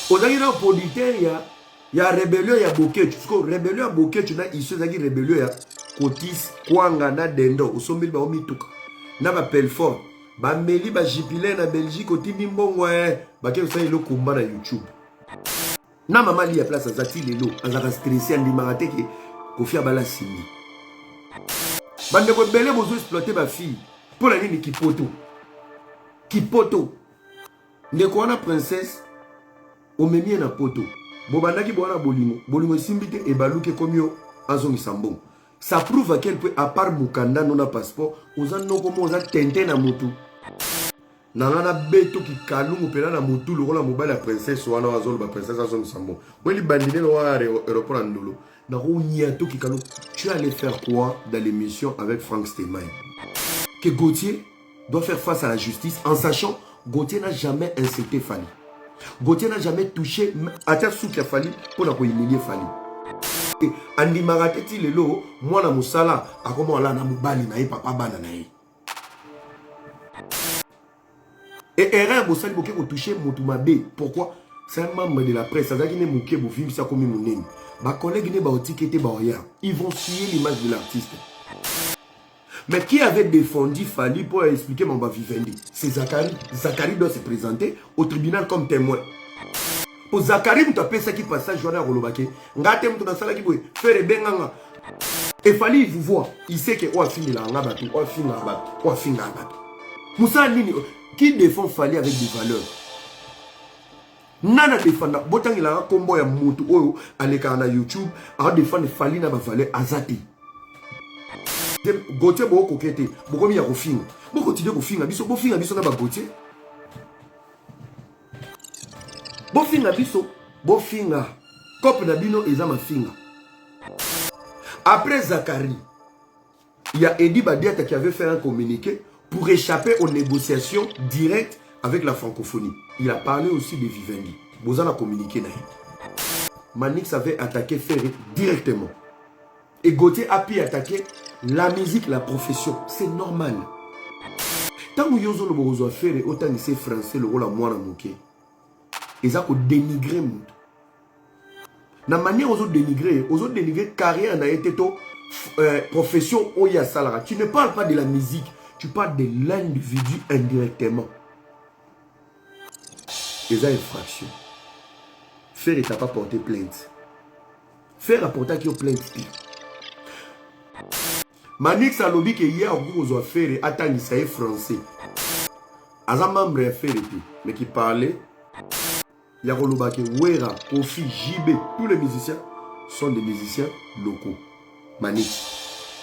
Ozaki na producteur ya rébellion ya Boketu. Parce que rébellion ya Boketu na iso zaki rébellion ya Kotis, Kwanga na Dendo. Osombili ba omituka. Na ba Pelfort. Ba meli ba jipile na Belgique otimi mbongo bake sa ilo kumba na YouTube. Na mama li ya place azati lelo azaka stressé andimaka te ke kofia bala sini. Bande ko belé bozo exploiter ba fille. Pour la nini kipoto. Kipoto. Ndeko wana princesse omemie na poto. Bobandaki boana bolingo. Bolingo simbite e baluke komio azongi sambon. Ça prouve à quel point à part Mukanda non a passeport, oza noko mo oza tente na mutu. Nangana beto ki kalungu pela na mutu lokola mobile la princesse wana wazolo ba princesse azongi sambon. Weli bandine no wa aéroport ndolo. Na ko nyato ki kalungu. Tu allais faire quoi dans l'émission avec Frank Steinmeier? Que Gauthier doit faire face à la justice en sachant Gauthier n'a jamais insulté Fali. Gauthier n'a jamais touché à terre sous qui a Fali pour la humilier Fali. Andi marateti lelo mwana musala akoma ala na mubali na ye papa bana na ye. Et erreur bosali boke ko toucher motu mabe. Pourquoi? C'est un membre de la presse. Azaki ne muke bo film ça comme munene. Ba collègue ne ba otikete ba oya. Ils vont suer l'image de l'artiste. Mais qui avait défendu Fali pour expliquer mon Vivendi? C'est Zachary. Zachary doit se présenter au tribunal comme témoin. Pour Zachary, tu as fait ça qui passe à Joana Rolobake. Ngate mtu na sala ki boy. Faire benganga. Et Fali il vous voit. Il sait que on finit là ngabatu, on finit là, on finit là. Moussa Nini qui défend Fali avec des valeurs. Nana défendre. Botan il a un combo ya mutu oyo aleka na YouTube, a défendre Fali na ba valeur azati. Gauthier boko kokete, boko mi ya kofinga. Boko tide kofinga biso, bo finga biso na ba Gauthier. Bofinga biso, bofinga. Cop na bino ezama finga. Après Zachary, il y a Eddie Badiata qui avait fait un communiqué pour échapper aux négociations directes avec la francophonie. Il a parlé aussi de Vivendi. Bozan a communiqué. Manix avait attaqué Ferré directement. Et Gauthier a pu attaquer la musique, la profession. C'est normal. Tant que vous avez besoin de faire, autant que c'est français, le rôle à moi, ils ont dénigré. La manière aux autres dénigrer carrière n'a été profession Oya Salara. Tu ne parles pas de la musique, tu parles de l'individu indirectement. Ils ont infraction. Faire et t'as pas porté plainte. Faire apporter qui ont plainte. Manix a lobby que hier vous avez fait attendre ça est français. Azam membre a fait mais qui parlait. Yarolobake, Wera, Kofi, JB, tous les musiciens sont des musiciens locaux. Manix.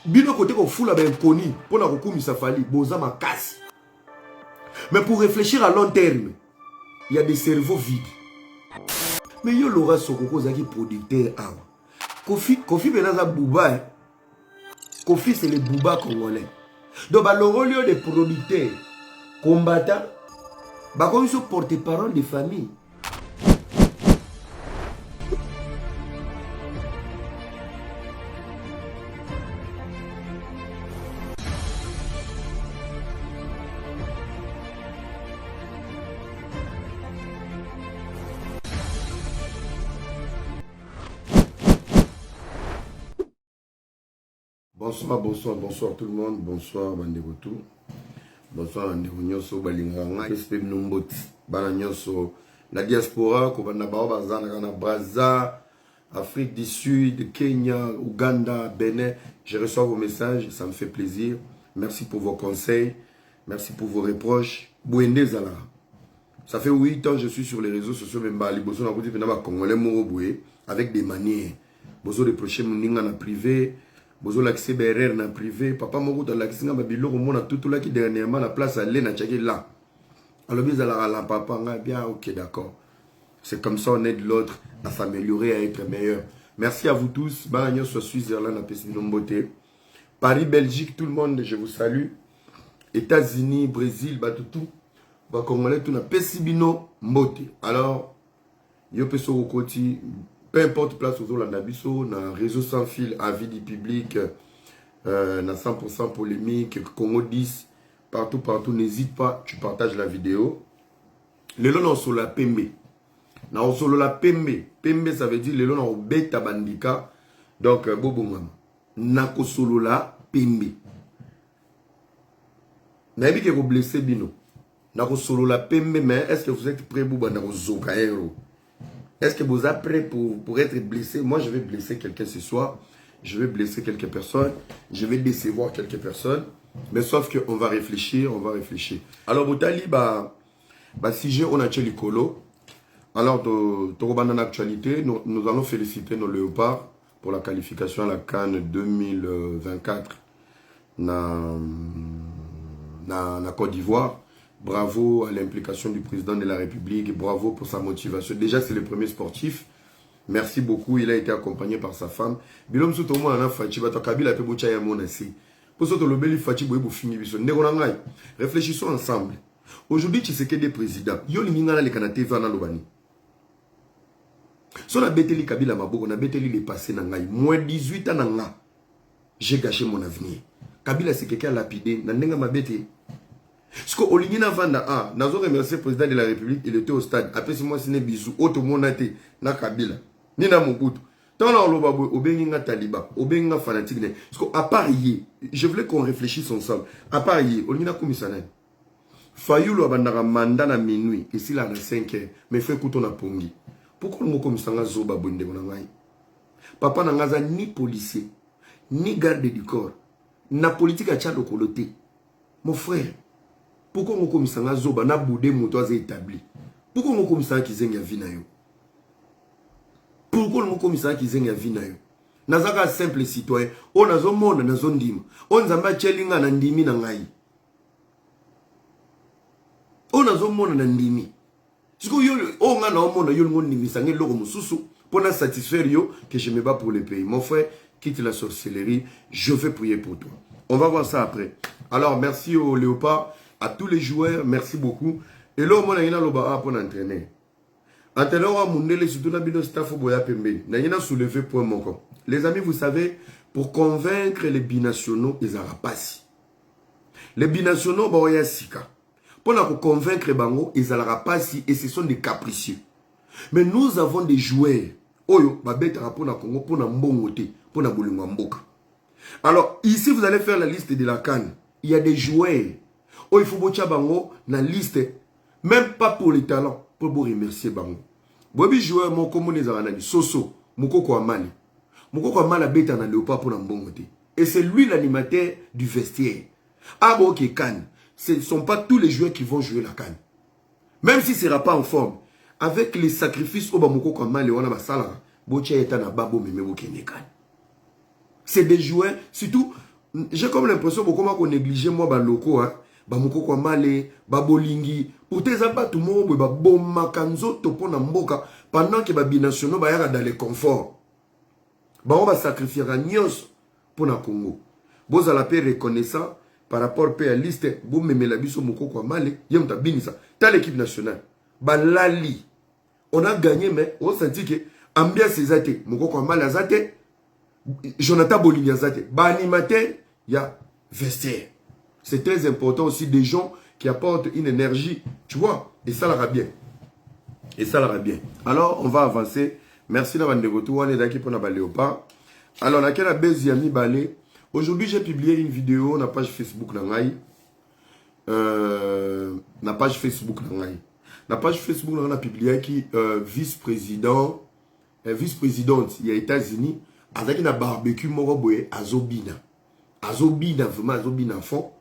Bino côté qu'on fout la ben connu pour la recours Fali, Boza ma casse. Mais pour réfléchir à long terme, il y a des cerveaux vides. Mais yo Laura Sokoko Zaki producteur ah. Kofi Benaza Bouba. Kofi c'est le Bouba congolais. Donc le rôle des producteurs combattants. Bah comme ils sont porte-parole des familles. Bonsoir tout le monde. Bonsoir Bandegotou. Bonsoir Bandego Nyoso Balinganga. Esprit Nomboti. Bana Nyoso. La diaspora, Kobanda Baoba Zana Brazza, Afrique du Sud, Kenya, Ouganda, Bénin. Je reçois vos messages, ça me fait plaisir. Merci pour vos conseils. Merci pour vos reproches. Bouende Zala. Ça fait 8 ans que je suis sur les réseaux sociaux. Avec des manières. Bozo reprocher mon ninga na privé. Bozo l'accès BRR na privé. Papa Moko dans l'accès na babilo au monde tout là qui dernièrement la place à l'ena tchaki là. Alors bien la papa bien ok d'accord. C'est comme ça on aide l'autre à s'améliorer, à être meilleur. Merci à vous tous. Bagno soit Switzerland à Pessimnomboté. Paris, Belgique, tout le monde, je vous salue. États-Unis, Brésil, tout. Bah Congolais tout na Pessimino Mbote. Alors yo peso kokoti. Peu importe place aux Nabiso, dans réseau sans fil, avis du public, dans 100% polémique, Congo 10, partout, n'hésite pas, tu partages la vidéo. Le long sur la PMB. Na osolo la pembe. Pembe ça veut dire le long na obeta bandika. Donc bobo mama. Na kosolo la pembe. Na ebi ke ko blessé bino. Na kosolo la pembe mais est-ce que vous êtes prêts pour na kozoka hero? Est-ce que vous êtes prêts pour être blessé? Moi je vais blesser quelqu'un ce soir. Je vais blesser quelques personnes. Je vais décevoir quelques personnes. Mais sauf qu'on va réfléchir, on va réfléchir. Alors, Boutali, si j'ai on a tché l'icolo. Alors, dans l'actualité, nous allons féliciter nos léopards pour la qualification à la Cannes 2024 na Côte d'Ivoire. Bravo à l'implication du président de la République. Bravo pour sa motivation. Déjà, c'est le premier sportif. Merci beaucoup. Il a été accompagné par sa femme. Bilom Soutomo a Fachi, Kabila Pebocha Yamonasi. Pour ce que le bel Fachi Boybo fini. Réfléchissons ensemble. Aujourd'hui, tu sais que des présidents. Yo l'ingana les Kanate Vana Lobani. Si on a bêté les Kabila Maboko, on a bêté les passés Nangaï. Moins 18 ans Nanga. J'ai gâché mon avenir. Kabila c'est quelqu'un lapidé. Nanenga m'a bêté. Ce que Olingina Vanda a, nous avons remercié le président de la République, il était au stade. Après, c'est moi, c'est un bisou. Auto monate, na Kabila. Ni na Mobutu. Tant là, on va au Benga Taliba, au Benga fanatique. Parce qu'à part hier, je voulais qu'on réfléchisse ensemble. À part hier, Olingina Komissanen. Fayou lo abandara mandat na minuit, ici là, à 5 heures. Mais fait couteau na pongi. Pourquoi nous commissaire Zoba Bonde Bonangaï? Papa n'a ni policier, ni garde du corps. Na politique à Tchad au coloté. Mon frère. Pourquoi on commissaire Zoba na boudé motoise établi? Pourquoi on commissaire qui zeng ya vinayo? Pourquoi on commissaire qui zeng ya vinayo? Nazaka simple citoyen. On a zone monde na zone dim. On zamba chelinga na ndimi na ngai. On a zone monde na ndimi. Siko yo on a na monde yo monde ndimi sangé loko mususu pour na satisfaire yo que je me bats pour le pays. Mon frère, quitte la sorcellerie, je vais prier pour toi. On va voir ça après. Alors merci au Léopard. À tous les joueurs, merci beaucoup. Et là, on a pour entraîner. Entraîneur, surtout dans le staff, on a soulevé point mon corps. Les amis, vous savez, pour convaincre les binationaux, ils n'ont pas si. Les binationaux, ils ont sika. Pour convaincre Bango, ils n'ont pas si et ce sont des capricieux. Mais nous avons des joueurs. Oyo, babeta pour na Congo, pour na mbongote, pour na bolingwamboka. Alors, ici, vous allez faire la liste de la CAN. Il y a des joueurs. Oh, il faut bocha bango na liste, même pas pour les talents, pour vous remercier bango. Bobi joueur mon comme les aranani Soso, Mukoko Amali. Mukoko Amali a bêta na léopard pour l'ambongote. Et c'est lui l'animateur du vestiaire. Ah bon, ok, Cannes. Ce ne sont pas tous les joueurs qui vont jouer la Cannes. Même s'il ne sera pas en forme, avec les sacrifices au Mukoko Amali, on a ma salle, bocha eta na babo meme bokene Cannes. C'est des joueurs, surtout, j'ai comme l'impression qu'on néglige moi ba locaux, hein. Bamoko kwa male, babolingi, pour tes abats tout le monde, babomakanzo topo na mboka, pendant que babinationaux bayara dans le confort. On va sacrifier à Nyos pour na Congo. Boza la paix reconnaissant par rapport à la liste, vous me la biso moko kwa male, yem ta binisa. T'as l'équipe nationale. Balali. On a gagné, mais on sentit que ambiance zate, moko kwa male zate, Jonathan Bolingi zate, ba animateur, ya vestiaire. C'est très important aussi des gens qui apportent une énergie, tu vois, et ça l'ira bien. Et ça l'ira bien. Alors, on va avancer. Merci d'avoir de retour. On est d'accord pour la léopard. Alors, on a quel baiser ami balé. Aujourd'hui, j'ai publié une vidéo sur la page Facebook Nangaï. La page Facebook Nangaï. La page Facebook on a publié qui vice-présidente, il y a États-Unis, avec un barbecue moroboé à Zobina. À Zobina, vraiment à Zobina fond.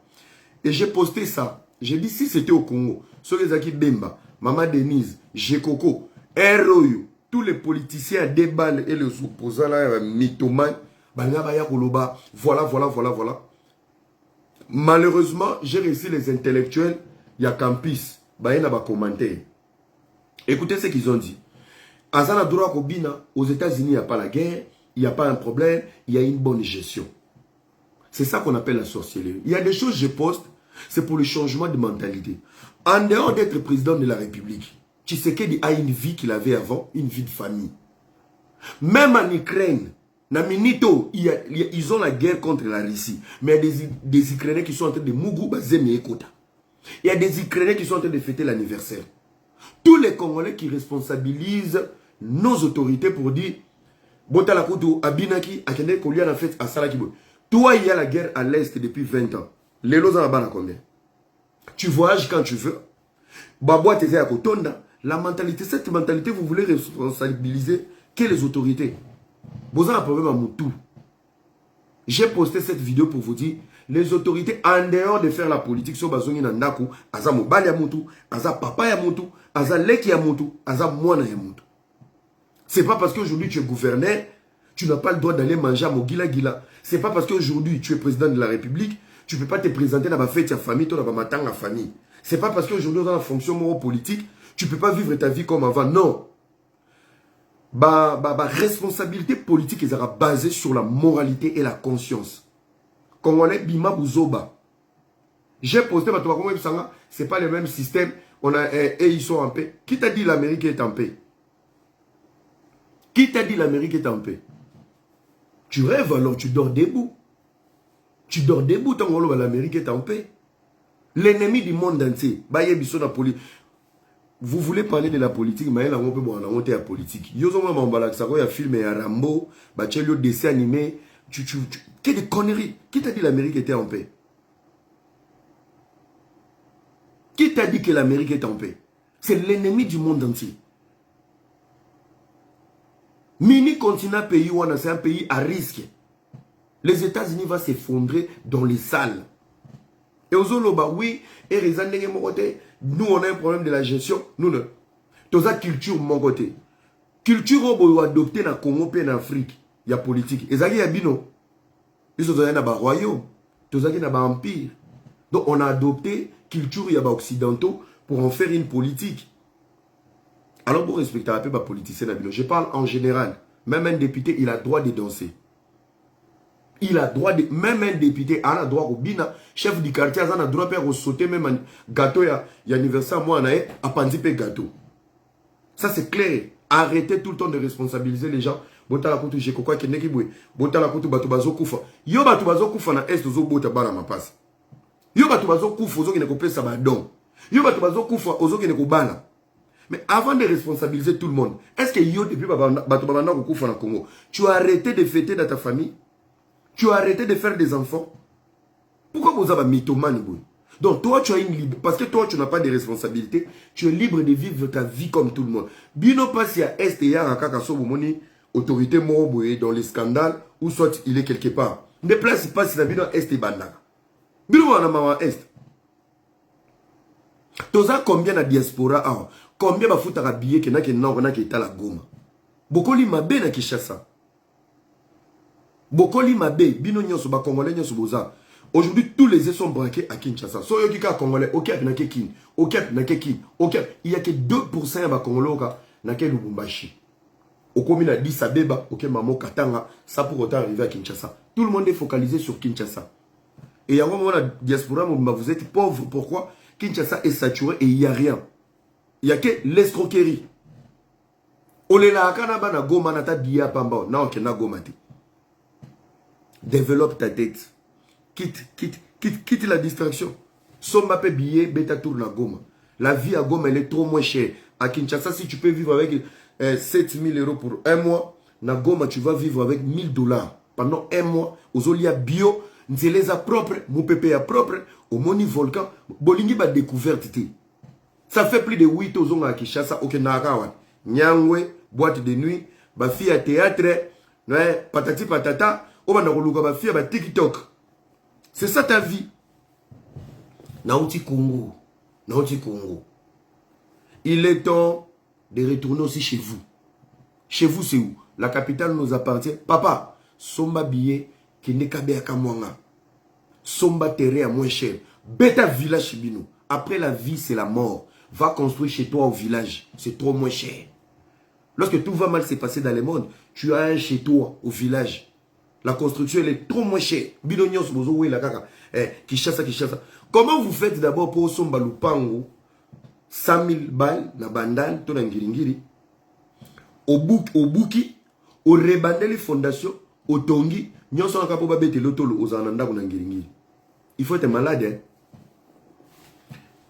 Et j'ai posté ça. J'ai dit si c'était au Congo, sur les Aki Bemba, Maman Denise, Jekoko, Eroyo, tous les politiciens à déballes et les opposants là, mythomanes, voilà. Malheureusement, j'ai réussi les intellectuels, il y a Campus, il y a des commentaires. Écoutez ce qu'ils ont dit. Azana Dura Kobina, aux États-Unis, il n'y a pas la guerre, il n'y a pas un problème, il y a une bonne gestion. C'est ça qu'on appelle la sorcellerie. Il y a des choses que je poste, c'est pour le changement de mentalité. En dehors d'être président de la République, Tshisekedi a une vie qu'il avait avant, une vie de famille. Même en Ukraine, ils ont la guerre contre la Russie. Mais il y a des Ukrainiens qui sont en train de Mugu Bazemi Ekota. Il y a des Ukrainiens qui sont en train de fêter l'anniversaire. Tous les Congolais qui responsabilisent nos autorités pour dire Bota la Koutou, Abinaki, Akende, Kolia na fait à Salakibo. Toi, il y a la guerre à l'Est depuis 20 ans. Les lots en bas, combien? Tu voyages quand tu veux. Babouat était à Kotonda. La mentalité, cette mentalité, vous voulez responsabiliser que les autorités. Vous avez un problème à Moutou. J'ai posté cette vidéo pour vous dire, les autorités, en dehors de faire la politique, sur Bazongi Nandaku, Aza Mobali Yamoutou, Aza Papa Yamoutou, Aza Leki Yamoutou, Aza Mwana Yamoutou. C'est pas parce qu'aujourd'hui tu es gouverneur, tu n'as pas le droit d'aller manger à Mogila Gila. C'est pas parce qu'aujourd'hui tu es président de la République, tu ne peux pas te présenter dans la fête de ta famille, toi dans la matanga famille. C'est pas parce qu'aujourd'hui dans la fonction politique, tu ne peux pas vivre ta vie comme avant. Non. Responsabilité politique est basée sur la moralité et la conscience. Congolais Bima Bouzoba. J'ai posté ma c'est pas le même système. On a et ils sont en paix. Qui t'a dit l'Amérique est en paix? Qui t'a dit l'Amérique est en paix? Tu rêves alors, tu dors debout. Tu dors debout tant que l'Amérique est en paix. L'ennemi du monde entier. Vous voulez parler de la politique, mais là on peut voir la politique. Yo y a film et Rambo, le dessin animé, quelle des conneries. Qui t'a dit l'Amérique était en paix? Qui t'a dit que l'Amérique est en paix? C'est l'ennemi du monde entier. Mini continent pays c'est un pays à risque. Les États-Unis vont s'effondrer dans les salles. Et aux Oloba, oui, et nous on a un problème de la gestion. Nous, tous la culture mon côté. Culture on va adopter dans le Congo et en Afrique. Il y a politique. Et ça y a bino. Ils sont dans un royaume. Tous ça dans un empire. Donc on a adopté culture il y a occidentaux pour en faire une politique. Alors pour respecter un peu les politiciens, je parle en général. Même un député, il a droit de danser. Il a droit de... Même un député, il a droit au bina. Chef du quartier, il a droit de sauter même un gâteau. Il y a anniversaire, moi, il a pandiper gâteau. Ça, c'est clair. Arrêtez tout le temps de responsabiliser les gens. Bota kutu je kokwa ke neki bwe. Bota la kutu batu bazo kufa. Yo batu bazo kufa na est ozo bota bana mapasi. Yo batu bazo kufa ozo kene kopesa ba don. Yo batu bazo kufa ozo kene kobana. Mais avant de responsabiliser tout le monde, est-ce que yo depuis batu babana kufa na Congo, tu as arrêté de fêter dans ta famille? Tu as arrêté de faire des enfants? Pourquoi vous avez mythomane boy? Donc toi tu as une libre, parce que toi tu n'as pas de responsabilité, tu es libre de vivre ta vie comme tout le monde. Bino passe à est et à kaka sobomoni autorité moboye dans les scandales ou soit il est quelque part. Ne place pas si la bino est et bandaka. Bino wana mawa est. Toza combien na diaspora ah, combien ba futa billet que na ke na ke tala Goma. Bokoli mabe na Kinshasa. Bokoli mabe bino nyonso ba congolais nyonso boza. Aujourd'hui, tous les œufs sont braqués à Kinshasa. So yo kika congolais, ok, na ke kin, ok, na ke kin, ok. Il y a que 2% ba congolais na ke Lubumbashi. Au commune a 10 Abeba, ok, Mamo Katanga, ça pour autant arriver à Kinshasa. Tout le monde est focalisé sur Kinshasa. Et il y a un moment la diaspora, vous êtes pauvre, pourquoi? Kinshasa est saturé et il n'y a rien. Il n'y a que l'escroquerie. Olela akanaba na goma na ta biya pamba, na ok na goma te. Développe ta tête. Quitte la distraction. Somba pe billet, beta tour na Goma. La vie à Goma, elle est trop moins chère. À Kinshasa, si tu peux vivre avec 7000 € pour un mois, na Goma, tu vas vivre avec 1000 $. Pendant un mois, aux olia bio, nzeleza propre, moupepe propre, au moni volcan, bolingi ba découverte. Ça fait plus de 8 ans à Kinshasa, ok, nakawa. Nyangwe, boîte de nuit, ba fille à théâtre, patati patata, oba na koluka ba fille à TikTok. C'est ça ta vie. Naouti Congo. Naouti Congo. Il est temps de retourner aussi chez vous. Chez vous, c'est où? La capitale nous appartient. Papa, somba billet qui n'est qu'à Kamwanga. Somba terre à moins cher. Beta village chez Bino. Après la vie, c'est la mort. Va construire chez toi au village. C'est trop moins cher. Lorsque tout va mal se passer dans le monde, tu as un chez toi au village. La construction, elle est trop moins chère. Comment vous faites d'abord pour somba lupango 100 000 balles na bandal, to na ngiringiri, au bouki, au rebandel les fondations, au tongi, nyonso na kapo babete lotolo aux ananda na ngiringiri. Il faut être malade. Hein?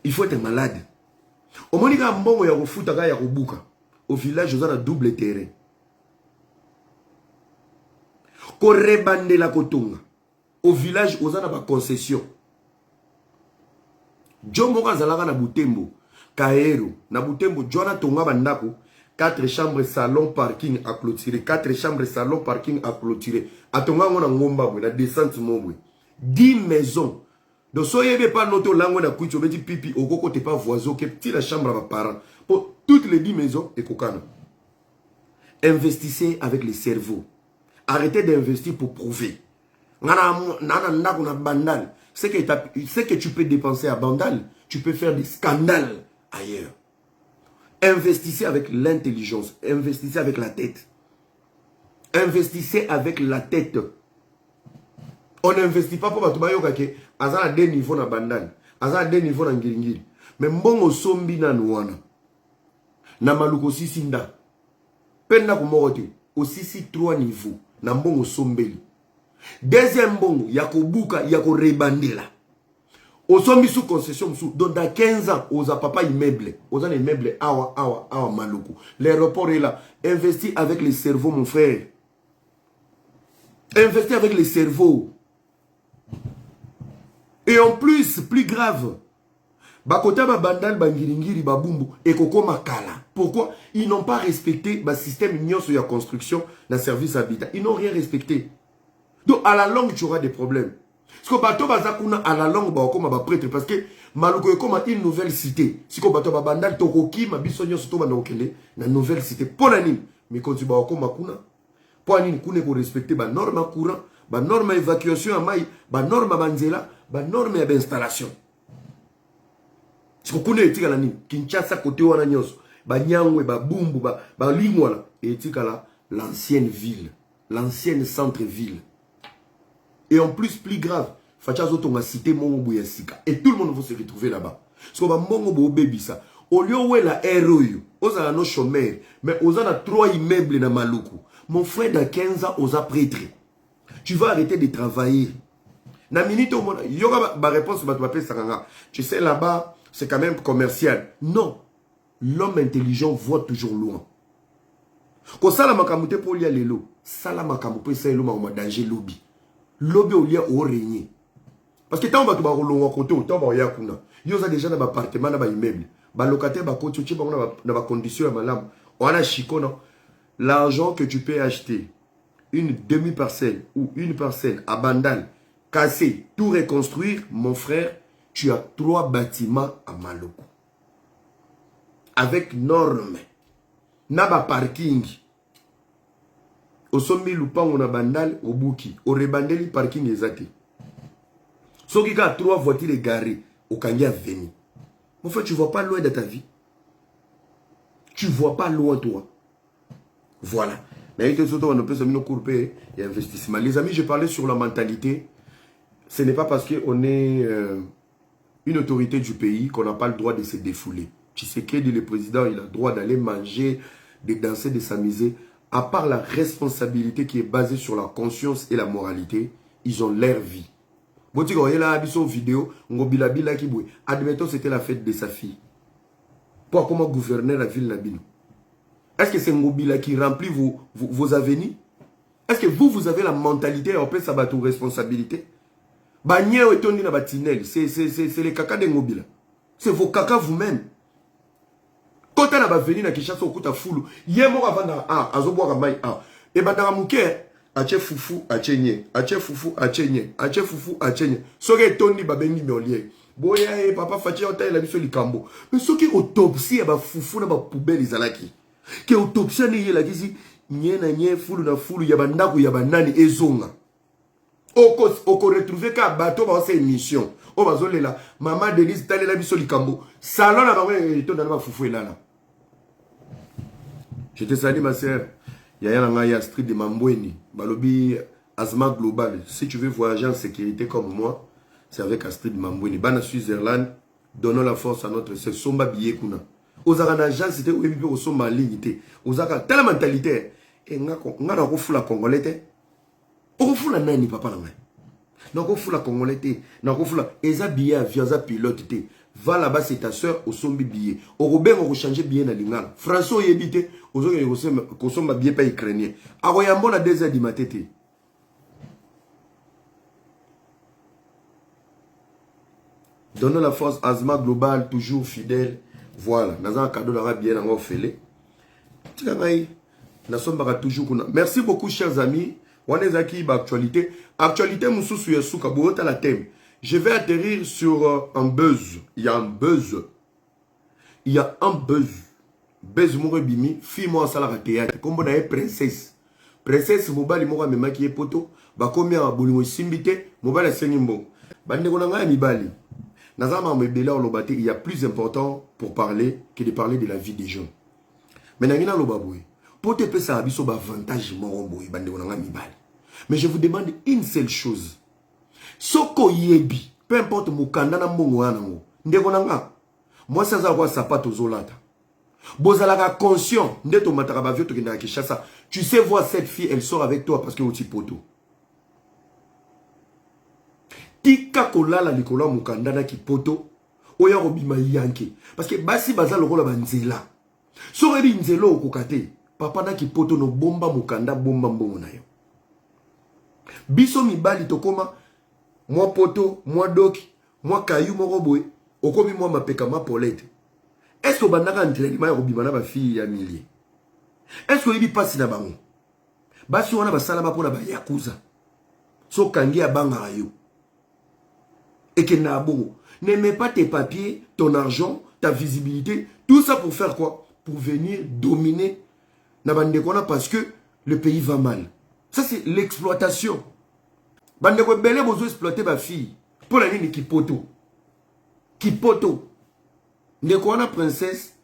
Il faut être malade. Omonika mbongo ya kofuta ka ya kobuka. Au village, on a double terrain. Ko rebande la kotonga. Au village, on a ba concession. Jombo kazalaka na Butembo. Kaero. Na Butembo, Jona tonga bandako. 4 chambres, salon, parking à clôturer. 4 chambres, salon, parking à clôturer. Atonga on a ngomba, la descente mobwe. 10 maisons. Donc, soyez pas noté langue na kucho, mais pipi, au coco, t'es pas voisin, que petit la chambre à vos parents. Pour toutes les 10 maisons, et kokana. Investissez avec le cerveau. Arrêtez d'investir pour prouver. Ce que tu peux dépenser à Bandal, tu peux faire des scandales ailleurs. Investissez avec l'intelligence. Investissez avec la tête. Investissez avec la tête. On n'investit pas pour Batubayoka que à des niveaux na Bandal, à des niveaux na Ngiringiri. Mais mbongo sombi na nuana. Na maluko sisinda. Penda kumorote. Aussi si 3 niveaux. Na mbongo sombeli. Deuxième mbongo, yakobuka, yako rebandela. Osombi sous concession sous. Donc dans 15 ans, osa papa immeuble. Osa immeuble awa maluko. L'aéroport est là. Investis avec le cerveau, mon frère. Investis avec le cerveau. Et en plus, plus grave, Bakota Bandal Bangiringiri Babumbu et Koko Makala. Pourquoi? Ils n'ont pas respecté le système union sur la construction d'un service habitat. Ils n'ont rien respecté. Donc à la longue, tu auras des problèmes. Parce que Bato Bazakuna à la longue, comme un prêtre, parce que Maluko est comme une nouvelle cité. Si ko Bato Bandal Tokoki, ma bisonyo soto banokele, na nouvelle cité. Pour l'anime, mais quand tu vas au Makuna, pour l'anime, qu'on est respecter la norme courant, la norme évacuation à maille, la norme banzela, la norme d'installation. Si vous connaissez Kinshasa côté wana nyonso, ba nyangwe, ba bumbu, ba lingwala, et l'ancienne ville, l'ancienne centre-ville. Et en plus grave, Fachazo tonga cité Mongo Bouyasika. Et tout le monde va se retrouver là-bas. Parce que Mongo Boubébi ça. Au lieu où est la ROU, aux a nos chômeurs, mais aux a 3 immeubles dans Maluku. Mon frère dans 15 ans, aux a prêtre. Tu vas arrêter de travailler. Na minute au monde, il y aura ma réponse, tu sais là-bas, c'est quand même commercial. Non. L'homme intelligent voit toujours loin. Quand ça la makamute pour lier les lots, ça la makamute c'est le danger lobby. Lobby au lieu au régner. Parce que tant que tu vas rouler à côté, tant que tu vas kuna. Yo za déjà dans appartement dans immeuble. Ba locataire ba côté tu dans condition malam. On a chikono. L'argent que tu peux acheter une demi-parcelle ou une parcelle à Bandal, casser, tout reconstruire, mon frère, tu as 3 bâtiments à Maloko. Avec normes. Naba parking. Au sommet, Lupang, on a Bandal, au Bouki. Au rebandeli parking exact. Sauf qu'il y a 3 voitures garées au Kanya Veni. Mon frère, tu ne vois pas loin de ta vie. Tu ne vois pas loin, toi. Voilà. Mais il y a investissement. Les amis, je parlais sur la mentalité. Ce n'est pas parce qu'on est une autorité du pays qu'on n'a pas le droit de se défouler. Tu sais que le président, il a le droit d'aller manger, de danser, de s'amuser. À part la responsabilité qui est basée sur la conscience et la moralité, ils ont leur vie. Admettons c'était la fête de sa fille. Pour comment gouverner la ville Nabino? Est-ce que c'est Ngobila qui remplit vos avenirs? Est-ce que vous avez la mentalité en plus à votre responsabilité? C'est les caca de Ngobila. C'est vos caca vous-même. Quand on a venu na Kinshasa au kuta fulu, yemo avanda azoboa mai et badara muke ache fufu achenye, ache fufu achenye, ache fufu achenye. Soke toni babengi molier. Boya papa fachi ota la biso likambo. Mais soki autopsie ba fufu na ba poubelle izalaki. Que autopsie ni yela kizi nye na nye fulu na fulu ya bandaku ya banani ezonga. Oko retrouver ka bateau ba c'est émission. O bazolela maman Denise tale la biso likambo. Salon na ba to na ba fufu elala. Je te salue ma sœur. Il y a Astrid de Mamboueni. Balobi Asma Global. Si tu veux voyager en sécurité comme moi, c'est avec Astrid Mamboueni. Bana Switzerland, donnons la force à notre sœur. Somba Biye Kuna. Aux Aranajans, c'était où il au Somba Lignité. Aux Aran, telle mentalité. Et n'a pas fou la Congolais. On fout la nani, papa la main. N'a pas fou la Congolais. N'a pas fou la. Eza Biya, Viaza pilote. va là-bas, c'est ta soeur, au sombi billet. Au Robert, on va changer billet dans l'ingala. François y habite, aux autres, ils consomment billet pas ukrainien. A Royambo, la 2h du matin. Donnons la force, Azma Global, toujours fidèle. Voilà, nous avons un cadeau d'arabe bien en fait. Merci beaucoup, chers amis. On est aquí actualité. Actualité, la thème. Je vais atterrir sur un buzz. Il y a un buzz. Il y a un buzz. Buzz Mourébimi, fille moi à la théâtre. Comme on a princesse. Princesse, mobile mora me maquillé poto. Ba combien à boulot simbité. Mobile senimbo. Bande konanga mibali. Nazama mebela olobate. Il y a plus important pour parler que de parler de la vie des gens. Mais nangina lobaboué. Pour te ça abiso ba avantage moromboy bande konanga mibali. Mais je vous demande une seule chose. Soko yebi, peu importe mukanda na mbongo anango. Ndeko nanga. Moi ça za kwa sapato zolata. Bozalaka conscient, ndeto mataka ba vio to kenda Kinshasa. Tu sais voir cette fille, elle sort avec toi parce que oti poto. Tika kolala likola mukanda na ki poto. Oya robima yanke parce que basi baza lokola banzela. So rebi nzelo okokate. Papa na ki poto no bomba mukanda bomba mbongo na yo. Biso mibali tokoma moi poto, moi doki, moi caillou moko boy, okomi moi mapeka ma polette. Est-ce que bandaka entraînement ya robimana ba fille ya millier? Est-ce que il passe na bango? Basi wana basala ba pona ba yakuza. So kangi ya banga yo. Et que na bongo, ne mets pas tes papiers, ton argent, ta visibilité, tout ça pour faire quoi? Pour venir dominer na bandekona parce que le pays va mal. Ça c'est l'exploitation. Bandeko belé bozo exploiter ma fille. Pour la ligne Kipoto. Kipoto. Ndeko wana princesse.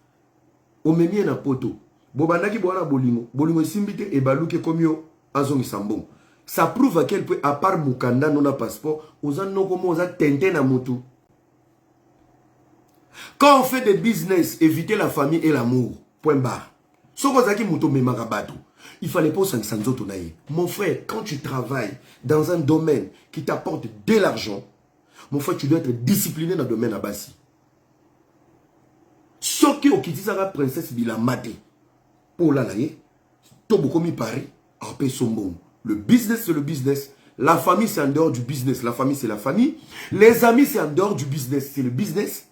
Omemie na poto. Bobandaki boana bolingo. Bolingo simbite et baluke komio azongi sambon. Ça prouve à quel point, à part Mukanda, non a passeport, on a non comment on a tenté na moto. Quand on fait des business, éviter la famille et l'amour. Point barre. Sokozaki moto me marabato. Il fallait pas s'en naïe. Mon frère, quand tu travailles dans un domaine qui t'apporte de l'argent, mon frère, tu dois être discipliné dans le domaine à Bassi. Ce qui est qui la princesse Bilamade. Pour la naïe, tout beaucoup mi Paris, après son bon. Le business, c'est le business. La famille, c'est en dehors du business. La famille, c'est la famille. Les amis, c'est en dehors du business. C'est le business.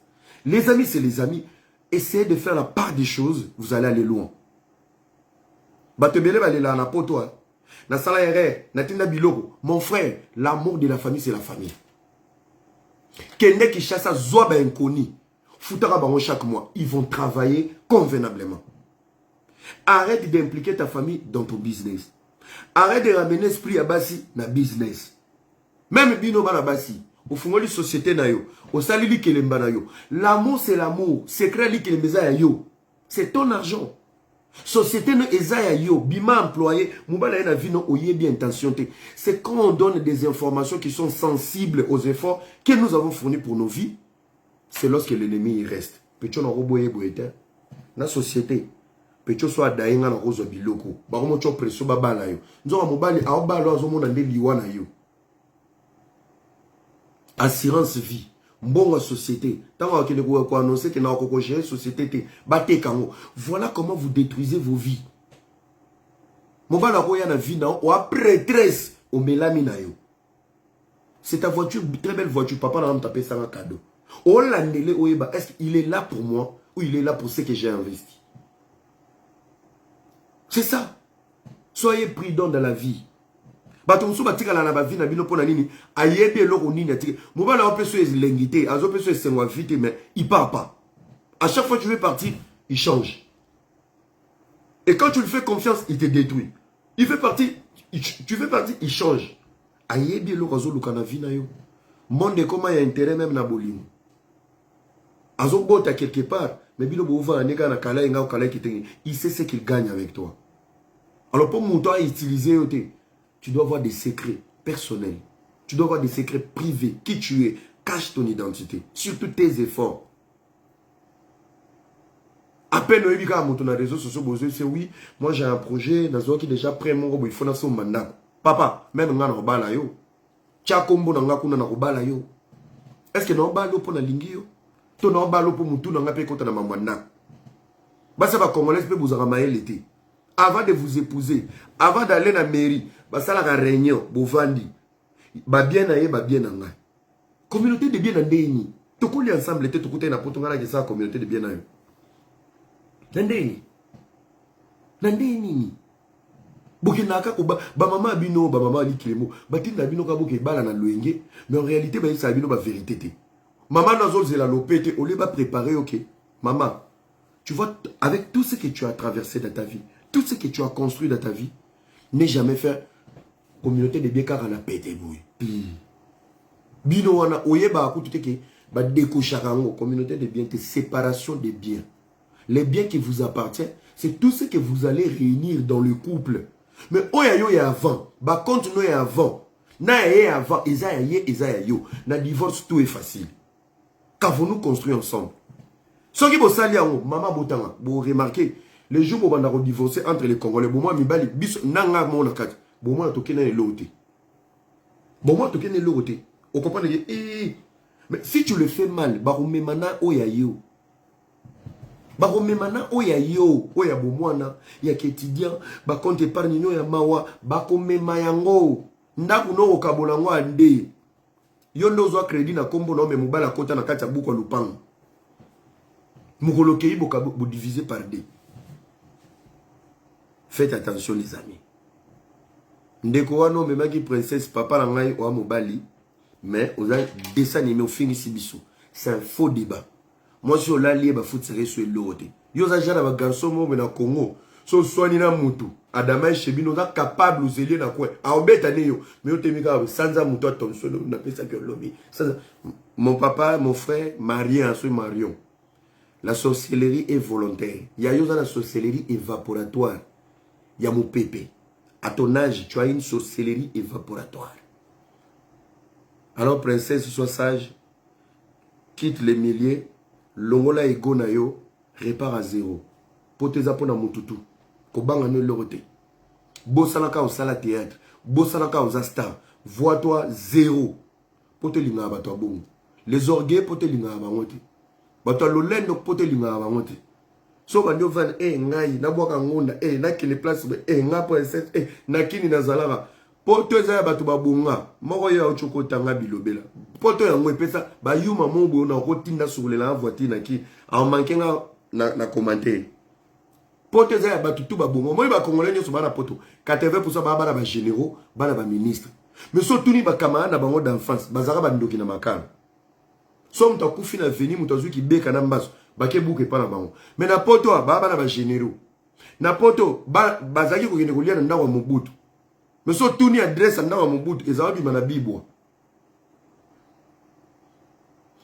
Les amis, c'est les amis. Essayez de faire la part des choses, vous allez aller loin. Mon frère, l'amour de la famille, c'est la famille. Kende qui chasse Zoba Nkoni, Foutara Baron chaque mois, ils vont travailler convenablement. Arrête d'impliquer ta famille dans ton business. Arrête de ramener l'esprit à Bassi dans le business. Même Bino Banabassi, au fond de la société, au salut qui est l'amour, c'est l'amour. Secret qui est yo. C'est ton argent. Société no ezaya yo bima employé mobala na vie no oye bien intentionné. C'est quand on donne des informations qui sont sensibles aux efforts que nous avons fournis pour nos vies, c'est lorsque l'ennemi reste. Pecho na roboye boete na société. Pecho soit dainga na rozo biloko. Ba mo cho presso babala yo. Nzo mobali a obalo azomona nde liwana yo. Assurance vie. Bonne société. Tant que vous annoncez que vous société, voilà comment vous détruisez vos vies. C'est ta voiture, très belle voiture. Papa n'a pas tapé ça un cadeau. Est-ce qu'il est là pour moi ou il est là pour ce que j'ai investi? C'est ça. Soyez prudents dans la vie. Batonso batika la na vie na bino pona nini ayebe eloko nini atike mobala wa peso ezlengité azo peso esengwa vite mais il part pas. À chaque fois que tu veux partir, il change. Et quand tu lui fais confiance, il te détruit. Il fait partie, tu fais partie, il change. Ayebe eloko azo luka na vie na yo. Monde comment il y a intérêt même na bolimo. Azo bota quelque part, mais bino bova neka na kala inga kala kitenge, il sait ce qu'il gagne avec toi. Alors pour mon toi utiliser yote. Tu dois avoir des secrets personnels. Tu dois avoir des secrets privés. Qui tu es. Cache ton identité. Surtout tes efforts. À peine on dit à ton réseau social, c'est oui, moi j'ai un projet, dans qui déjà prêt mon robot, il faut son mandat. Papa, même on a un bala yo. Tia kombo na ngakuna na robala yo. Est-ce que non bala yo pour la lingi yo? To na balo pour mutu na ngape kota na mamwana. Basa ba congolais pe buzanga maelete. Avant de vous épouser, avant d'aller na mairie, basa la réunion, bovandi. Ba bien na ye, ba bien na ngai. Communauté de bien na ndeni. Tokoli ensemble te tokuta na poto ngana ke sa communauté de bien na yo. Ndeni. Ndeni. Bokinaka ko ba mama bino, ba mama likilemo, ba tinda bino ka boke bala na loenge, mais en réalité ba ça bino ba vérité te. Maman nazo zela lopete, on les va préparer, OK. Maman, tu vois, avec tout ce que tu as traversé dans ta vie, tout ce que tu as construit dans ta vie, n'ai jamais fait communauté de bien car à la pété bouille. Bino wana oyeba akutu ke ba décocharango communauté de bien, séparation des biens. Les biens qui vous appartiennent, c'est tout ce que vous allez réunir dans le couple. Mais oyayo ya avant, ba compte no ya avant. Na ya avant, Isaïe yo. Na divorce tout est facile. Qu'avons-nous construit ensemble? Ce qui vous sali en maman botanga, vous remarquez, les jours où on a divorcé entre les Congolais, bon moi mi bali bis nanga mon nakat, bon moi to kena l'autre. Bon moi to kena l'autre. On comprend mais si tu le fais mal, ba mana oyayo. Ba mana oyayo, oya bon moi na, ya quotidien, ba compte épargne no ya mawa, ba komema yango. Ndaku no okabolango ande. Yondo zo crédit na kombo na me mobala kota na kati ya buko lupango. Mukolokeyi boka bo diviser par deux. Faites attention les amis. Ndeko wano memaki princesse papa la ngai o mobali, mais aux dessin animé au fini sibiso. C'est un faux débat. Moi si on l'a lié ba foot serré sur l'autre. Yo za jana ba garçon mo na Congo. So soigner na mutu. Adama Chebino za capable de zélier na quoi. A obeta neyo. Mais yo temika sanza mutu attention na pesa que lobby. Mon papa, mon frère, marié en ce marion. La sorcellerie est volontaire. Il y a la sorcellerie évaporatoire. Il y a mon pépé. À ton âge, tu as une sorcellerie évaporatoire. Alors, princesse, sois sage. Quitte les milliers. Longola et Gonayo. Répare à zéro. Poteza pona mututu. Kobanga ne lorote. Bossalaka au sala théâtre. Bossalaka aux star. Vois-toi zéro. Pote linga abatwa bongo. Les orgueils pote linga abangote. Bato lolendo pote linga abangote. So banyo van ngai na bwaka ngonda na kile place nga princesse na kini na zalaka. Poto za bato babunga. Moko ya ochokota nga bilobela. Poto ya ngwe pesa ba yuma mobo na kotinda sur la voiture na ki en manquant na commentaire. Poto za bato tout babunga. Moi ba congolais nyo so bana poto. 80% ba bana ba généraux, bana ba ministre. Mais so tuni ba camarade na bango d'enfance, bazaka ba ndoki na makala. So mta kufi na veni mutazu ki beka na mbaso, bake buke pa na bango. Mais na poto ba bana ba généraux. Na poto bazaki ko kende kolia na ndawa Mobutu. Mais so tuni adresse ndawa Mobutu ezabi mana bibwa.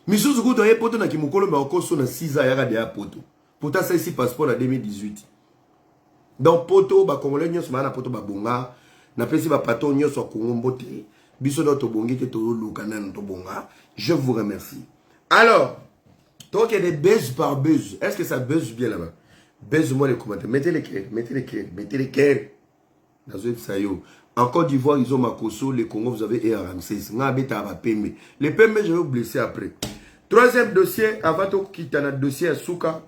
Misuzu kuto ye poto na kimukolo me okoso na 6 ans yaka de ya poto. Pota ça ici passeport en 2018. Donc poto ba congolais nyos mana poto ba bonga. Na pesi ba pato nyos wa kongombote. Biso do to bongi ke to luka na to bonga. Je vous remercie. Alors, donc il y a des buzz par buzz. Est-ce que ça buzz bien là-bas? Buzz-moi les commentaires. Mettez les cœurs, mettez les cœurs, mettez les cœurs. En Côte d'Ivoire, ils ont Makosso, les Congo, vous avez Ramsès. Les PME, je vais vous blesser après. Troisième dossier, avant de quitter notre dossier à Souka,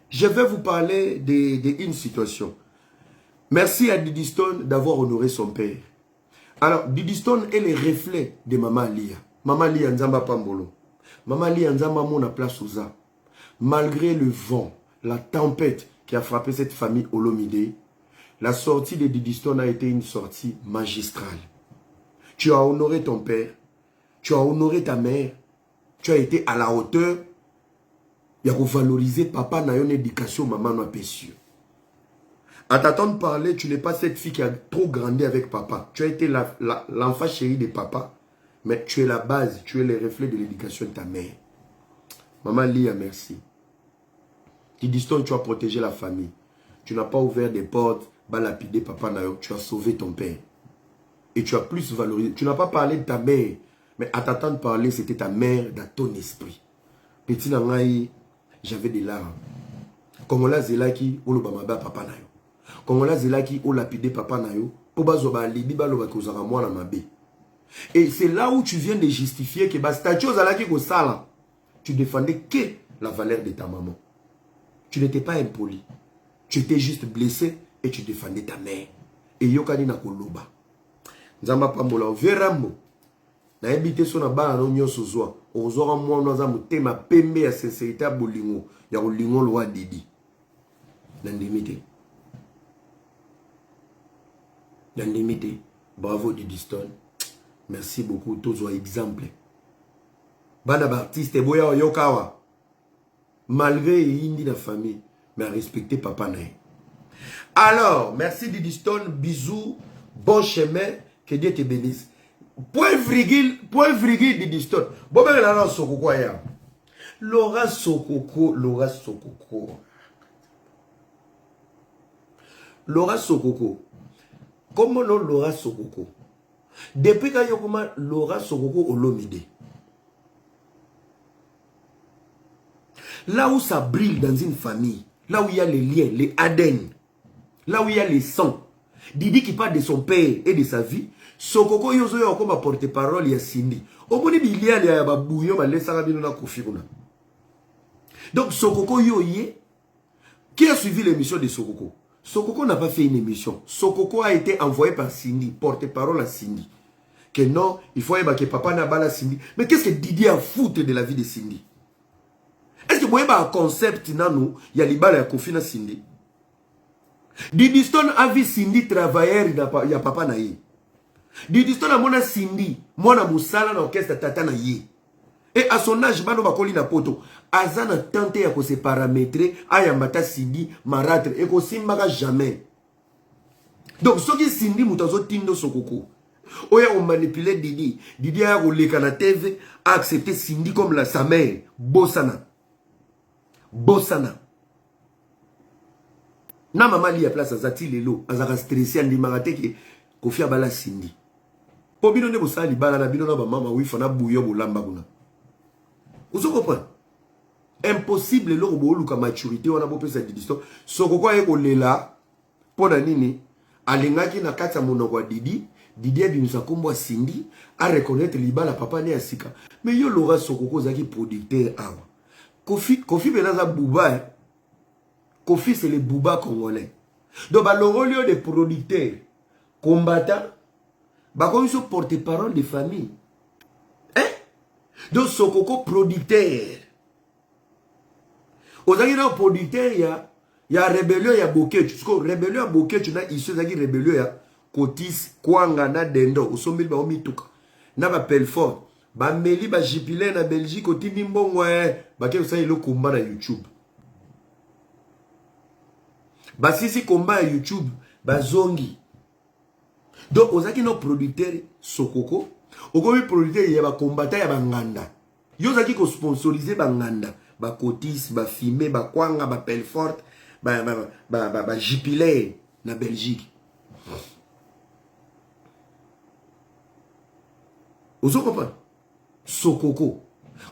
je vais vous parler d'une situation. Merci à Didi Stone d'avoir honoré son père. Alors, Didi Stone est le reflet de Maman Lia. Maman Lia Nzamba Pambolo. Maman Lia Nzamba Mona Place Oza. Malgré le vent, la tempête qui a frappé cette famille Olomide, la sortie de Didi Stone a été une sortie magistrale. Tu as honoré ton père, tu as honoré ta mère, tu as été à la hauteur. Il y a valoriser papa n'a une éducation, maman n'a pas su. À t'attendre parler, tu n'es pas cette fille qui a trop grandi avec papa. Tu as été l'enfant chéri de papa. Mais tu es la base, tu es le reflet de l'éducation de ta mère. Maman Lia, merci. Didi Stone, tu as protégé la famille. Tu n'as pas ouvert des portes, lapidé papa Nayo. Tu as sauvé ton père. Et tu as plus valorisé. Tu n'as pas parlé de ta mère. Mais à t'attendre parler, c'était ta mère dans ton esprit. Petit Nangaï, j'avais des larmes. Kongola Zelaki, ou le Bamaba papa Nayo. Kongola Zelaki, ou lapidé papa Nayo. Poba Zoba Libi, Baloba Kozara, moi la mabé. Et c'est là où tu viens de justifier que statue aux alaki ko sala. Tu défendais que la valeur de ta maman. Tu n'étais pas impoli. Tu étais juste blessé et tu défendais ta mère. Et yokani na koloba. Nzamba pambola verambo. Na ebité so na bana no nyoso zwa. Ozora mwana za mutema pembe ya sincérité ya bolingo. Ya bolingo lwa Didi. Nandimité. Nandimité. Bravo Didi Stone. Merci beaucoup. Tozo exemple. Bana artiste boya yokawa. Malgré indi la famille, mais respecter papa nae. Alors, merci Didi Stone, bisous, bon chemin, que Dieu te bénisse. Point virgule Didi Stone. Bon ben là sokoko ya. Laura Sokoko. Comment non Laura Sokoko? Depuis quand yokoma Laura Sokoko Olomide. Là où ça brille dans une famille, là où il y a les liens, les ADN, là où il y a les sangs, Didi qui parle de son père et de sa vie, Sokoko yozo yo comme porte-parole ya Cindy. Au moins il y a les babouillons, mais les sarabino na kofiruna. Donc Sokoko yoye, qui a suivi l'émission de Sokoko? Sokoko n'a pas fait une émission. Sokoko a été envoyé par Cindy, porte-parole à Cindy. Que non, il faut que papa n'a pas la Cindy. Mais qu'est-ce que Didi a foutu de la vie de Cindy? Est-ce que vous voyez un concept nanou, il y a l'ibala ya Kofi na Cindy? Didi Stone a vu Cindy travailleur, il y a papa na ye. Didi Stone a mona Cindy, mona musala na orchestre tata na ye. Et à son âge, bano bakoli na poto, azana tenté à se paramétrer, ayambata Cindy, marâtre, et ko simbaka jamais. Donc, ce qui Cindy mutazo tindo Sokoko. Oya on manipulait Didi. Didi a roulé na TV, a accepté Cindy comme sa mère, Bossana. Na maman li a place azati lelo, azaka stressé andi marate ke Kofi abala Cindy. Po bino ne bosali bala na bino na ba mama wi fana bouyo bolamba kuna. Vous comprenez? Impossible lo bo luka maturité wana bo pesa Didi Stone. Sokoko a ekolela pona nini alingaki na kata monoko wa Didi. Didi a bimisa kombo a Cindy a reconnaître libala papa ne asika. Mais yo Laura Sokoko zaki producteur awa. Kofi benaza bouba. Kofi c'est le bouba congolais. Donc le rôle de producteur combattant, comme ils sont porte-parole de famille. Hein? Donc Sokoko producteur. Ozaki na producteur il y a rébellion ya Boké. Tu sais rébellion ya Boké tu na ici zaki rébellion ya Kotis Kwanga na Dendo. Osombil ba omituka. Na ba Pelfort. Ba meli ba jipile na Belgique otindi mbongo ba ke usai lo komba na YouTube. Ba sisi komba na YouTube ba zongi. Donc ozaki no producteur Sokoko, okomi producteur ya ba combattant ya ba nganda. Yo zaki ko sponsoriser ba nganda, ba Kotis, ba Fimé, ba Kwanga, ba Pelfort, ba jipile na Belgique. Ozo comprendre? Sokoko.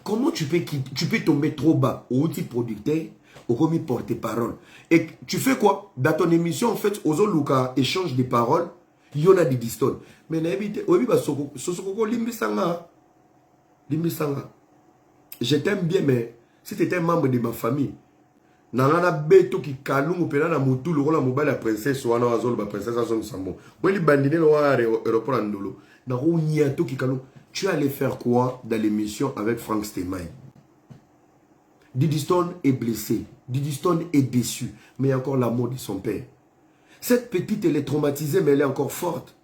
Comment tu peux tomber trop bas au outil producteur, au commis porte-parole? Et tu fais quoi? Dans ton émission, en fait, Ozo Luka échange de paroles, il y en a des Stone. Mais n'habite, Sokoko limbisanga. Je t'aime bien, mais si tu étais un membre de ma famille, Nana beto ki kalungu pena na mutu lo la mobile la princesse wana wazolo ba princesse azon sambo. Moi li bandine lo wa aéroport ndolo. Na ro nyato ki kalungu. Tu allais faire quoi dans l'émission avec Frank Steinmeier? Didi Stone est blessé. Didi Stone est déçu. Mais il y a encore l'amour de son père. Cette petite, elle est traumatisée, mais elle est encore forte.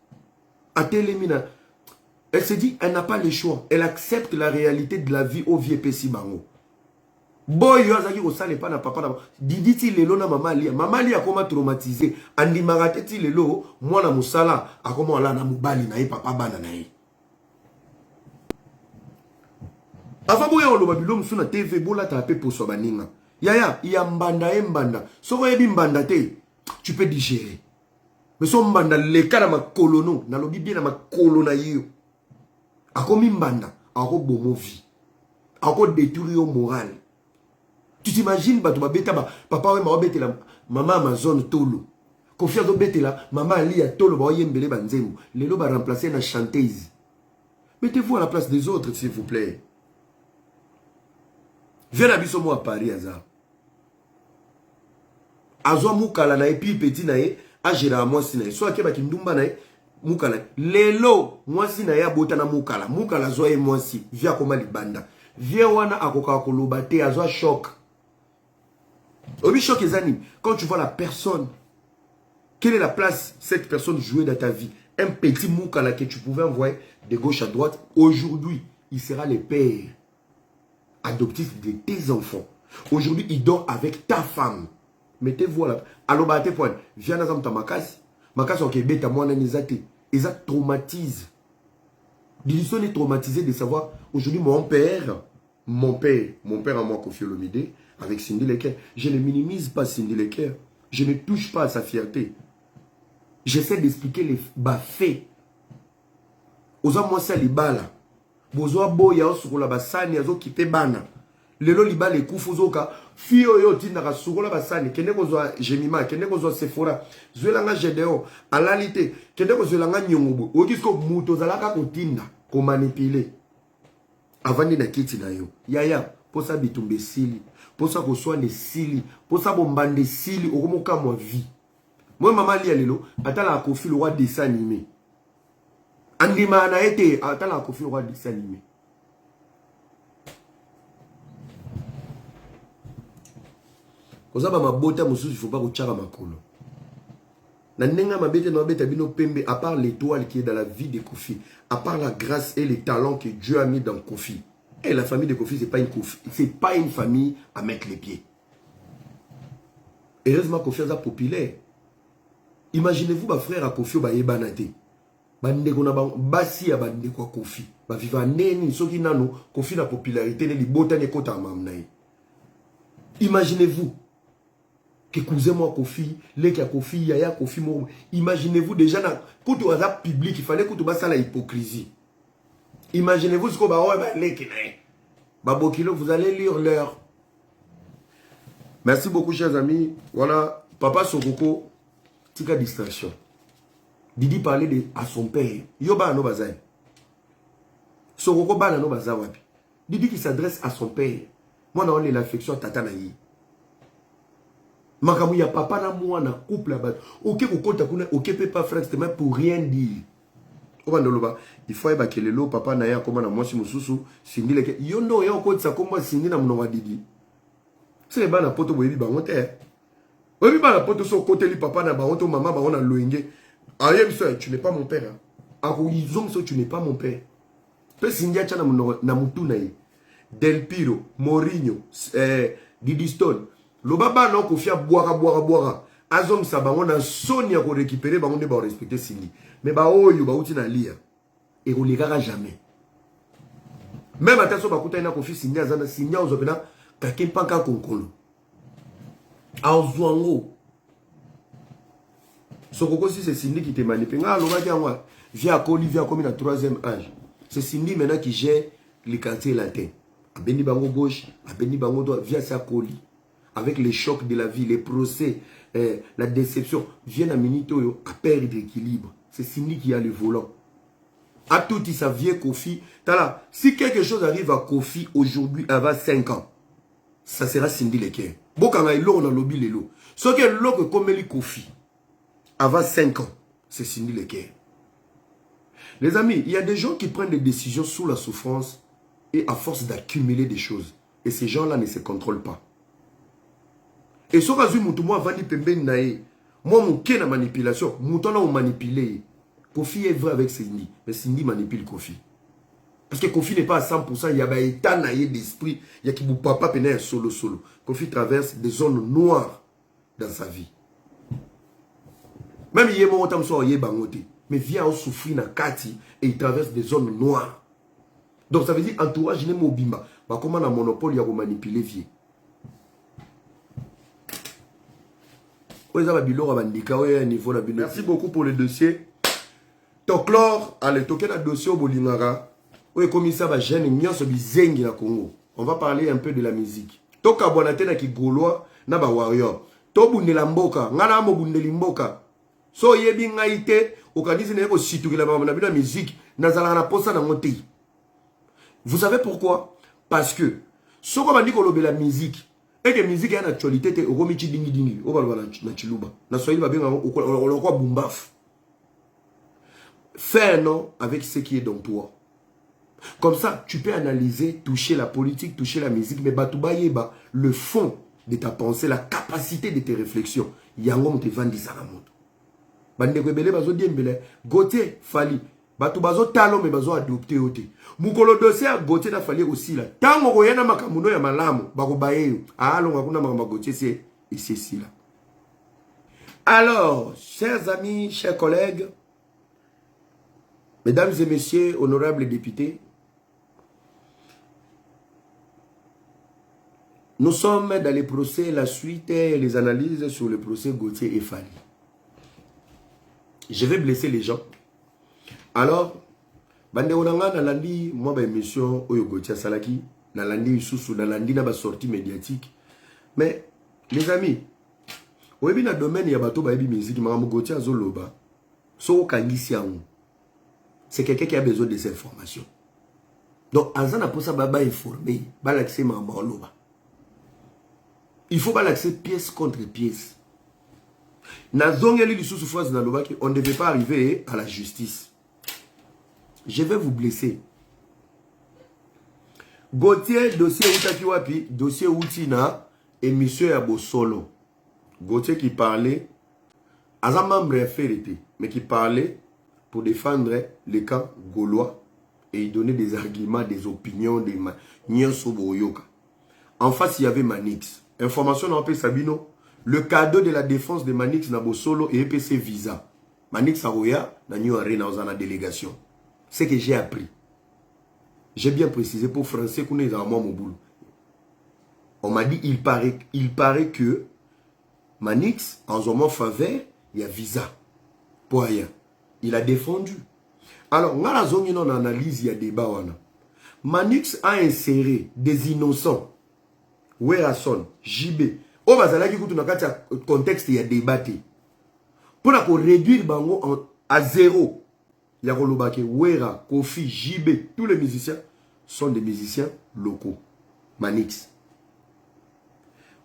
Elle se dit, elle n'a pas le choix. Elle accepte la réalité de la vie au vieux Pessi Bango. Boy, yo azaki ko sale pa na papa na Didi ti lelo na mama lia. Mama lia koma traumatisé. Andi marate ti lelo, mwana musala akoma ala na mubali na ye papa bana na ye. Avant boya on loba bilom suna TV bola ta pe poso baninga. Yaya, ya mbanda. Soko yebi mbanda te, tu peux digérer. Mais son mbanda le kana ma kolono, na lobi bien na ma kolona yo. Akomi mbanda, ako bomo vie. Ako détruire au moral. Tu t'imagines ba to ba beta ba papa we ma beta la maman Amazon tolo. Konfia do beta la maman ali ya tolo ba yembele ba nzembo. Lelo ba remplacer na chanteuse. Mettez-vous à la place des autres s'il vous plaît. Viens à biso à Paris azar. Azwa mukala na epi petit na ye agera moi sina. So akeba kindumba na ye mukala. Lelo moi sina ya bota na mukala. Mukala zwa ye moi si via koma libanda. Via wana akoka koloba te azwa choc. Obi choc ezani quand tu vois la personne. Quelle est la place cette personne jouait dans ta vie? Un petit mukala que tu pouvais envoyer de gauche à droite. Aujourd'hui, il sera le père adoptif de tes enfants. Aujourd'hui, il dort avec ta femme. Mettez-vous là. Alors, bah, point. Viens dans ta makas. Makas, ok, bêta, moi, ils traumatisent. Ils sont traumatisés de savoir, aujourd'hui, mon père à moi, Koffi Olomide, avec Cindy Leker, je ne minimise pas Cindy Leker. Je ne touche pas à sa fierté. J'essaie d'expliquer les faits. Oza moi ça libala. Bozoa boya osukola basani azo kite bana. Lelo libala ekufuzoka. Fio yo tinda sukola basani. Kende kozwa Jemima, kende kozwa Sephora. Zwelanga Gedeo, alalite. Kende kozwelanga Nyongobo. Okisko muto zalaka kotinda, ko manipuler. Avandi na kiti na yo. Yaya, posa bitumbe sili. Posa koswa ne sili. Posa bombande sili okomoka mwa vie. Moi, maman lia lelo, atala Koffi le roi dessin animé. Andima na été, atala Koffi le roi dessin animé. Kozaba ma beauté mususu, il faut pas que ma makolo. Na nenga ma bête na bête bino pembe, à part l'étoile qui est dans la vie de Koffi, à part la grâce et les talents que Dieu a mis dans Koffi. Et la famille de Koffi, c'est pas une famille à mettre les pieds. Heureusement Koffi est populaire. Imaginez-vous ma frère à Koffi ba yebanate. Bandeko na basi ya bandeko a Koffi. Ba viva neni soki nano Koffi na popularité ne libota ne kota mamnae. Imaginez-vous que cousin moi Koffi, leki ya Koffi, yaya Koffi mo. Imaginez-vous déjà na kutu waza public, il fallait kutu basa la hypocrisie. Imaginez-vous ce qu'on va ouais ba leki na. Ba Bokilo, vous allez lire l'heure. Merci beaucoup chers amis. Voilà, papa Sokoko. Tika distraction. Didi parlait à son père. Yoba no bazai. Sokoko bana no bazai wapi. Didi qui s'adresse à son père. Moi on est l'affection à tata na yi. Makamu ya papa na moi na couple là-bas. Ok kokota kuna ok pas frère c'était même pour rien dire. Obandoloba il faut eba kelelo papa na ya koma na moi si mususu sindi leke yondo ya ko tsa komba sindi na mnonga Didi. C'est bana poto boyebi bango te. Oui, bah la pote sur côté du papa, na maman, on a loingé. Aïe, tu n'es pas mon père. Ils ont tu n'es pas mon père. Peu Sindia Chana Namutunaï, Del Piro, Mourinho, Didi Stone. Le baba non confia boira. Azom Saba, on a Sonia pour récupérer, on ne va respecter Cindy. Mais bah oh, you va outina lire. Et on les gara jamais. Même à ta soba kouta ina confie Cindy Azana Cindy aux opéna, kakin panka konkolo. Aouango. Sokoko si c'est Cindy qui te manipule. Ah, l'on via Koli, via comme la troisième âge. C'est Cindy maintenant qui gère les quartiers latins. À Beni Bango gauche, à Beni Bango droite, via sa Koli. Avec les chocs de la vie, les procès, la déception, viennent à Minito à perdre l'équilibre. C'est Cindy qui a le volant. À tout, il sa vieille Koffi. Si quelque chose arrive à Koffi aujourd'hui, avant 5 ans, ça sera Cindy Leker. Bokanga ilo on a lobby lelo. Ce qui est l'eau comme les Koffi. Avant 5 ans, c'est Cindy Leker. Les amis, il y a des gens qui prennent des décisions sous la souffrance et à force d'accumuler des choses. Et ces gens-là ne se contrôlent pas. Et ce cas où moi vandi pembe nae, moi mon ken na manipulation, mouton là on manipulé. Koffi est vrai avec Cindy, mais Cindy manipule Koffi. Parce que Koffi n'est pas à 100%, il y a un état naïe d'esprit, il y a qui vous papa pénère solo. Koffi traverse des zones noires dans sa vie. Même il y a mon temps soit il bangote, mais vient souffrir dans Kati et il traverse des zones noires. Donc ça veut dire entourage n'est mobimba. Bah comment un monopole il y a manipuler vie. Merci beaucoup pour le dossier. Toklor, allez, toquer le dossier au Bolingara. Oui, comme ça va gêner nyonso bizengi na Congo. On va parler un peu de la musique. Toka bonate na ki gaulois na ba warrior. To bundela mboka, ngana mo bundeli mboka. So yebi ngaite, okadisi na ko situkila ba na musique, na zala na posa na ngoti. Vous savez pourquoi? Parce que Ce qu'on va dire que la musique, et que la musique est en actualité, c'est au Romichi Dingi Dingi, au Balwa na Chiluba. Na Swahili va bien, on le croit Bumbaf. Fais un an avec ce qui est dans toi. Comme ça, tu peux analyser, toucher la politique, toucher la musique, mais Batouba Yeba, le fond de ta pensée, la capacité de tes réflexions. Yango te vandi ça la montre. Bande rebelle bazo diembele, Gauthier Fali. Bato bazo talo me bazo adopté ote. Mukolo dossier a Gauthier na Fali aussi là. Tango koyena makamuno ya malamu, bako baye. Alo ngakuna makamba Gauthier c'est ici là. Alors, chers amis, chers collègues, mesdames et messieurs, honorables députés, nous sommes dans les procès, la suite et les analyses sur le procès Gauthier et Fali. Je vais blesser les gens. Alors, bande onanga na landi moi ba émission Oyo Gauthier Salaki, na landi susu na landi na ba sortie médiatique. Mais les amis, oyebi na domaine ya bato ba yebi musique makambo Gauthier azoloba. So kangisi yango. C'est quelqu'un qui a besoin de ces informations. Donc azana pour ça ba informer, ba l'accès makambo loba. Il faut pas l'accès pièce contre pièce. On ne devait pas arriver à la justice. Je vais vous blesser. Gauthier, dossier Outakiwapi, dossier Outina, et monsieur Yabo Solo. Gauthier qui parlait, à un membre FRT, mais qui parlait pour défendre les camps gaulois et il donnait des arguments, des opinions, des Nyosobo. En face, il y avait Manix. Information dans P. Sabino. Le cadeau de la défense de Manix Nabosolo et EPC Visa. Manix Aroya, na New Arena dans la délégation. C'est que j'ai appris. J'ai bien précisé pour français qu'on est dans mon boulot. On m'a dit, il paraît que Manix, en son faveur, il y a Visa. Pour rien. Il a défendu. Alors, on a la zone où on analyse, il y a débat. Manix a inséré des innocents. Werason, JB. Au bazalaki kutu nakati ya contexte ya débatté. Pour réduire bango à zéro. Il y a Kolobake, Wera, Kofi, JB, tous les musiciens sont des musiciens locaux. Manix.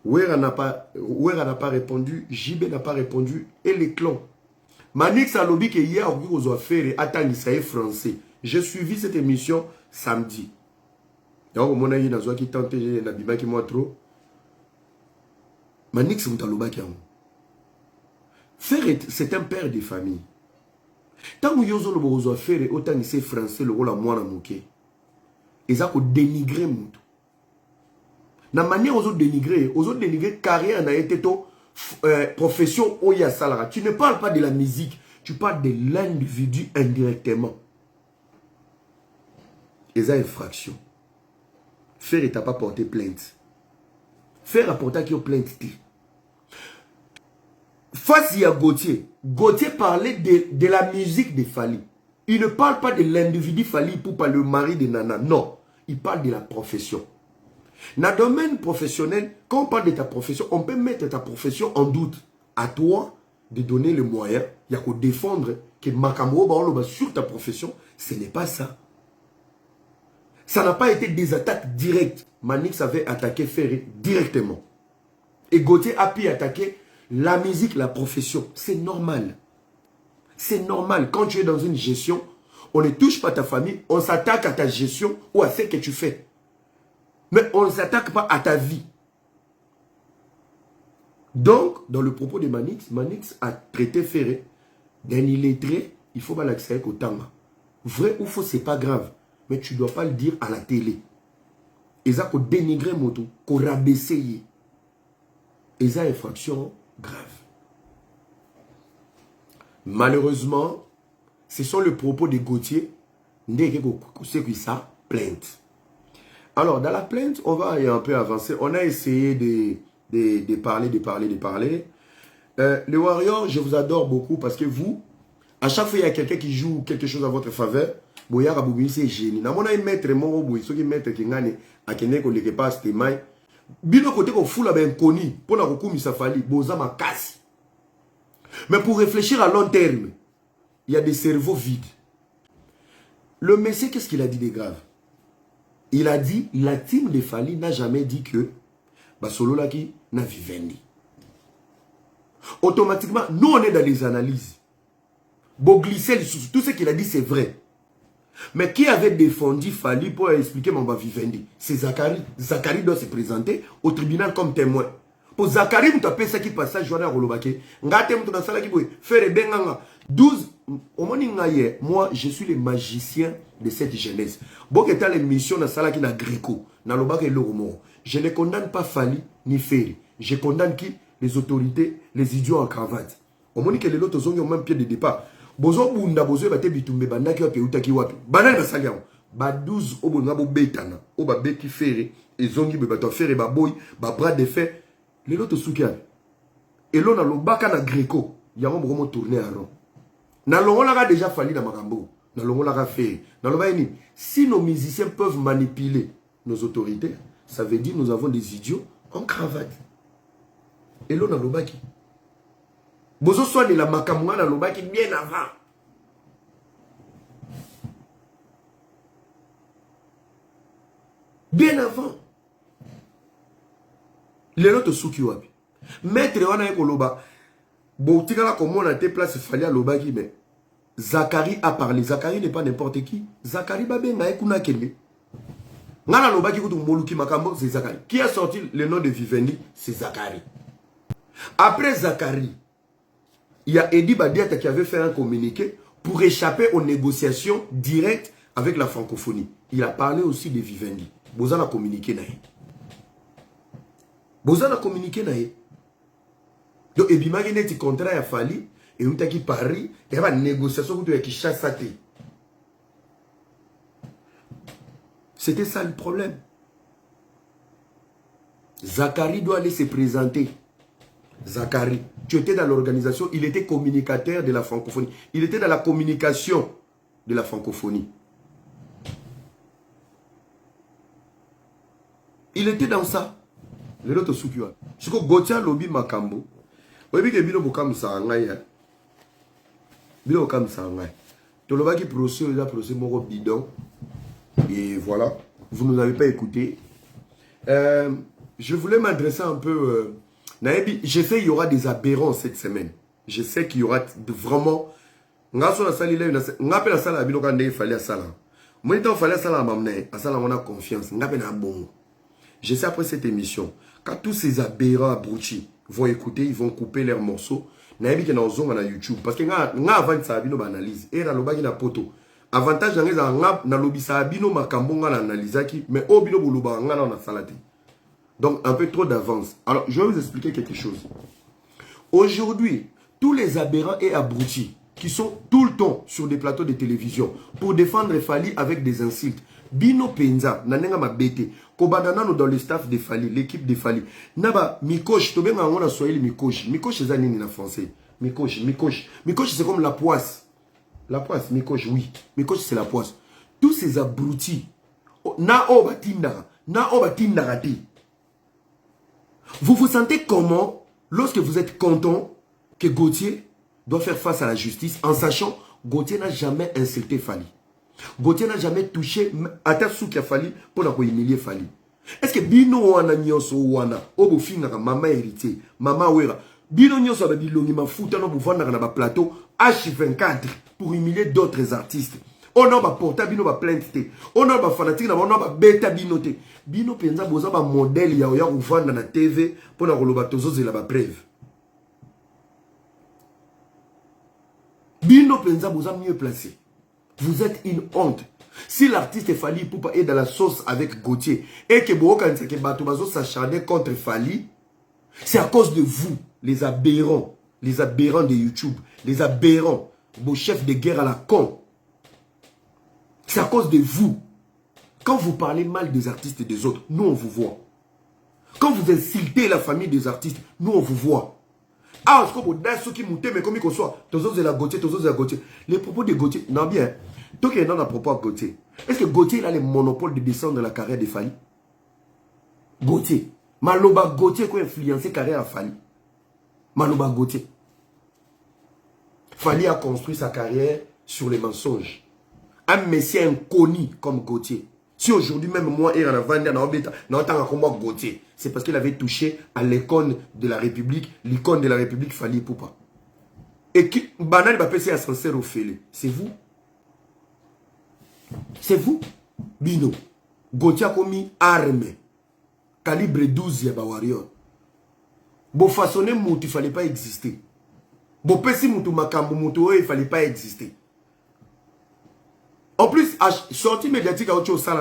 Wera n'a pas répondu, JB n'a pas répondu, et les clans. Manix a lobby que hier, aux affaires, attends, Israël français. J'ai suivi cette émission samedi. Donc, mon ami, dans qui tente, n'a qui moi trop. Manix Moutalobaki. Frère, c'est un père de famille. Tant que yozo le bozo faire autant que c'est français le rôle à moi na mouké. Ils ont dénigré moutou. Na manière aux autres dénigrer carrière na été to profession oya salara. Tu ne parles pas de la musique, tu parles de l'individu indirectement. Ils ont infraction. Frère, il t'a pas porté plainte. Faire rapporter qui ont plainte. Face à Gauthier, Gauthier parlait de la musique de Fali. Il ne parle pas de l'individu Fali pour pas le mari de Nana. Non, il parle de la profession. Dans le domaine professionnel, quand on parle de ta profession, on peut mettre ta profession en doute. À toi de donner les moyens, il y a qu'à défendre que Makambo sur ta profession. Ce n'est pas ça. Ça n'a pas été des attaques directes. Manix avait attaqué Ferré directement. Et Gauthier a pu attaquer la musique, la profession. C'est normal. C'est normal. Quand tu es dans une gestion, on ne touche pas ta famille, on s'attaque à ta gestion ou à ce que tu fais. Mais on ne s'attaque pas à ta vie. Donc, dans le propos de Manix, Manix a traité Ferré d'un illettré, il faut pas l'accéder au Tama. Vrai ou faux, c'est pas grave. Mais tu ne dois pas le dire à la télé. Ils ont dénigré moto, qu'on rabaisser. Ils ont infraction grave. Malheureusement, ce sont les propos de Gauthier. C'est qui ça? Plainte. Alors, dans la plainte, on va un peu avancer. On a essayé de parler. Les Warriors, je vous adore beaucoup parce que vous, à chaque fois il y a quelqu'un qui joue quelque chose à votre faveur, Boya Raboumi, c'est génie. Na mona maître mon boy, ceux qui mettent qui ngane a kene ko leke pas c'était mai. Bino côté ko fula ben koni pour na kokumi safali boza makasi. Mais pour réfléchir à long terme, il y a des cerveaux vides. Le monsieur, qu'est-ce qu'il a dit de grave? Il a dit, la team de Fali n'a jamais dit que Basolo Laki n'a Vivendi. Automatiquement, nous on est dans les analyses. Glisser tout ce qu'il a dit c'est vrai. Mais qui avait défendu Fali pour expliquer mon Vivendi? C'est Zakari. Zakari doit se présenter au tribunal comme témoin. Pour Zakari, vous avez ça qui passe à Joana Rolobake. Faire benganga. 12. Moi, je suis le magicien de cette jeunesse. Bon, que tu l'émission dans Sala qui na Gréco, dans le bac et le je ne condamne pas Fali ni Ferry. Je condamne qui? Les autorités, les idiots en cravate. Au moment que les autres ont même pied de départ. Bozo bunda bozo bate bitumbe bandaki wapi utaki wapi. Banana basaliao. Ba 12 obonga bo betana. Oba beti Ferry. Ezongi be bato Ferry ba boy, ba bras de fer. Les autres soukian. Et l'on a le bac na Gréco. Yango vraiment tourner à rond. Na longo la déjà Fali na makambo. Na longo la Ferry. Na longo ni. Si nos musiciens peuvent manipuler nos autorités, ça veut dire que nous avons des idiots en cravate. Et l'on a le baki. Bozo soit de la makamouana na le baki bien avant. Bien avant. Les autres souki wapi. Maître wana yeko loba. Bon, tigala comme on a été placé, il fallait à l'obaki, mais Zakari a parlé. Zakari n'est pas n'importe qui. Zakari babé na ekuna kende. Ngana l'obaki kutu moluki makambo, c'est Zakari. Qui a sorti le nom de Vivendi? C'est Zakari. Après Zakari, il y a Edi Badiata qui avait fait un communiqué pour échapper aux négociations directes avec la francophonie. Il a parlé aussi de Vivendi. Bozan a communiqué naïe. Bozan a communiqué naïe. Donc, et bien, il y a un contrat à Fali, et il y a qui Paris, il y a une négociation qui chasse à thé. C'était ça le problème. Zakari doit aller se présenter. Zakari, tu étais dans l'organisation, il était communicateur de la francophonie. Il était dans la communication de la francophonie. Il était dans ça. Les autres soukioua. Je crois que Gauthier Lobby Makambo. Oui, mais Bilo Bokam Sangaya. Bilo Bokam Sangaya. Tu l'as qui procès, il a procès mon bidon. Et voilà. Vous ne nous avez pas écouté. Je voulais m'adresser un peu. Je sais qu'il y aura des aberrants cette semaine. Je sais qu'il y aura vraiment. On a appelé la salle à Bilo quand il fallait à salle. Moi, il fallait à salle à m'amener. À salle, on a confiance. On a un bon. Je sais après cette émission, quand tous ces aberrants abrutis vont écouter, ils vont couper leurs morceaux. Naïbi qui est dans YouTube. Parce que nga avant ça abino analyse. Et dans le bagi na poto. Avantage dans les na lobi ça abino makambo nga analyse qui. Mais obino buluba nga na salati. Donc un peu trop d'avance. Alors je vais vous expliquer quelque chose. Aujourd'hui, tous les aberrants et abrutis qui sont tout le temps sur des plateaux de télévision pour défendre Fali avec des insultes. Bino Penza, nanenga mabete, kobanana dans le staff de Fali, l'équipe de Fali. Naba, Mikoche, to benga ngona soyeli Mikoche. Mikoche c'est nini en français. Mikoche c'est comme la poisse. La poisse, Mikoche, oui. Mikoche c'est la poisse. Tous ces abrutis, na obatinda, rati. Vous vous sentez comment lorsque vous êtes content que Gauthier doit faire face à la justice en sachant Gauthier n'a jamais insulté Fali. Gauthier n'a jamais touché Atasou qui a fallu pour la humilier Fali. Est-ce que Bino wana nyonso wana obo finga mama héritier, mama wera. Bino nyonso ba bilongi mafuta no buvanda na ba plateau H24 pour humilier d'autres artistes. On a ba porta bino ba plainte. On a ba fanatique na on a ba beta binote. Bino penza boza ba modèle ya oya uvanda na TV pour na koloba tozozela ba preuve. Bino penza boza mieux placé. Vous êtes une honte. Si l'artiste Fali Poupa est dans la sauce avec Gauthier et que Bohokansake Batubazo s'acharnait contre Fali, c'est à cause de vous, les aberrants de YouTube, les aberrants, vos chefs de guerre à la con. C'est à cause de vous. Quand vous parlez mal des artistes et des autres, nous on vous voit. Quand vous insultez la famille des artistes, nous on vous voit. Ah, on se qui montent, mais comme il soit, les propos de Gauthier, non bien. Donc, il y a un propos à Gauthier. Est-ce que Gauthier il a le monopole de descendre de la carrière de Fali? Gauthier. Maloba Gauthier qui a influencé la carrière à Fali. Maloba Gauthier. Fali a construit sa carrière sur les mensonges. Un messie inconnu comme Gauthier. Si aujourd'hui même moi, et Gauthier, c'est parce qu'il avait touché à l'icône de la République. L'icône de la République, Fali Poupa. Et qui, Banane va passer à sincère au fêlé. C'est vous. C'est vous. Bino. Gauthier a commis arme. Calibre 12 ya warrior. Bon façonner moutou, il ne fallait pas exister. Bon pessi moutou makambo moutou, il ne fallait pas exister. En plus, sortie médiatique à autre chose, ça,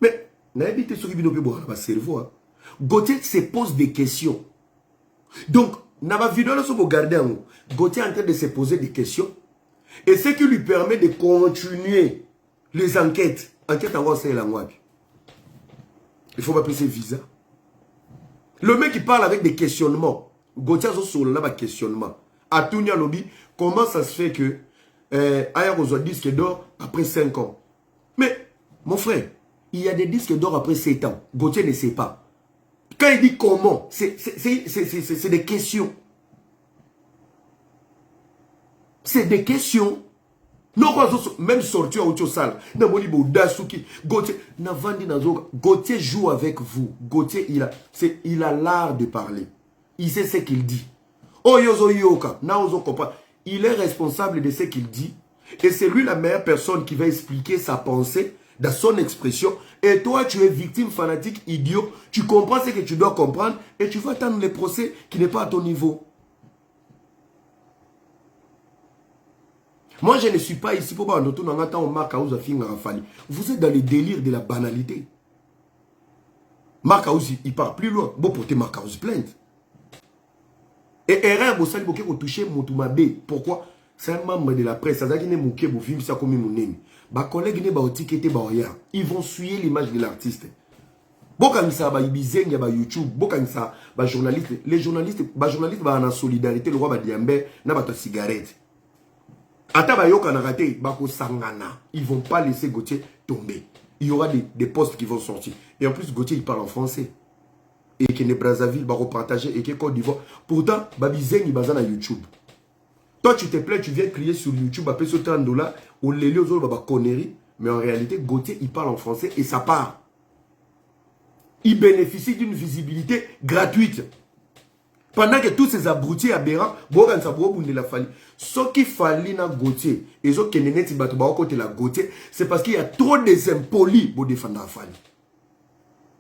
mais, n'habitez sur le cerveau. Gauthier se pose des questions. Donc, dans ma vidéo, Gauthier est en train de se poser des questions. Et ce qui lui permet de continuer les enquêtes. Enquête en c'est la moi. Il faut pas passer visa. Le mec qui parle avec des questionnements. Gauthier a sur le questionnement. À Tounia Lobby, comment ça se fait que Aya reçoit disque d'or après 5 ans? Mais, mon frère, il y a des disques d'or après 7 ans. Gauthier ne sait pas. Quand il dit comment, c'est des questions. C'est des questions. Non, même sortir à autre salle. Gauthier joue avec vous. Gauthier, il a l'art de parler. Il sait ce qu'il dit. Oh, yozo yoka. Il est responsable de ce qu'il dit. Et c'est lui la meilleure personne qui va expliquer sa pensée dans son expression. Et toi, tu es victime, fanatique, idiot. Tu comprends ce que tu dois comprendre. Et tu vas attendre le procès qui n'est pas à ton niveau. Moi, je ne suis pas ici pour vous êtes dans le délire de la banalité. Marc House, il part plus loin. Bon, porter Marc House plainte. Et erreur, vous savez, vous touchez Moutoumabé. Pourquoi? C'est un membre de la presse. Ils vont suivre l'image de l'artiste. YouTube, les journalistes vont en solidarité, le roi Diamber, n'a pas de cigarette. Ils vont pas laisser Gauthier tomber. Il y aura des postes qui vont sortir. Et en plus, Gauthier, il parle en français. Et que les Brazzaville va repartager et que Côte d'Ivoire. Pourtant, Babizeng, il va sur YouTube. Toi, tu te plais, tu viens crier sur YouTube, après ce $30, ou les autres conneries. Mais en réalité, Gauthier, il parle en français et ça part. Il bénéficie d'une visibilité gratuite. Pendant que tous ces abrutis aberrants, ce qui fallait dans Gauthier, et ce qui n'est pas la Gauthier, c'est parce qu'il y a trop des impolis pour défendre la Fali.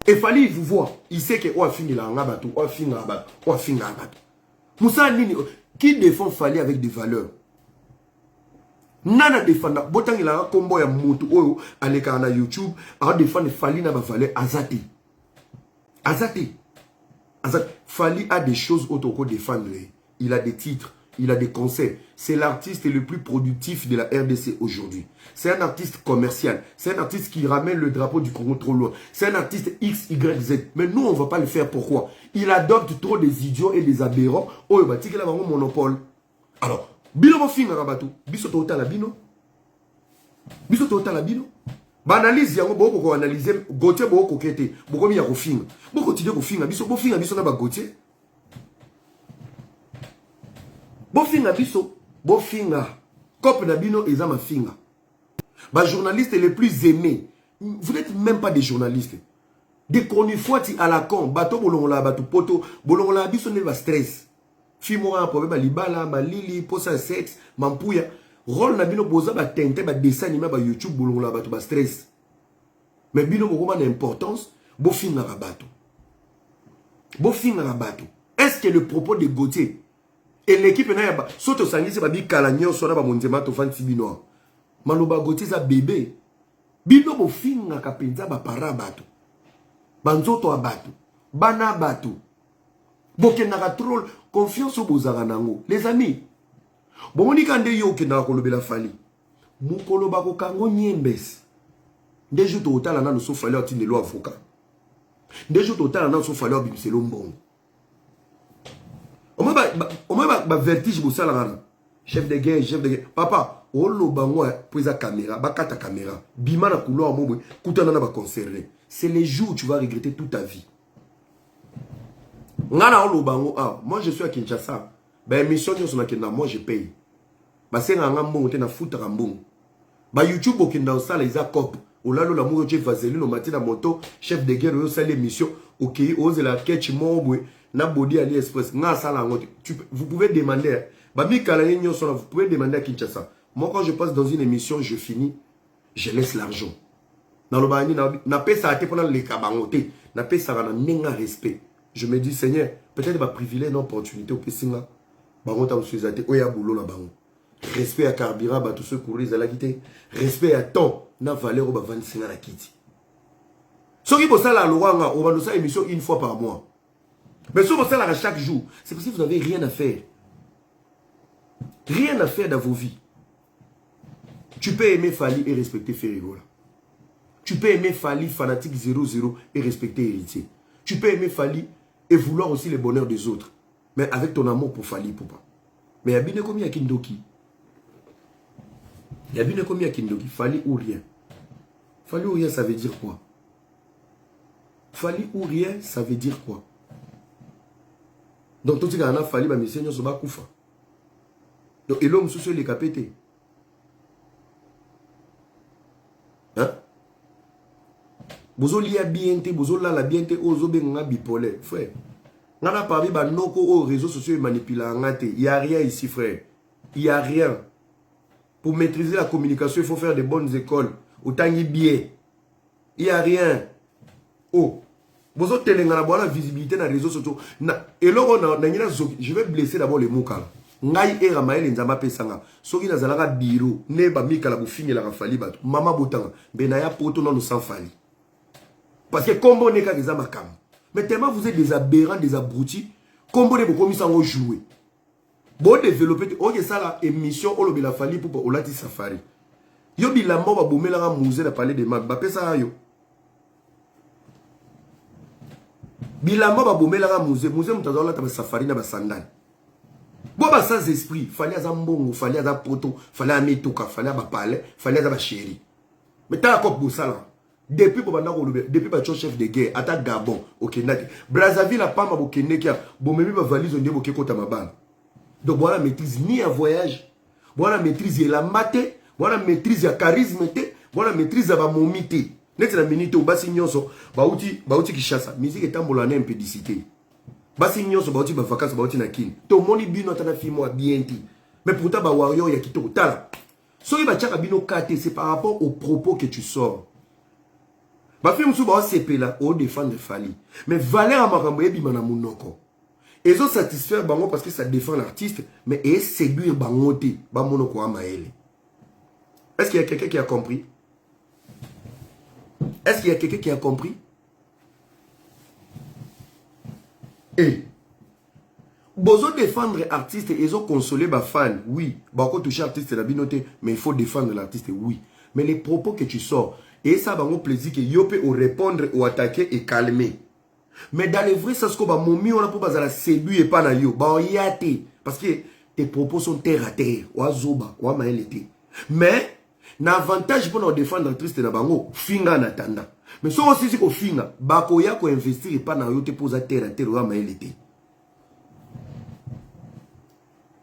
Et Fali, il vous voit, il sait que on a fini la ngabatu, on a fini la ngabatu, on a fini la ngabatu. Moussa Nini, qui défend Fali avec des valeurs? Nana défend, botan il a un combo ya mutu oyo, aleka na YouTube, a défendre Fali na ba valeur azati. Azati. Fali a des choses autour de défendre. Il a des titres, il a des concerts. C'est l'artiste le plus productif de la RDC aujourd'hui. C'est un artiste commercial. C'est un artiste qui ramène le drapeau du Congo trop loin. C'est un artiste X, Y, Z. Mais nous, on ne va pas le faire. Pourquoi? Il adopte trop des idiots et des aberrants. Oh, il va dire qu'il a un monopole. Alors, Bino va finir à Batou. Biso total la Bino. Biso total la Bino. Banalise yango boko ko analyser Gauthier boko kete boko mi ya kofinga boko continuer kofinga biso na ba Gauthier bo finga cop na bino eza ma finga ba journalistes les plus aimés. Vous n'êtes même pas des journalistes, des conifouati à la con bato bolongola bato poto bolongola biso ne ba stress fimo un problème libala malili posa sex mampuya. Rôle na bino boza ba tente ba dessin animé ba YouTube bolongola bato ba stress. Mais bino bokoma d'importance bo finga bato. Bo finga bato. Est-ce que le propos de Gauthier et l'équipe na ya soto sangisi ba bi kala nyonso na ba monzema to fanti bino. Maloba Gauthier za bébé. Bino bo finga ka penza ba para bato. Banzoto a bato. Bana bato. Bokena troll confiance au bozara nango. Les amis, bomoni kande yo kenda kolobela Fali. Mukolo bako kango nyembes. Ndejo to otala na so Fali otinde lo avocat. Ndejo to otala na so Fali obimselo mbongo. Ba vertige bosala ngana. Chef de guerre. Papa, olo bango poza caméra, bakata caméra. Bima na couloir mobwe, kutana na ba conserver. C'est les jours où tu vas regretter toute ta vie. Ngana olo bango moi je suis à Kinshasa. Ben mission sur na moi je paye. Ba senga ngambongo te na futa kambongo. Ba YouTube okenda osala iza cop. olalo la moto vaseline au matin la moto chef de guerre au salle émission OK ose la catch mobwe na body AliExpress nga sala ngote vous pouvez demander Bami Kalaye Nyonso, vous pouvez demander à Kinshasa. Moi, quand je passe dans une émission, je finis, je laisse l'argent. Dans le bani, na paix ça a été pendant les cabangotés, na paix ça a un respect. Je me dis, Seigneur, peut-être ma privilège, une opportunité au Pessinga. Bangonta Moussouizate, Oya Boulot la bango. Respect à Carburant, à tous ceux qui courent à la guité. Respect à temps, na valeur au Bavan Singa la Kiti. Ce qui est pour ça, la loi, on va nous faire émission une fois par mois. Mais ce qui est pour ça, chaque jour, c'est parce que vous n'avez rien à faire. Rien à faire dans vos vies. Tu peux aimer Fali et respecter Ferrigola. Tu peux aimer Fali, fanatique 0-0 et respecter Héritier. Tu peux aimer Fali et vouloir aussi le bonheur des autres. Mais avec ton amour pour Fali, Poupa. Mais il y a bien comme il y a Kindoki. Il y a bien comme il y a Kindoki. Fali ou rien. Fali ou rien, ça veut dire quoi? Fali ou rien, ça veut dire quoi? Donc, tout ce qui a Fali, mais Seigneur, c'est pas Koufa. Donc, et l'homme sous les capétés. Hein? Bozo lia biente, bozo la biente, ozo benga bipolaire. Frère, on a parlé de noko aux réseaux sociaux et manipulants. Il n'y a rien ici, frère. Il n'y a rien. Pour maîtriser la communication, il faut faire de bonnes écoles. Autant y bien. Il n'y a rien. Oh. Bozo telengana la visibilité dans les réseaux sociaux. Et là, je vais blesser d'abord les mots. Ngai era maele nzamba pesanga soki na zalaka biro ne ba mikala bufingi la Fali bato mama botanga benaya poto non sans Fali parce que combo ne ka eza makam mais tellement vous êtes des aberrants des abrutis combo ne bokomi sango jouer bon développer oke sala émission olobi la Fali pour olati safari yo bilamba ba bomela nga musée na parler de mag ba pesa yo bilamba ba bomela nga musée mutazola ta safari na ba sandal. Bon, bah, sans esprit, fallait à Mbongo, fallait à Poto, fallait à Metouka, fallait à Palais, fallait à Chéri. Mais t'as encore pour ça là. Depuis le chef de guerre, attaque Gabon, au Kenya. Brazzaville a pas ma Kenya, bon, même ma valise, on dit que côté ma balle. Donc, voilà, maîtrise ni un voyage, voilà, maîtrise la maté, voilà, maîtrise la charisme, voilà, maîtrise la momité. Net la minute au Bassignoso, Bauti qui chasse, musique est en bolane impédicité. Basi nyonso bauti ba vacances bauti na kin. To moni bino tana fi moi bien ti. Mais pourtant ba warrior ya kitoko tala. Soki ba tchaka bino kate c'est par rapport aux propos que tu sors. Ba fi musu ba CP là au défendre Fali. Mais valeur amakambo yebima na munoko. Ezo satisfaire bango parce que ça défend l'artiste mais et séduire bango te ba monoko amaele. Est-ce qu'il y a quelqu'un qui a compris? Est-ce qu'il y a quelqu'un qui a compris? Et bozo défendre artiste et ils ont consolé ba fan, oui. Bako toucher artiste la binoté, mais il faut défendre l'artiste, oui. Mais les propos que tu sors, et ça va mon plaisir que yo peut répondre ou attaquer et calmer. Mais dans les vrais sens que ba momi on a pour bazala séduire et pas na yo, ba yate parce que tes propos sont terre à terre, wa zoba, wa maelete. Mais l'avantage pour nous défendre l'artiste na bango, finga na tanda. Mais si on sait qu'on finit, bako ya ko investir et pas na yo te pose à terre wa maelete.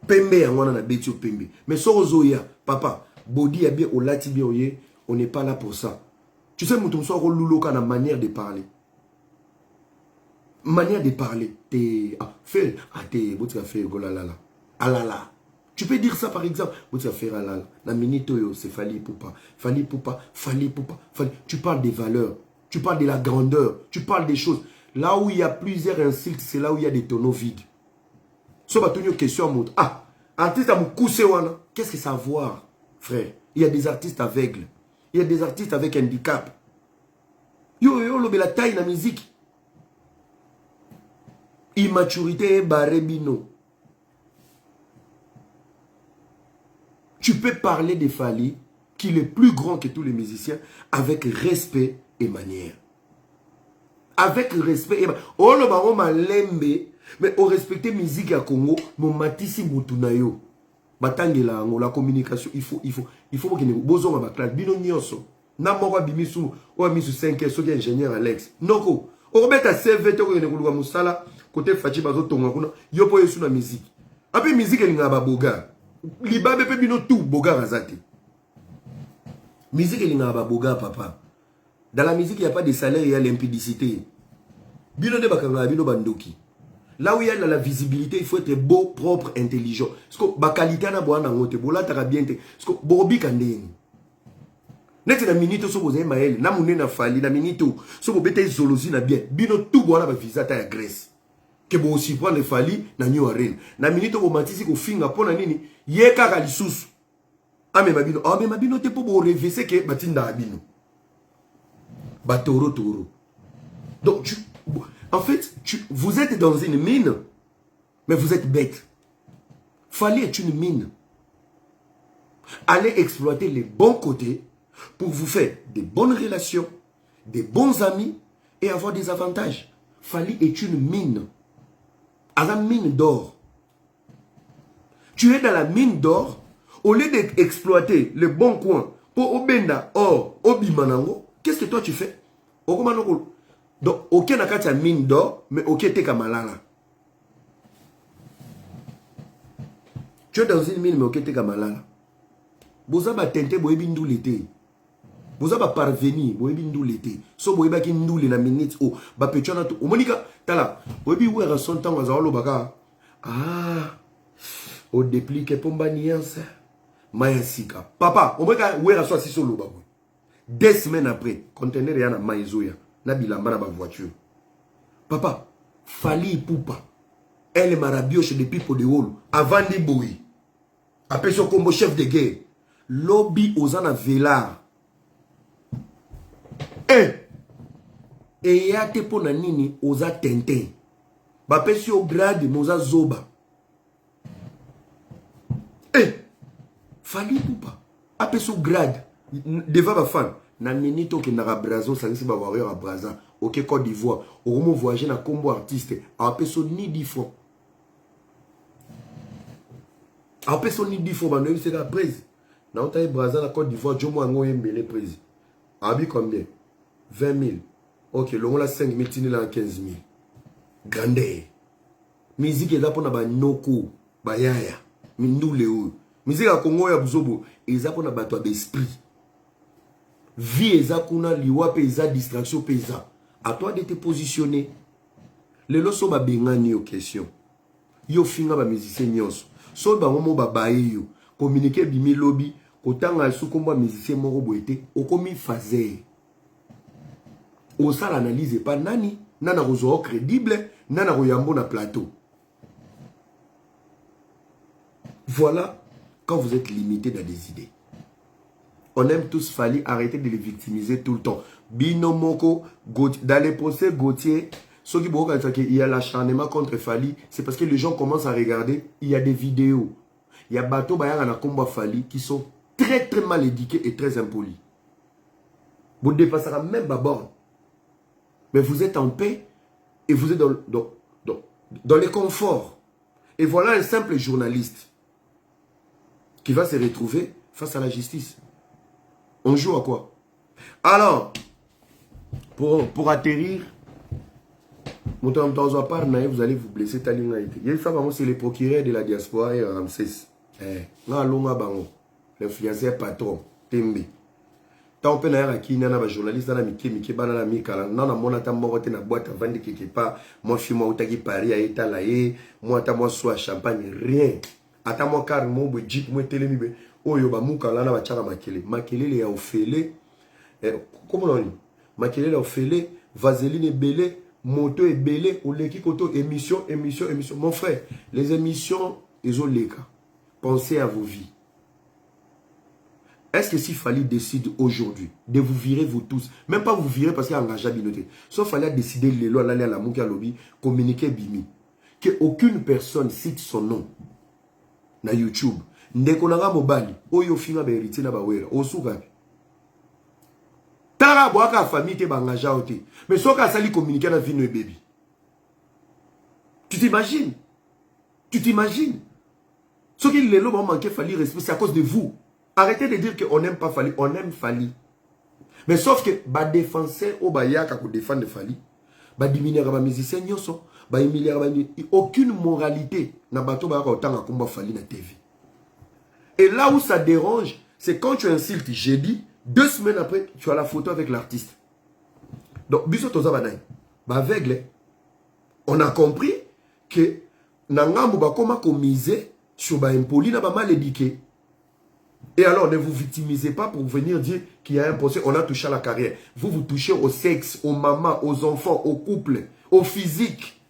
Pembe ya wana na betio pembe. Mais si on zoya, papa, body ya bien au lati bien oye, on n'est pas là pour ça. Tu sais mutum so ko luloka na manière de parler. Manière de parler, t'es fait t'es tu vas faire golalala. Alala. Tu peux dire ça par exemple, tu vas faire alala. La minute c'est Fali Poupa, Fali Poupa, Fali Poupa, Fali. Tu parles des valeurs, tu parles de la grandeur, tu parles des choses. Là où il y a plusieurs insultes, c'est là où il y a des tonneaux vides. Si on va tenir une question à montre, artiste à Moukousse wana, qu'est-ce que ça a à voir, frère? Il y a des artistes aveugles, il y a des artistes avec handicap. Yo, la taille la musique. Immaturité barebino. Tu peux parler de Fali, qui est plus grand que tous les musiciens, avec respect et manière. Avec respect et manière. Oh, le baron m'a lembe, mais au respecter musique à Congo, mon matisi mutunayo. Batangela, la communication, il faut que nous bosons à classe. Bino nyonso. Namora bimisu, ou misu 5 so qui ingénieur Alex. Noko. On remet à CV, tu as musala, côté Fachi Bazo Tongakuna, yo po yesu na musique. Après musique, elle n'a pas boga. Liba bepe bino tout boga razate. Musique, elle n'a pas boga, papa. Dans la musique, il n'y a pas de salaire, il y a l'impudicité. Bino de bakanga, bino bandoki. Là où il y a la visibilité, il faut être beau, propre, intelligent. Parce que la qualité na boana ngote, bola tara bien te. Parce que bobi kandeni. Net na minute so boze mael, na mune na fali na minute so bobete zolozi na bien. Bino tout boana ba visa ta ya Grèce. Que bo aussi prendre fali na New Arena. Na minute bo matisi ko finga pona nini, ye kaka lisusu. Ah mais mabino te po bo revese ke batinda abino. Batoro toro. Donc en fait, vous êtes dans une mine, mais vous êtes bête. Fali est une mine. Allez exploiter les bons côtés pour vous faire des bonnes relations, des bons amis et avoir des avantages. Fali est une mine. À la mine d'or. Tu es dans la mine d'or, au lieu d'exploiter les bons coins pour Obenda, or, Obimanango, qu'est-ce que toi tu fais? Donc, ok, n'a qu'à mine d'or, mais ok, t'es kamalala. Tu es dans une mine, mais ok, t'es kamalala. Boza ba tente, boye bindou l'été. Boza ba parvenir, boye bindou l'été. So boye ba ki ndou le na minute, oh, ba pechona to. Omonika, tala, boye bi ouera son temps, wazawalo baka. Ah, au déplique pomba niance. Maya sika. Papa, omonika, ouera so asiso lo bagwe. 2 semaines après, conteneur yana maizoya. Na bilamba na ba voiture. Papa, Fali Poupa. Elle est marabioche depuis Podéol. Avant de boui. Après son combo chef de guerre. Lobby aux ana velar. Et ya te pona nini oza Tintin. Bape si au grade moza zoba. Fali Poupa. Après son grade. Devant ma femme. Na minito ki na brazo sangisi ba warrior a braza. Ok, Côte d'Ivoire. Au moment voyager na combo artiste. Après son ni 10 fois. Après son ni 10 fois. Bah, c'est la prise. Na on taille braza na Côte d'Ivoire. Je m'en ngoye mbele prise. Abi combien? 20 000. Ok, l'on la 5 000, tini la 15 000. Grande. Musique est là pour na ba noko. Ba yaya. Mindou leo. Musique à Congo ya buzobo. Et ça pour na ba toi d'esprit. Vie ezakuna liwa pesa distraction pesa. À toi de te positionner. Les loso ba bengani yo question. Yo finga ba musicien nyonso. So ba momo ba bae yo. Communiquer bimi lobby. Kotanga su komba musicien moko boete. Okomi fazer. Osa l'analyse pas nani. Nana rozo crédible. Nana royambo na plateau. Voilà quand vous êtes limité dans des idées. On aime tous Fali, arrêtez de les victimiser tout le temps. Bino Moko, dans les procès Gauthier, ceux qui il y a l'acharnement contre Fali, c'est parce que les gens commencent à regarder, il y a des vidéos. Il y a Bato Bayana Komba Fali qui sont très très mal éduqués et très impolis. Vous ne dépasserez même pas borne. Mais vous êtes en paix et vous êtes dans les conforts. Et voilà un simple journaliste qui va se retrouver face à la justice. On joue à quoi? Alors, pour atterrir, vous allez vous blesser. C'est le procureur de la diaspora et Ramsès. L'influenceur patron. Tembe. Tant que qui n'a pas journaliste dans la Miki Banana Mikala, non, non, mon attend moi na boîte à vendre quelque part, moi je suis moi qui Paris à étalayer, moi t'as moi soit champagne, rien. Attends moi car mon jeep, moi télémibé. Oh yo ba mukala na bachaka makele. Makele le ya ofele. Comment on dit? Makele le ofele, vaseline est belé, moto est belé, ou leki koto émission. Mon frère, les émissions ils ont les cas. Pensez à vos vies. Est-ce que si Fali décide aujourd'hui de vous virer vous tous, même pas vous virer parce qu'il y a engagé à binoter, sauf Fali a décidé de l'élo aller à la mouka lobby, communiquer bimi, que aucune personne cite son nom na YouTube. Ndekonanga mobali oyo finga ba héritier na ba wera osuka tara boaka famille te bangaja ote mais soka sali communiquer na vie no baby. Tu t'imagines ce qui les lots manquer Fali respect c'est à cause de vous. Arrêtez de dire qu'on n'aime pas Fali, on aime Fali. Mais sauf que ba défenseur au bayaka ko défendre Fali ba diminuer ba musicien nyoso ba humilier ba aucune moralité na bato ba ka otanga komba Fali na TV. Et là où ça dérange, c'est quand tu insultes jeudi, 2 semaines après, tu as la photo avec l'artiste. Donc, biso toza banai. Ba aveugle. On a compris que Nangambu ba koma komiser sur ba impoli na ba mal éduqué. Et alors, ne vous victimisez pas pour venir dire qu'il y a un procès, on a touché à la carrière. Vous, vous touchez au sexe, aux mamans, aux enfants, aux couples, au physique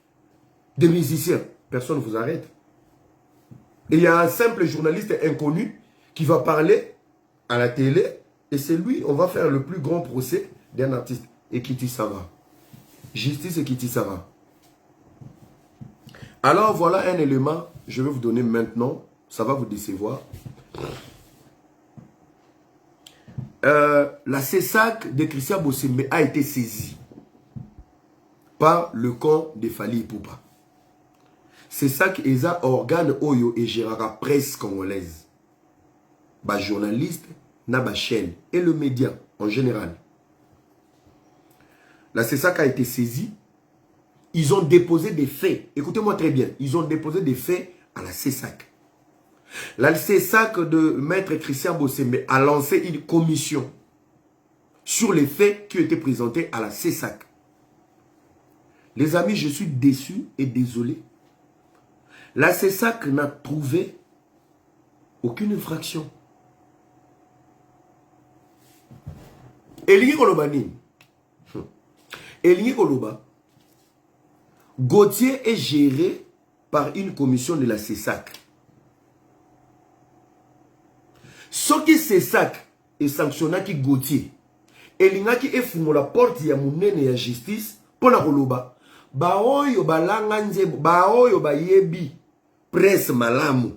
des musiciens. Personne ne vous arrête. Et il y a un simple journaliste inconnu qui va parler à la télé et c'est lui, on va faire le plus grand procès d'un artiste. Et Kitty Sava. Justice et Kitty Sava. Alors, voilà un élément, je vais vous donner maintenant, ça va vous décevoir. La CESAC de Christian Bossembe a été saisie par le camp de Fali Ipupa. CESAC est un organe oyo et gérera presse congolaise. Ba journaliste, na ba chaîne et le média en général. La CESAC a été saisie. Ils ont déposé des faits. Écoutez-moi très bien. Ils ont déposé des faits à la CESAC. La CESAC de Maître Christian Bossembe a lancé une commission sur les faits qui ont été présentés à la CESAC. Les amis, je suis déçu et désolé. La CESAC n'a trouvé aucune infraction. Elingi Kolobani. Elingi Koloba. Gauthier est géré par une commission de la CESAC. Ce qui CESAC est sanctionné qui Gauthier. Elingaki est fumé la porte ya munene ya justice pour la Koloba. Baoyo balanganze baoyo bayebi presse malamu.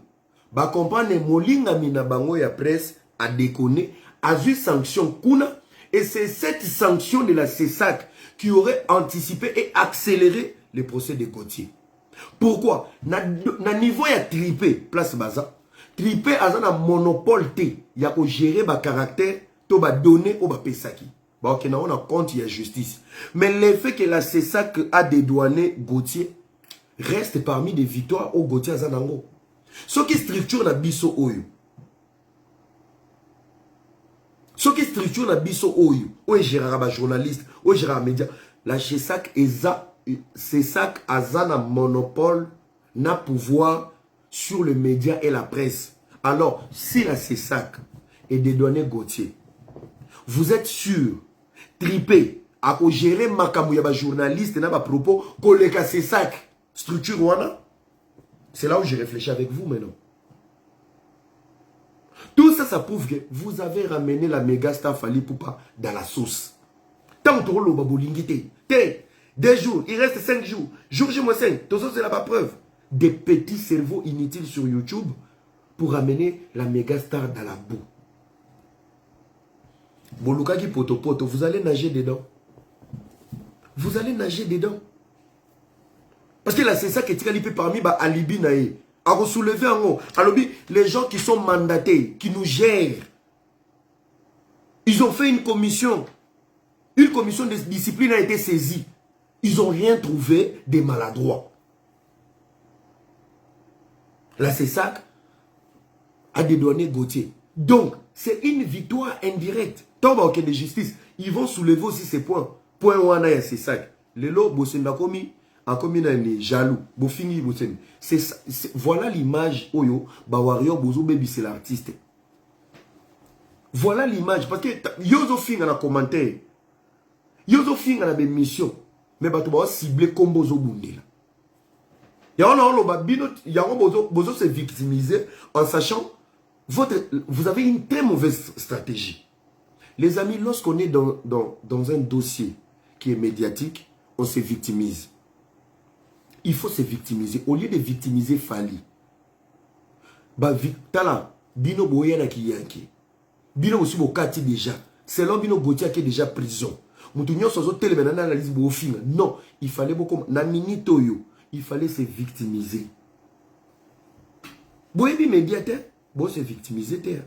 Ba comprendre molinga mina bango ya presse a déconné a vu sanction kuna et c'est cette sanction de la CESAC qui aurait anticipé et accéléré le procès de Gauthier. Pourquoi? Na niveau ya tripé place baza. Tripé a un monopole te ya ko gérer ba caractère to ba donner au ba pesaki. Ba ok na on a compte ya justice. Mais le fait que la CESAC a dédouané Gauthier reste parmi des victoires au Gauthier azanango. Ce qui structure na biso oyo. Ce qui structure na biso oyo, o gérera ba journaliste, o gérera média, la CESAC CESAC a un monopole na pouvoir sur le média et la presse. Alors, si la CESAC est dédouané Gauthier, vous êtes sûr, tripé, à gérer makamou yaba journaliste na ba propos, collègue à CESAC, structure wana? C'est là où je réfléchis avec vous maintenant. Tout ça, ça prouve que vous avez ramené la méga star Fali Ipupa dans la sauce. Tant que vous avez 2 jours, il reste 5 jours. Jour J-5, tout ça c'est la preuve. Des petits cerveaux inutiles sur YouTube pour ramener la méga star dans la boue. Bolukaki poto poto, vous allez nager dedans. Vous allez nager dedans. Parce que là, c'est ça qui est parmi les alibi naïe. À soulever en haut. Alors, les gens qui sont mandatés, qui nous gèrent, ils ont fait une commission. Une commission de discipline a été saisie. Ils n'ont rien trouvé de maladroit. La CESAC a dédouané Gauthier. Donc, c'est une victoire indirecte. Tant que de justice, ils vont soulever aussi ces points. Point où on a CESAC. Le lot, Bossenda Komi, a commis un jaloux. Bofini, Bossen. Voilà l'image, Oyo, Bawario, Bozo Baby, c'est l'artiste. Voilà l'image. Parce que, Yozo Fing a un commentaire. Yozo Fing a une mission. Mais tu vas cibler comme Bozo Bundela. Bozo s'est victimisé en sachant vous avez une très mauvaise stratégie. Les amis, lorsqu'on est dans un dossier qui est médiatique, on se victimise. Il faut se victimiser. Au lieu de victimiser Fali, Tala, Bino Boyana qui yanki. Bino aussi Bokati déjà. C'est l'homme Bino Gauthier qui est déjà prison. Non, il fallait beaucoup. Il fallait se victimiser. Boyebi médiateur, bon se victimiser.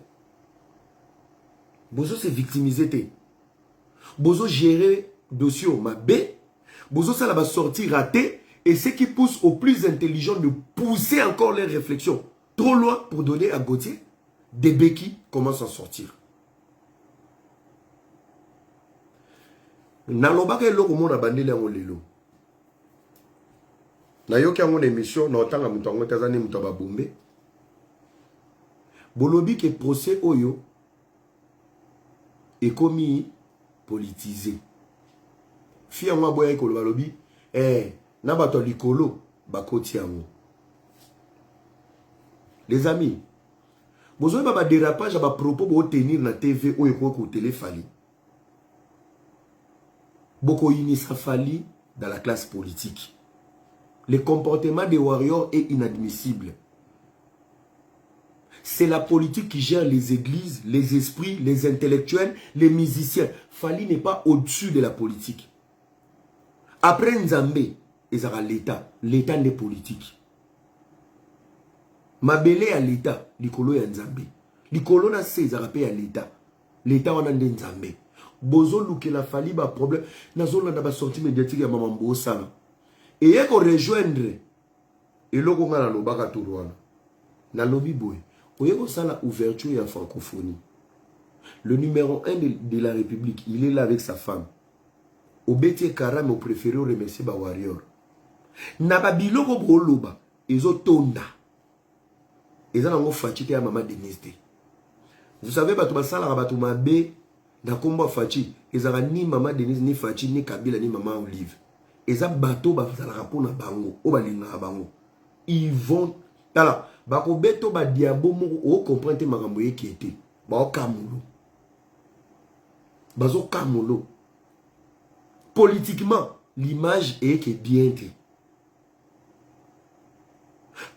Bozo se victimiser. Bozo gérer dossier ma B. Bozo ça va sortir raté. Et ce qui pousse aux plus intelligents de pousser encore les réflexions trop loin pour donner à Gauthier des béquilles comment s'en sortir. nalobaka eloko mona bandeli yango lelo nayoki yango na émission na otanga moto yango tazani moto babombe bolobi ke procès oyo ekomi politisé fi yango aboya ekolo balobi na bato likolo bakoti yango. Les amis, vous avez un dérapage à propos de tenir la TV ou de téléphone. Beaucoup ça Fali dans la classe politique. Le comportement des warriors est inadmissible. C'est la politique qui gère les églises, les esprits, les intellectuels, les musiciens. Fali n'est pas au-dessus de la politique. Après Nzambe, ils ont l'État. L'État n'est politique. Mabele à l'État, likolo ya Nzambe. Likolo na se zarape à l'État. L'État wana nde Nzambe. Bozo luke la Fali ba problème. Nazo na ba sortie médiatique ya Maman Mbosala. Et yeko rejoindre eloko nga na lobaka turwana. Na lobi boy. Oyeko sala ouverture ya francophonie. Le numéro 1 de la République, il est là avec sa femme. Obeti Karam au préféré remercier ba warrior. Na ba biloko boloba ezo tonda. Ils ont fait à maman Denise. Vous savez, ils ont ni maman Denise, ni Fachi, ni Kabila, ni maman Olive. Ils ont bateau, ils vont. Alors, bako beto ba diabo moko o comprendre makambo qui était. Ba okamulo. Bazo kamulo. Politiquement, l'image est que bien.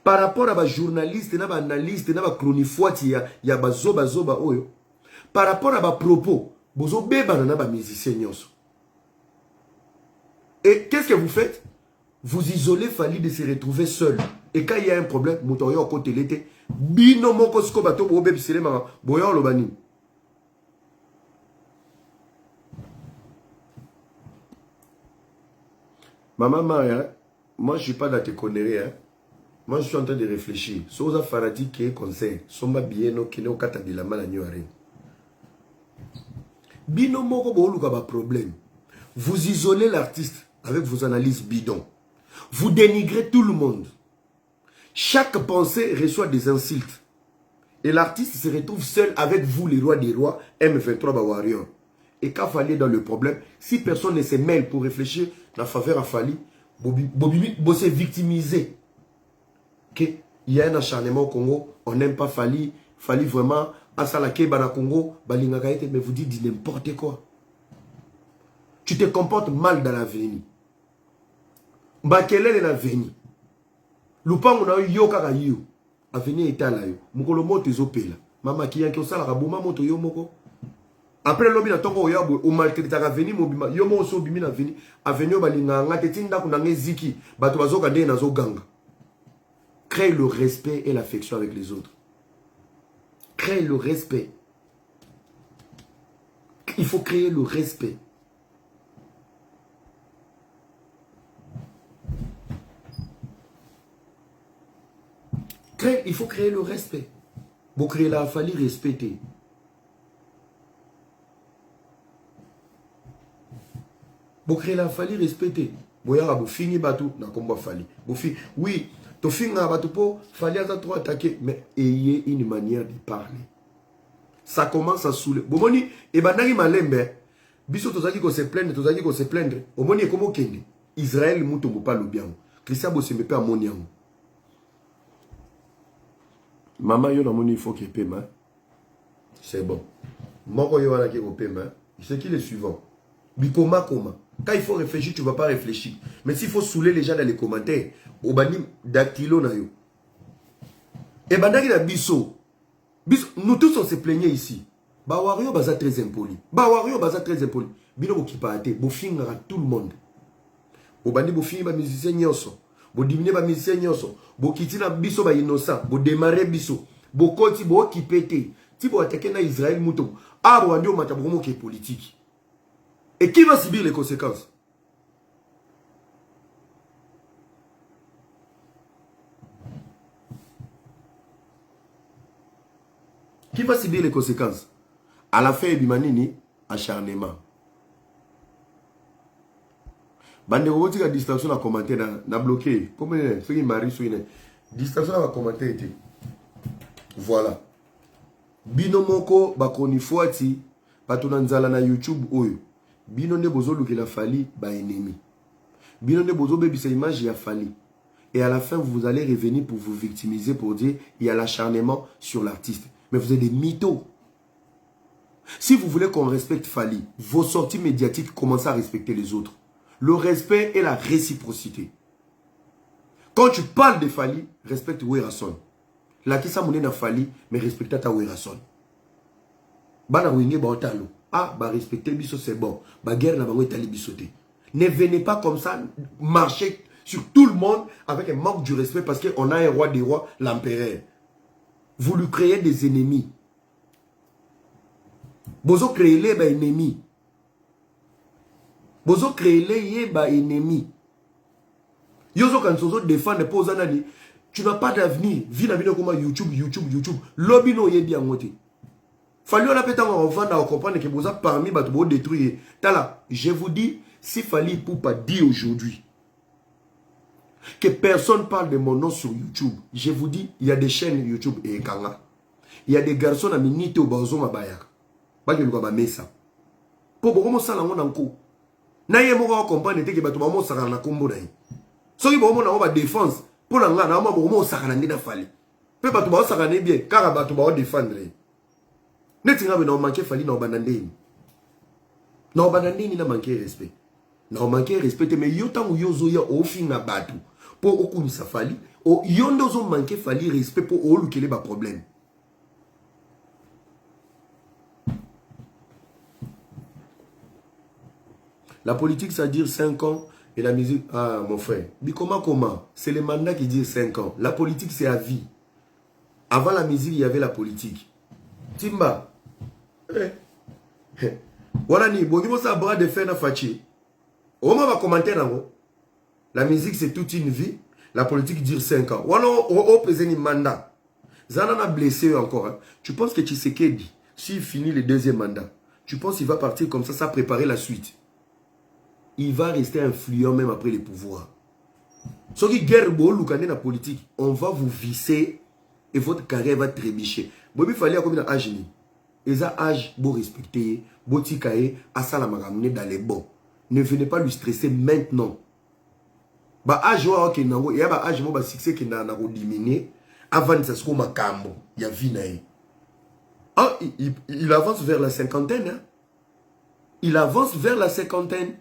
Par rapport à les journalistes, les analystes, les chronifoites, il y a des zoba oyo. Par rapport à les propos, vous avez des musiciens. Et qu'est-ce que vous faites? Vous isolez Fali de se retrouver seul. Et quand il y a un problème, vous avez un côté l'été. Bino moko sko bato bo bebe sele mama boyo lobani. Maman Maria, moi je suis pas dans tes conneries hein. Moi, je suis en train de réfléchir. Soza Faradi qui est conseil. Somba bieno qui est au kata de la malagnoire. Bino moko bouluka ba problème. Vous isolez l'artiste avec vos analyses bidons. Vous dénigrez tout le monde. Chaque pensée reçoit des insultes. Et l'artiste se retrouve seul avec vous, les rois des rois, M23 Warrior. Et quand Fali est dans le problème, si personne ne se mêle pour réfléchir la faveur à Fali, Bobi s'est victimisé. Il y a un acharnement au Congo, on n'aime pas Fali, Fali vraiment, Asalake Bana Congo, mais vous dites n'importe quoi. Tu te comportes mal dans l'avenir. Mbakele est l'avenir. Lupang on a eu yoka yo. Avenir est là yo. Mukolo moto ezopela. Mama ki yanki osala kabuma moto yo moko. Après lobi na tongo oyabo o maltraiter avenir mobima yo mo so bimi na avenir. Avenir balinga ngate tinda kuna ngeziki bato bazoka nde nazo ganga. Crée le respect et l'affection avec les autres. Crée le respect. Il faut créer le respect. Il faut créer le respect. Pour créer la Fali respecter. Pour créer la Fali respecter. Boya vous fini batou na combat Fali. Oui. To finga batupo, fallait trop attaquer, mais ayez une manière de parler. Ça commence à saouler. Bomoni, et banari malembe, biso tozaki ko se plaindre, omoni komo kende. Israël muto pas le bien. Christian bo se me pe amoniango. Maman yo na moni il faut qu'il paie main. C'est bon. Moko yo wana ki ko paie main. C'est qui le suivant? Bikoma koma. Quand il faut réfléchir, tu ne vas pas réfléchir. Mais s'il faut saouler les gens dans les commentaires, au bani dactylo na yo. Et bandaki na biso. Nous tous on se plaignait ici. Ba wario baza très impoli. Bino bo kipate, bo finga tout le monde. Au bani bo finga ba musicien nyonso. Bo diminuer ba musicien nyonso. Bo kitina biso ba innocent, bo démarrer biso. Bo koti bo kipete. Ti bo attaquer na Israël muto. Ah bo ndio matabomo qui est politique. Et qui va subir les conséquences? Qui va subir les conséquences? À la fin, Bimanini, acharnement. Bande roboti la distraction à commenter na bloqué. Comme ceux qui marient sur une distraction à commenter était. Voilà. Bino moko bakoni fuati batuna nzala na YouTube oyo. Bino ne bozo lukela fali ba ennemi. Bino ne bozo bebisa image ya fali. Et à la fin, vous allez revenir pour vous victimiser, pour dire il y a l'acharnement sur l'artiste. Mais vous êtes des mythos. Si vous voulez qu'on respecte Fali, vos sorties médiatiques commencent à respecter les autres. Le respect et la réciprocité. Quand tu parles de Fali, respecte Werason. La kisa mouné na Fali, mais respecte ta Werason. Bana wenge ba otalo. Ah, bah respecter biso c'est bon. Bah guerre na bango etali bisote. Ne venez pas comme ça marcher sur tout le monde avec un manque du respect parce qu'on a un roi des rois, l'empereur. Vous lui créez des ennemis. Bozo créez les ennemis. Bozo créez les ennemis. Yozo quand sozo défendre pose nani, tu n'as pas d'avenir. Vie la vie comme YouTube. Lobby no yebi angote. Fali on a peut-être en vendre à comprendre que boza parmi bato détruire. Tala, je vous dis, si Fali Ipupa dit aujourd'hui que personne parle de mon nom sur YouTube, je vous dis, il y a des chaînes YouTube et Kanga. Il y a des garçons à minute au bazo mabayak. Bagi luka ba mesa. Po boko mo sala ngona nko. Na ye mo ko comprendre te ke bato ba mo saka na kombo na ye. So ki boko na ba défense, po na nga na mo boko mo saka na ndina Fali. Pe bato ba saka ne bien, car bato ba défendre. Neti nga be na manquer Fali na banandeni. Na banandeni na manquer respect. Na manquer respect mais yo tangu yo zo ya ofi na bato. Pour okumisa Fali, o yondo zo manquer Fali respect pour olukele ba problème. La politique ça dure 5 ans et la musique ah mon frère. Mais comment c'est le mandat qui dit 5 ans. La politique c'est à vie. Avant la musique, il y avait la politique. Timba. Voilà ni bon ça bras de fer na fachi. Au moment va commenter là. La musique, c'est toute une vie. La politique dure 5 ans. Ou alors, on pèse un mandat. Zana a blessé encore. Hein. Tu penses que Tshisekedi, s'il finit le deuxième mandat, tu penses qu'il va partir comme ça préparer la suite. Il va rester influent même après le pouvoir. Ce qui guerre dans la politique, on va vous visser et votre carrière va trébucher. Il fallait comme un âge. Et ça, âge, vous respecter, vous tikaye, à ça la magamne dans les bons. Ne venez pas lui stresser maintenant. Ba âge wa ke nango ya ba âge mo ba succès ke na ko diminuer avant ça se ko makambo ya vie na ye. Ah il avance vers la cinquantaine hein? Il avance vers la cinquantaine.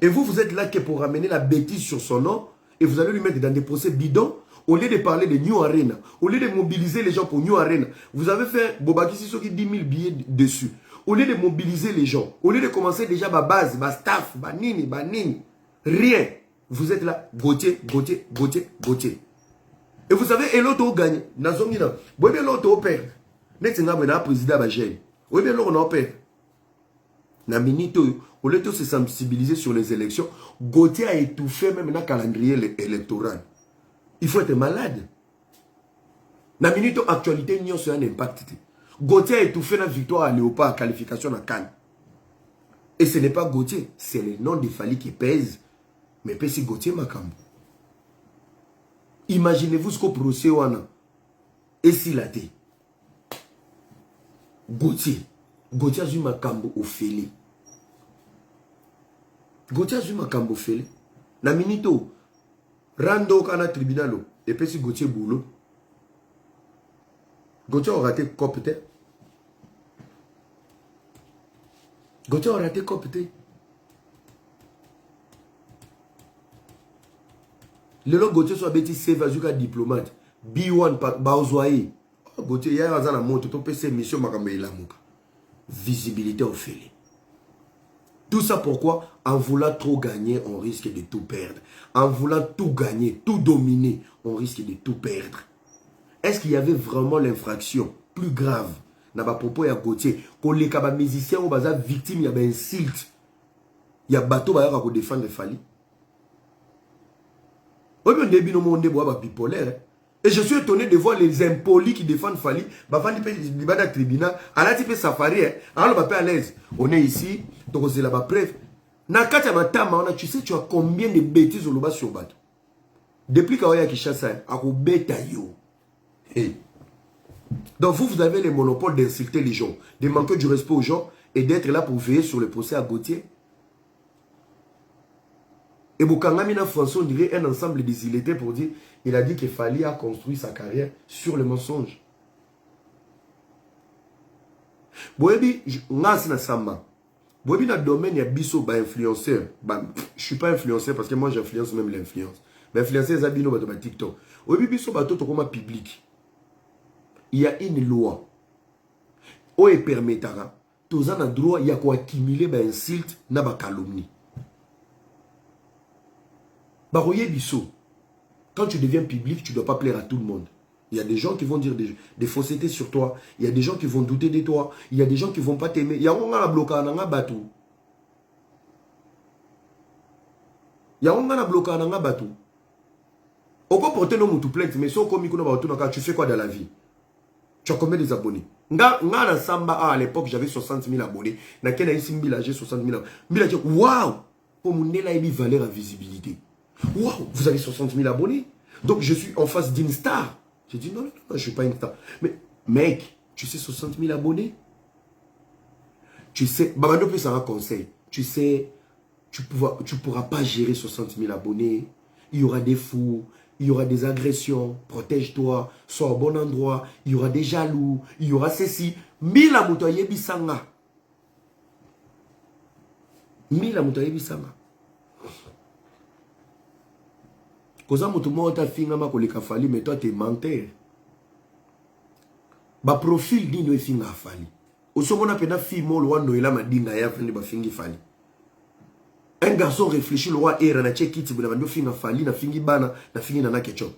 Et vous êtes là que pour ramener la bêtise sur son nom et vous allez lui mettre dans des procès bidons au lieu de parler de New Arena, au lieu de mobiliser les gens pour New Arena. Vous avez fait Bobaki Sissoki 10 000 billets dessus. Au lieu de mobiliser les gens, au lieu de commencer déjà ma base, ma staff, ma nini, rien. Vous êtes là, Gauthier. Et vous savez, et l'autre gagne. Nazongina. Vous bien l'autre perd. N'est-ce pas président Bagel. Vous bien l'autre perd. Na minito, au lieu de se sensibiliser sur les élections, Gauthier a étouffé même dans le calendrier électoral. Il faut être malade. Na minito, actualité, n'y a un impact. Gauthier a étouffé la victoire à Léopard, qualification à Cannes. Et ce n'est pas Gauthier, c'est le nom de Fali qui pèse. Mais Pessi Gauthier Makambo. Imaginez-vous ce qu'on procès wana. Et s'il a dit Gauthier a eu Makambo au félé. Gauthier a eu Makambo au félé. Na minito rando kana tribunalo et Pessi Gauthier boulot. Gauthier a raté copte. Gauthier a raté copte. Le long Gauthier soit bêtis, c'est Vazuka diplomate. B1 Baozoaï. Gauthier, il y a un moto, tu peux faire mission Makambeïlamouka. Visibilité au félé. Tout ça pourquoi? En voulant trop gagner, on risque de tout perdre. En voulant tout gagner, tout dominer, on risque de tout perdre. Est-ce qu'il y avait vraiment l'infraction plus grave? N'a pas propos à Gauthier. Pour les musiciens ou baza victimes, il y a un insulte. Il y a bateau qui défendre Fali. Et je suis étonné de voir les impolis qui défendent Fali. Tribunal. À la type safari. Alors, à l'aise. On est ici. Donc, c'est là-bas. Bref. Nakata matama, tu sais, tu as combien de bêtises au loba sur bateau. Depuis qu'il y a Kinshasa, à bêta yo. Hey. Donc vous avez le monopole d'insulter les gens, de manquer du respect aux gens et d'être là pour veiller sur le procès à Gauthier. Et Boukangamina François, on dirait un ensemble des illettrés pour dire, il a dit que Fali a construit sa carrière sur le mensonge. Boebi, ngas na samba. Boebi na domaine ya biso ba influenceur. Je suis pas influenceur parce que moi j'influence même l'influence. Mais influenceur zabino ba TikTok. Boebi biso ba to comme public. Il y a une loi. Où est permettra. Tous en droit il y a quoi accumuler ba insulte na ba calomnie. Baroye biso. Quand tu deviens public, tu ne dois pas plaire à tout le monde. Il y a des gens qui vont dire des faussetés sur toi. Il y a des gens qui vont douter de toi. Il y a des gens qui ne vont pas t'aimer. Il y a un bloqué dans un bateau. Il y a un bloqué dans un bateau. On peut porter nos mots plainte, mais si on tu fais quoi dans la vie? Tu as combien des abonnés? À l'époque, j'avais 60 000 abonnés. Dans quel âge j'ai 60 000 abonnés? Waouh! Pour mon nez, là, il y a valeur à visibilité. Waouh! Vous avez 60 000 abonnés? Donc, je suis en face d'une star. J'ai dit non, non, non, je ne suis pas une star. Mais, mec, tu sais 60 000 abonnés? Tu sais, Babando peut un conseil. Tu sais, tu pourras pas gérer 60 000 abonnés. Il y aura des fous, il y aura des agressions. Protège-toi, sois au bon endroit. Il y aura des jaloux, il y aura ceci. Mila mutoye bisanga. Mila mutoye bisanga. Koza mutu mo ta finga ma koleka Fali, mais toi t'es menteur. Ba profil ni no finga Fali. Osomona pena fi mo lo wano ila madinga ya fandi ba fingi Fali. Un garçon réfléchit le roi era na chekiti buna bando finga Fali na fingi bana na fingi na ketchup.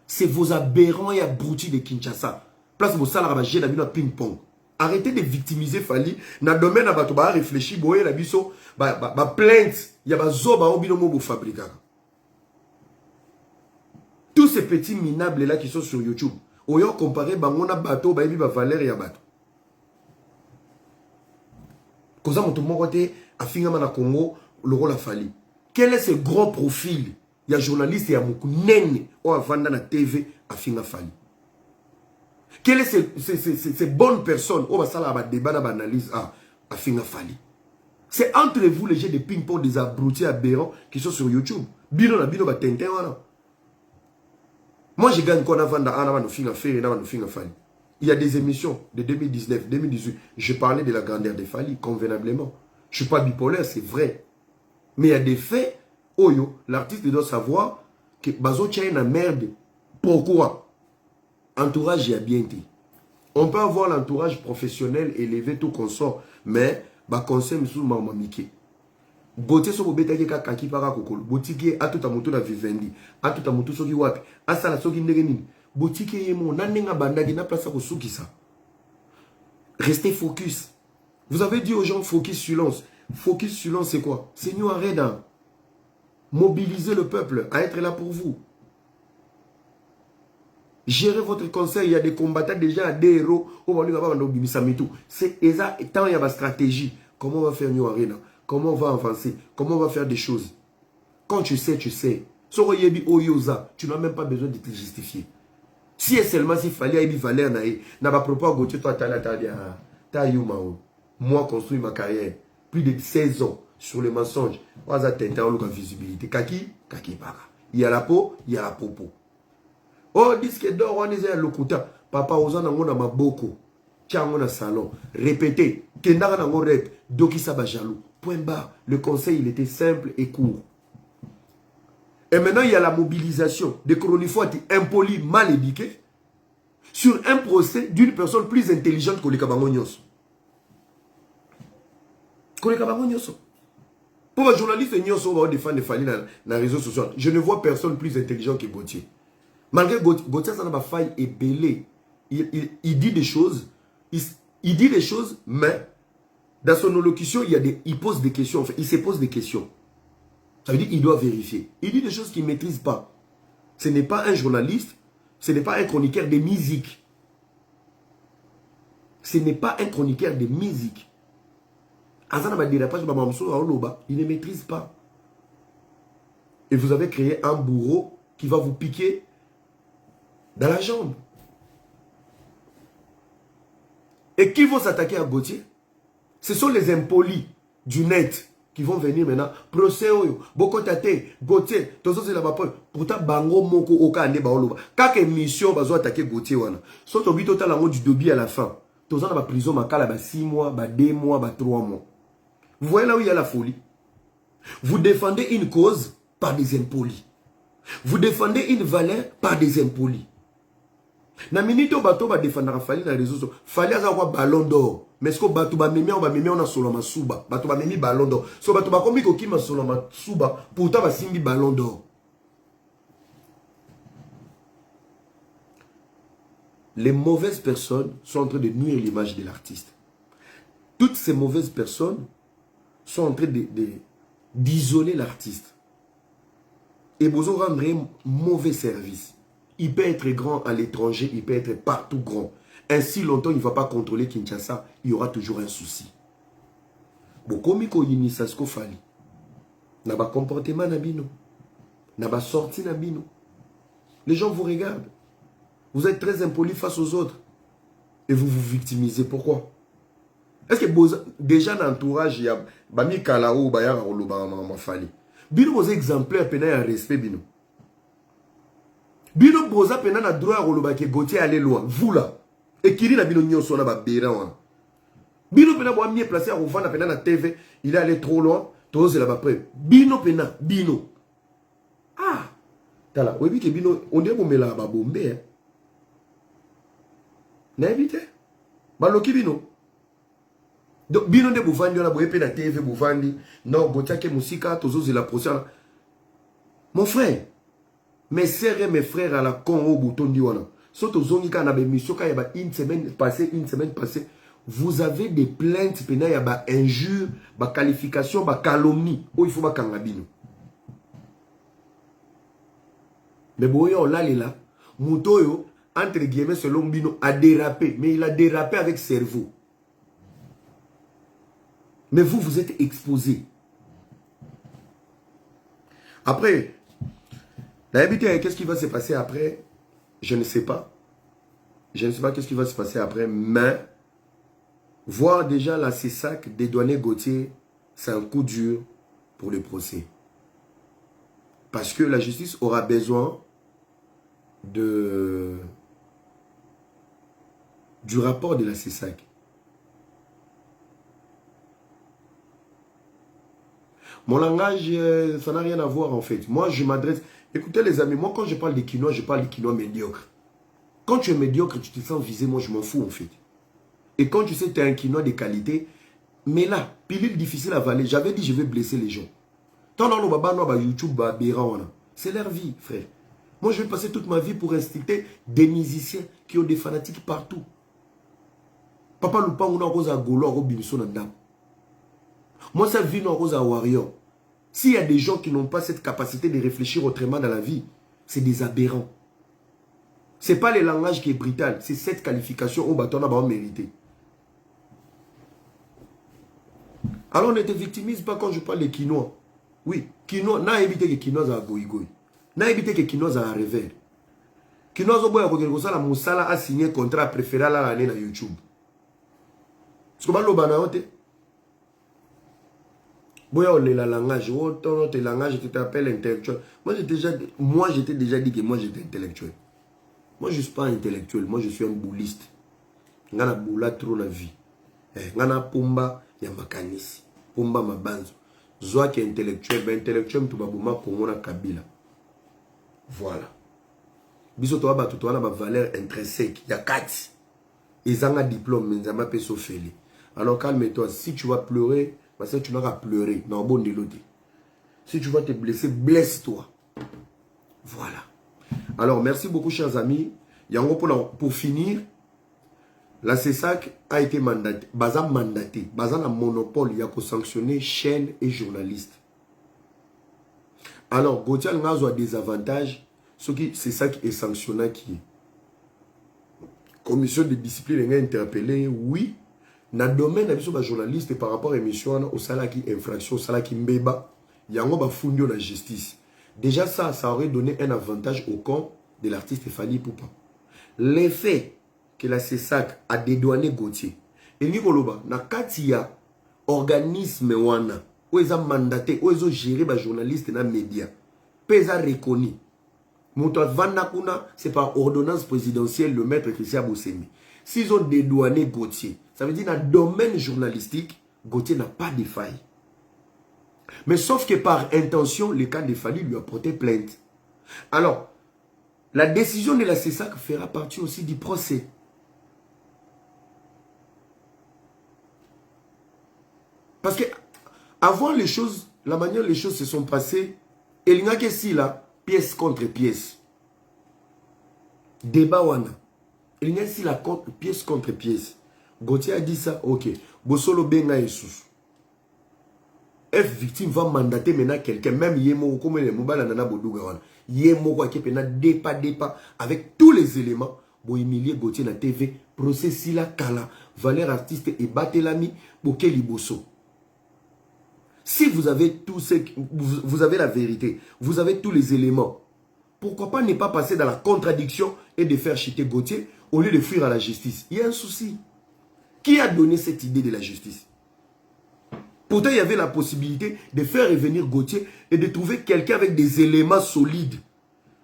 C'est vos aberrants et abrutis de Kinshasa. Place mo sala ba jeu na bino ping pong. Arrêtez de victimiser Fali. Na domaine na bato ba réfléchir boye la biso ba plainte ya ba zo ba obino mo bo fabrica. Tous ces petits minables là qui sont sur YouTube, on a comparé bangona bateau ba yebi ba valeur ya bateau. Koza moto moko te afinga na Congo le rôle a Fali. Quel est ce gros profil? Il y a journaliste ya moku nene o avanda na TV afinga Fali. Quel est ces bonnes personnes o ba sala ba débat na ba analyse afinga Fali. C'est entre vous les jeux de ping-pong des abrutis aberrants qui sont sur YouTube. Bino na bino ba tenten wana. Moi, je gagne quoi avant il y a des émissions de 2019, 2018. Je parlais de la grandeur de Fali, convenablement. Je ne suis pas bipolaire, c'est vrai. Mais il y a des faits. Oyo, l'artiste doit savoir que Bazo tient une merde. Pourquoi? Entourage, il y a bien été. On peut avoir l'entourage professionnel élevé, tout qu'on sort. Mais, conseil, monsieur Maman Mickey. Gauthier so bobetaki ka kaki para kokolo botiki atuta moto na vivendi atuta moto soki wapi asala soki ndenge nini botiki yemo na nenga bandaki na place ko sukisa. Restez focus. Vous avez dit aux gens focus sur l'ance. Focus sur l'ance c'est quoi? C'est nous arrêter. Mobiliser le peuple à être là pour vous. Gérez votre conseil, il y a des combattants déjà des héros c'est ça tant il y a ma stratégie. Comment on va faire New Arena? Comment on va avancer? Comment on va faire des choses? Quand tu sais, tu sais. Tu n'as même pas besoin de te justifier. Si et seulement s'il fallait il fallait n'a pas propos Gauthier toi moi construit ma carrière plus de 16 ans sur les mensonges. Visibilité. Kaki para. Il y a la peau, il y a la popo. Oh disque d'or on est à lokuta. Papa ozana ngona maboko. Tiens na salon. Répétez. Kendara na ngorek. Doki saba jaloux. Point barre. Le conseil, il était simple et court. Et maintenant, il y a la mobilisation des chronifotes impolis, mal éduqués, sur un procès d'une personne plus intelligente que les Kabangonyos. Pour les journalistes, on va défendre les Fali dans les réseaux sociaux. Je ne vois personne plus intelligent que Gauthier. Malgré Gauthier, ça n'a pas failli et belé. Il dit des choses. Il dit des choses, mais dans son allocution, il pose des questions. En fait, il se pose des questions. Ça veut dire qu'il doit vérifier. Il dit des choses qu'il ne maîtrise pas. Ce n'est pas un journaliste. Ce n'est pas un chroniqueur de musique. Ce n'est pas un chroniqueur de musique. Azana ba dérapage ba mamso aoloba, il ne maîtrise pas. Et vous avez créé un bourreau qui va vous piquer dans la jambe. Et qui vont s'attaquer à Gauthier? Ce sont les impolis du net qui vont venir maintenant. Procès oyo, Bokotate, Gauthier, tozo c'est la vapeur. Pourtant bango moko oka ande baoloba. Kake mission bazo attaquer Gauthier wana. So to bito total du début à la fin. Tozo na ba prison makala ba 6 mois, ba 2 mois, ba 3 mois. Vous voyez là où il y a la folie. Vous défendez une cause par des impolis. Vous défendez une valeur par des impolis. Na minute bato ba défendre Fali na réseaux sociaux. Fali aza kwa ballon d'or. Mais ce que bato ba memi on a solo masuba. Bato ba memi ballon d'or. So bato ba komi ko kima solo masuba pourtant ba simbi ballon d'or. Les mauvaises personnes sont en train de nuire l'image de l'artiste. Toutes ces mauvaises personnes sont en train d'isoler l'artiste. Et vous rendre un mauvais service. Il peut être grand à l'étranger, il peut être partout grand. Ainsi longtemps il ne va pas contrôler Kinshasa, il y aura toujours un souci. Bokomi ko yinisasko Fali. N'a pas comportement nabino. N'a pas sorti nabino. Les gens vous regardent. Vous êtes très impoli face aux autres. Et vous vous victimisez. Pourquoi? Est-ce que déjà dans l'entourage, il y a Bami Kalao, Bayara Oloba, Fali. Bino vous exemplaire pena ya respect bino. Bino boza pena na droit Oloba ke Gauthier aller loin. Vous là. Et Kiri na bino nyoso na ba bera wana. Bino pena bo mieux placé à Rouvana pena na TV, il est allé trop loin. Tous c'est là-bas près. Bino pena, bino. Ah. Tala, oui que bino on dirait bomela ba bombe. Hein. Na évité. Baloki bino. Donc, bino de bouvandi, on a boé na TV bouvandi. Non, Gauthier musika, tozo la procès. Mon frère, mes sœurs et mes frères à la con au bouton diwana. Soto zongi ka na be mission ka yaba une semaine passée, vous avez des plaintes pena yaba injure, ba qualification, ba calomnie. Oh, il faut ba kangabino. Mais boyo là là, Moutoyo entre guillemets selon Bino a dérapé, mais il a dérapé avec cerveau. Mais vous, vous êtes exposé. Après, qu'est-ce qui va se passer après? Je ne sais pas. Je ne sais pas qu'est-ce qui va se passer après. Mais, voir déjà la CESAC dédouaner Gauthier, c'est un coup dur pour le procès. Parce que la justice aura besoin du rapport de la CESAC. Mon langage, ça n'a rien à voir en fait. Moi, je m'adresse... Écoutez les amis, moi quand je parle des quinois, je parle des quinois médiocres. Quand tu es médiocre, tu te sens visé, moi je m'en fous en fait. Et quand tu sais que tu as un quinois de qualité, mais là, pilule difficile à avaler, j'avais dit je vais blesser les gens. C'est leur vie, frère. Moi je vais passer toute ma vie pour instructer des musiciens qui ont des fanatiques partout. Papa Lupa, on a rose à Golo, Robinson, Ndam. Moi, ça vit dans Rose à Warrior. S'il y a des gens qui n'ont pas cette capacité de réfléchir autrement dans la vie, c'est des aberrants. Ce n'est pas le langage qui est brutal, c'est cette qualification au bâton à mérité. Alors ne te victimise pas quand je parle de quinoa. Oui, quinoa, n'a évité que quinoa à goïgoï. N'a évité que quinoa à revers. Quinoa au bout de la Moussala a signé contrat préféré à l'année sur YouTube. Ce que je veux dire, la langage, ton langage, tu t'appelles intellectuel. Moi, j'étais déjà dit que moi, j'étais intellectuel. Moi, je ne suis pas intellectuel. Moi, je suis un bouliste. Je suis boula trop la vie. Je suis pomba, ya makanisi. Pomba mabanzo. Zoa qui est intellectuel. Ben intellectuel, tu vas bouma pour mon kabila. Voilà. Biso to ba to na ba valeur intrinsèque. Ya kati. Ils ont un diplôme, mais ils ont pas fait. Alors calme-toi. Si tu vas pleurer, parce que tu n'auras pleuré. Non, bon de l'autre. Si tu vas te blesser, blesse-toi. Voilà. Alors, merci beaucoup, chers amis. Yango pour finir, la CESAC a été mandatée. Bazan mandaté. Bazan a monopole. Il y a qu'à sanctionner chaînes et journalistes. Alors, Gauthier Ngazo a des avantages. C'est ça qui est sanctionné qui est. Commission de discipline est interpellée. Oui. na domaine na biso ba journaliste par rapport à émission au salaki infraction au salaki mbeba yango ba fundio la justice. Déjà ça aurait donné un avantage au camp de l'artiste Fally Ipupa. L'effet que la CESAC a dédouané Gauthier. Et Nikoloba, na katia organisme wana, où ils ont mandaté, où ils ont géré les journalistes et les médias. Pesa reconnu. Moutoua Vandakuna, c'est par ordonnance présidentielle le maître Christian Bossemi. S'ils ont dédouané Gauthier, ça veut dire que dans le domaine journalistique, Gauthier n'a pas de faille. Mais sauf que par intention, le cas de Fally lui a porté plainte. Alors, la décision de la CESAC fera partie aussi du procès. Parce que avant les choses, la manière dont les choses se sont passées, il n'y a que si là, pièce contre pièce. Débat wana. Il n'y a si la pièce contre pièce. Gauthier a dit ça, ok. Bosolo benga Jesus. F victime va mandater maintenant quelqu'un, même Yemo, comme les Moubala Nana Bodouga wana. Yemo quoi qui peut dépa avec tous les éléments. Bo humilier Gauthier na TV, procès Sila Kala, valeur artiste et Batelami, Bokeli Bosso. Si vous avez tout ce vous avez la vérité, vous avez tous les éléments, pourquoi pas ne pas passer dans la contradiction et de faire chuter Gauthier au lieu de fuir à la justice? Il y a un souci. Qui a donné cette idée de la justice? Pourtant, il y avait la possibilité de faire revenir Gauthier et de trouver quelqu'un avec des éléments solides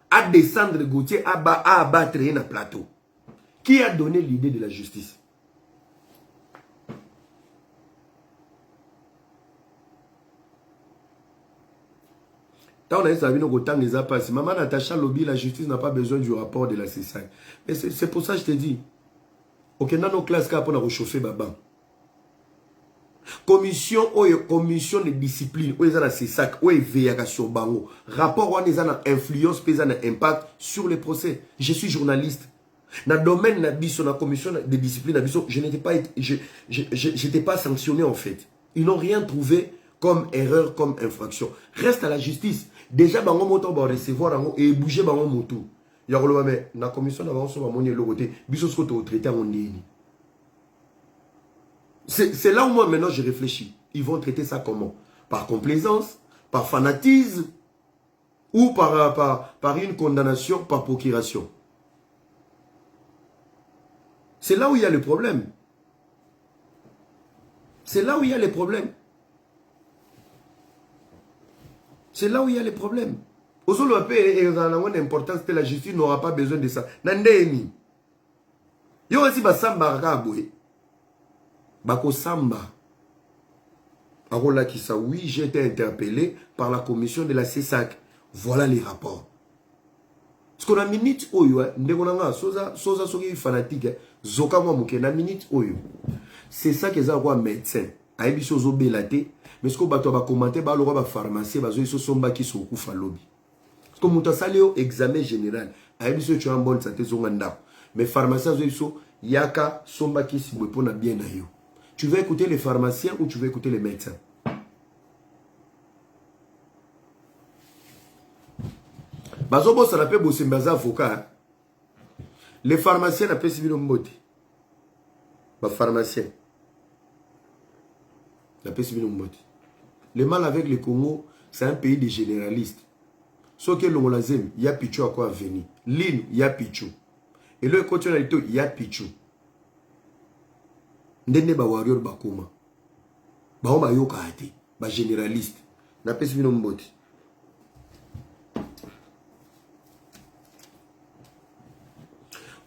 à descendre Gauthier, à abattre un plateau. Qui a donné l'idée de la justice? Maman Natacha Lobby, la justice n'a pas besoin du rapport de la CESAC. Mais c'est pour ça que je te dis. Ok, dans nos classes, on a réchauffé Baba. Commission de discipline, où ils ont la CESAC, où ils veillent sur Bango. Rapport où ils ont influence, ils ont impact sur les procès. Je suis journaliste. Dans le domaine de la commission de discipline, je n'étais pas sanctionné en fait. Ils n'ont rien trouvé comme erreur, comme infraction. Reste à la justice. Déjà, bango moto va recevoir et bouger bango moto. Yagolo mais la commission d'avance va monter le côté. Biso ce que traité en nini. C'est là où moi maintenant je réfléchis. Ils vont traiter ça comment? Par complaisance, par fanatisme ou par une condamnation, par procuration. C'est là où il y a le problème. C'est là où il y a les problèmes. C'est là où il y a les problèmes. Aujourd'hui, l'importance de la justice n'aura pas besoin de ça. Nandeni. Yo aussi basamba rakabwe. Bako samba. Arola qui ça, oui, j'ai été interpellé par la commission de la CESAC. Voilà les rapports. Parce qu'on a minute oyo, ndekonanga soza soki fanatique, zoka mwa muke na minute oyo. C'est ça que ça quoi médecin. Aibi sozo belate. Mais ce que bato ba commenter ba lo ba pharmacien ba zo iso somba ki so ku fa lobby. Parce que muta salio examen général. Aibi so tu en bonne santé zo nganda. Mais pharmacien zo iso yaka somba ki si pour na bien na yo. Tu veux écouter les pharmaciens ou tu veux écouter les médecins? Bazo bo ça l'appelle bosembaza avocat. Les pharmaciens n'appellent civil mbote. Ba pharmacien. N'appellent civil mbote. Le mal avec le Congo, c'est un pays de généralistes. Sauf que l'Ongolazem, il y a Pichou à quoi venir. L'île, il y a Pichou. Et le côté il y a Pichou. Ndende ba warrior ba koma. Ba on ba yoka ate. Ba généraliste. N'appellent civil mbote.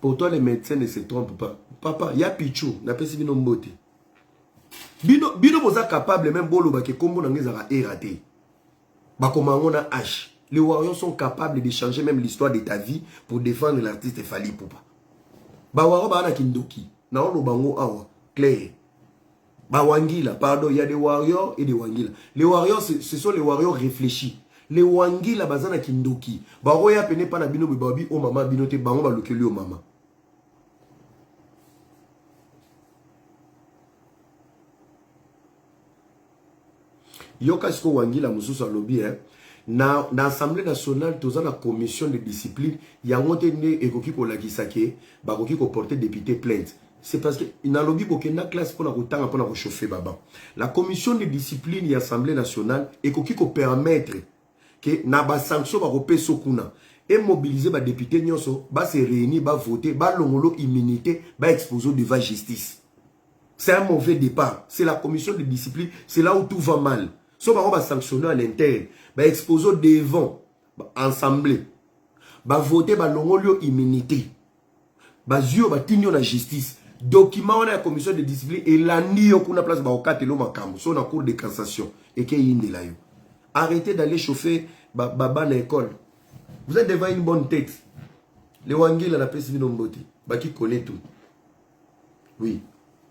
Pour toi, les médecins ne se trompent pas. Papa, il y a Pichou, n'a pas si bien mbote. Bino boza capable même bolo ba ke kombo na ngeza eraté. Ba komango na H. Les warriors sont capables de changer même l'histoire de ta vie pour défendre l'artiste Fally Ipupa. Ba warriors ba na kindoki. Na ono bango awa clair. Ba wangila, pardon, il y a des warriors et des wangila. Les warriors ce sont les warriors réfléchis. Les wangila bazana kindoki. Ba roya pene pa na bino babi o mama binote bango ba lokeli o mama. Yoka siko wangila mususu alobi na Assemblée nationale toza na commission de discipline yango te ne ekoki ko lakisake ba koki ko porter député plainte C'est parce que na lobby bokenda classe pour na chauffer baba. La commission de discipline de l'Assemblée nationale et qui permettre que na ba sanction ba kopé sokuna et mobiliser ba député nyonso ba se réunir ba voter ba longolo immunité ba exposer devant justice. C'est un mauvais départ. C'est la commission de discipline, c'est là où tout va mal. So ba va sanctionner à l'interne, ba exposer devant assemblée. Ba voter ba longolo immunité. Ba zio ba tinyo la justice. Document on a la commission de discipline et l'année on a place au katelo makambo sur la cour de cassation et qui est là. Arrêtez d'aller chauffer baba à l'école. Vous êtes devant une bonne tête. Les wangil à la presse Binombote, qui connaît tout. Oui,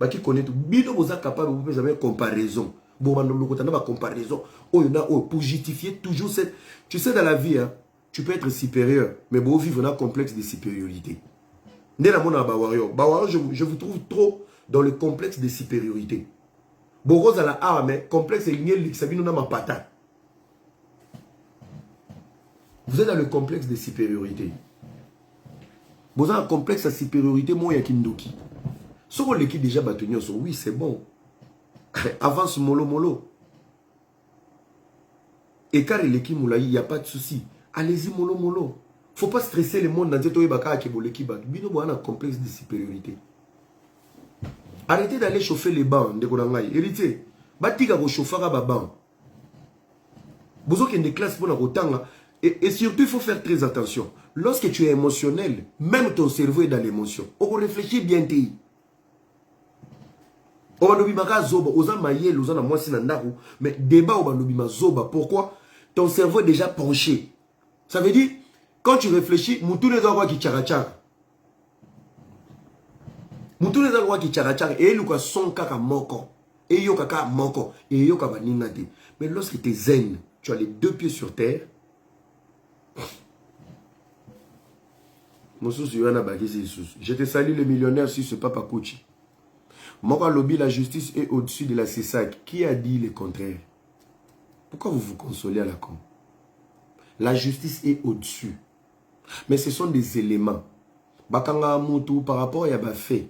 qui connaît tout. Bino vous êtes capable de faire une comparaison. Bon, comparaison. Oh, il y en a pour justifier toujours cette. Tu sais dans la vie, hein, tu peux être supérieur, mais bon vivre dans un complexe de supériorité. Je vous trouve trop dans le complexe de supériorité. Vous êtes dans le complexe de supériorité. Vous avez un complexe de supériorité, moi, il y a Kindoki. Si vous avez déjà battu, oui, c'est bon. Avance mollo. Et car il il n'y a pas de souci. Allez-y mollo. Faut pas stresser le monde dans un complexe de supériorité. Arrêtez d'aller chauffer les bancs de Korangai. Héritier, batika ko chauffer à banc. Vous avez des classes pour la rotanga et surtout il faut faire très attention. Lorsque tu es émotionnel, même ton cerveau est dans l'émotion. On réfléchit bien t'es. On va nobimaka zoba, oza mayel, oza na mwasi na ndaku, mais débat on va nobima zoba. Pourquoi? Ton cerveau est déjà penché. Ça veut dire quand tu réfléchis, Moutoune est un qui tchara. Moutoune est un qui tchara. Et il y a son kaka moko. Et il y a kaka moko. Et il y a kaka ningate. Mais lorsque tu es zen, tu as les deux pieds sur terre. Je te salue le millionnaire sur ce Papa Kouchi. Moko lobby, la justice est au-dessus de la CESAC. Qui a dit le contraire? Pourquoi vous vous consolez à la con? La justice est au-dessus. Mais ce sont des éléments. Bakanga Moutou par rapport à fait.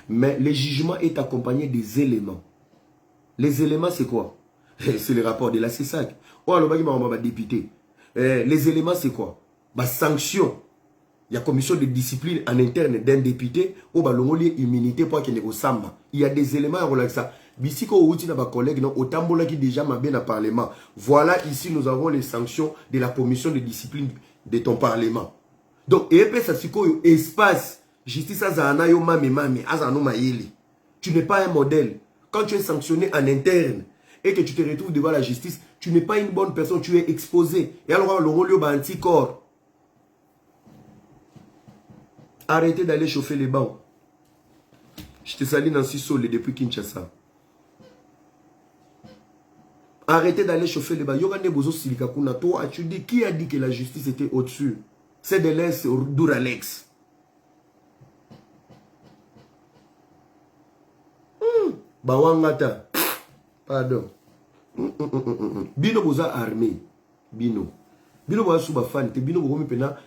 Mais le jugement est accompagné des éléments. Les éléments, c'est quoi? C'est le rapport de la CESAC. Oh, le député. Les éléments, c'est quoi? Sanction. Il y a commission de discipline en interne d'un député. Oh, immunité pour qu'il y ait samba. Il y a des éléments à relaxer. Bisiko outi na ba collègue non otambola qui déjà m'a bien à parlement. Voilà ici nous avons les sanctions de la commission de discipline de ton parlement. Donc et ça siko espace justice azana yo mami azano maïli. Tu n'es pas un modèle. Quand tu es sanctionné en interne et que tu te retrouves devant la justice, tu n'es pas une bonne personne, tu es exposé. Et alors le rôle ba anticorps. Arrêtez d'aller chauffer les bancs. Je te salue Nancy Solé depuis Kinshasa. Arrêtez d'aller chauffer les bancs. Toi, tu dis qui a dit que la justice était au-dessus? C'est de l'Est d'Uralex. Bawangata. Pardon. Bino boza armé. Bino boza soubafan. Bino boza pena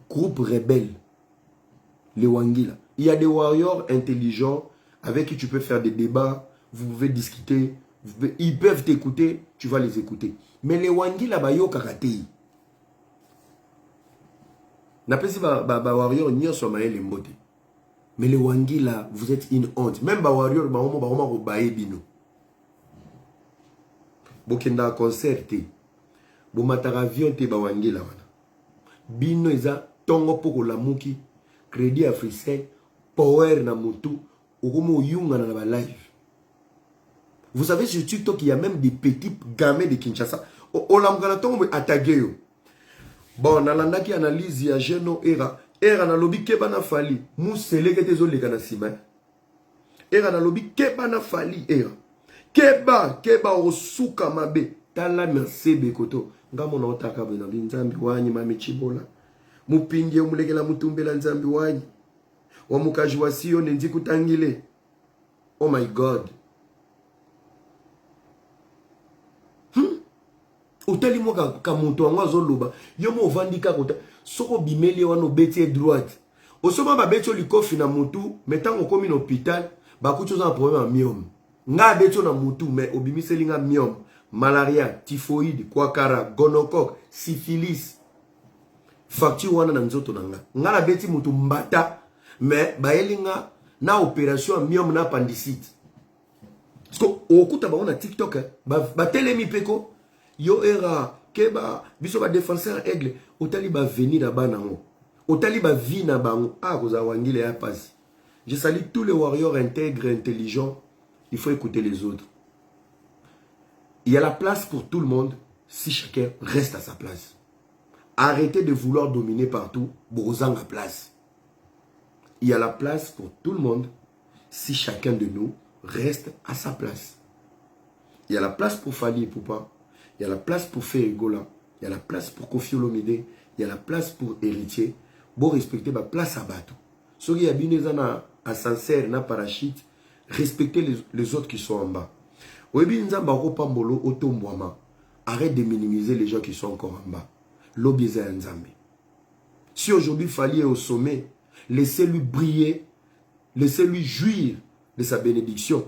groupe rebelle. Les Wangila. Il y a des warriors intelligents avec qui tu peux faire des débats. Vous pouvez discuter. Ils peuvent t'écouter, tu vas les écouter. Mais les Wangila bayo kakatei. N'appelez pas warrior ni somae les mbote. Mais les Wangila, vous êtes une honte. Même warrior ba bae bino. Bokenda concert te. Bo matara avion te ba Wangila wana. Bino eza tongo poko la muki, Crédit Africain, Power na mutu, okomo yunga na ba live. Vous savez sur TikTok il y a même des petits gamins de Kinshasa. Olamgana tongo atageo. Bon, nalanda ki analyse ya Geno era na lobi keba na fali. Musele kete zo leka na sima. Era na lobi keba na fali era. Keba osuka mabe. Tala merci bekoto. Ngamo na otaka bena nzambi wanyi mami chibola. Mupinge umulekela mutumbela nzambi wanyi. Wa mukaji wasio nenzi kutangile. Oh my God. Otali moka ka muntu angwa zoloba. Yomo ovandika kota. Soko bimeli wano beti droite. Osoma ba beto likofi na mutu, metant on komi l'hôpital, ba kutu za problème en myome. Nga beto na mutu, mais obimiseli nga myome, malaria, typhoïde, kwakara, gonocoque, syphilis. Facture wana na nzoto nanga. Nga la beti mutu mbata, mais ba elinga na opération en myome na appendicite. Parce que okuta ba on a TikTok, ba telemi peko, yo era keba biso ba défenseur aigle, otali ba venir na banango. Otali ba vie na bango, ah koza wangile ya passe. Je salue tous les warriors intègres, intelligents. Il faut écouter les autres. Il y a la place pour tout le monde si chacun reste à sa place. Arrêtez de vouloir dominer partout, bosant la place. Il y a la place pour tout le monde si chacun de nous reste à sa place. Il y a la place pour Fali Ipupa. Il y a la place pour Ferrigola. Il y a la place pour Kofi Olomide. Il y a la place pour Héritier. Bon, respectez la place à bateau. Ceux qui habitent dans ascenseur, na parachute, respectez les autres qui sont en bas. Arrête de minimiser les gens qui sont encore en bas. Si aujourd'hui Fali est au sommet, laissez-lui briller, laissez-lui jouir de sa bénédiction.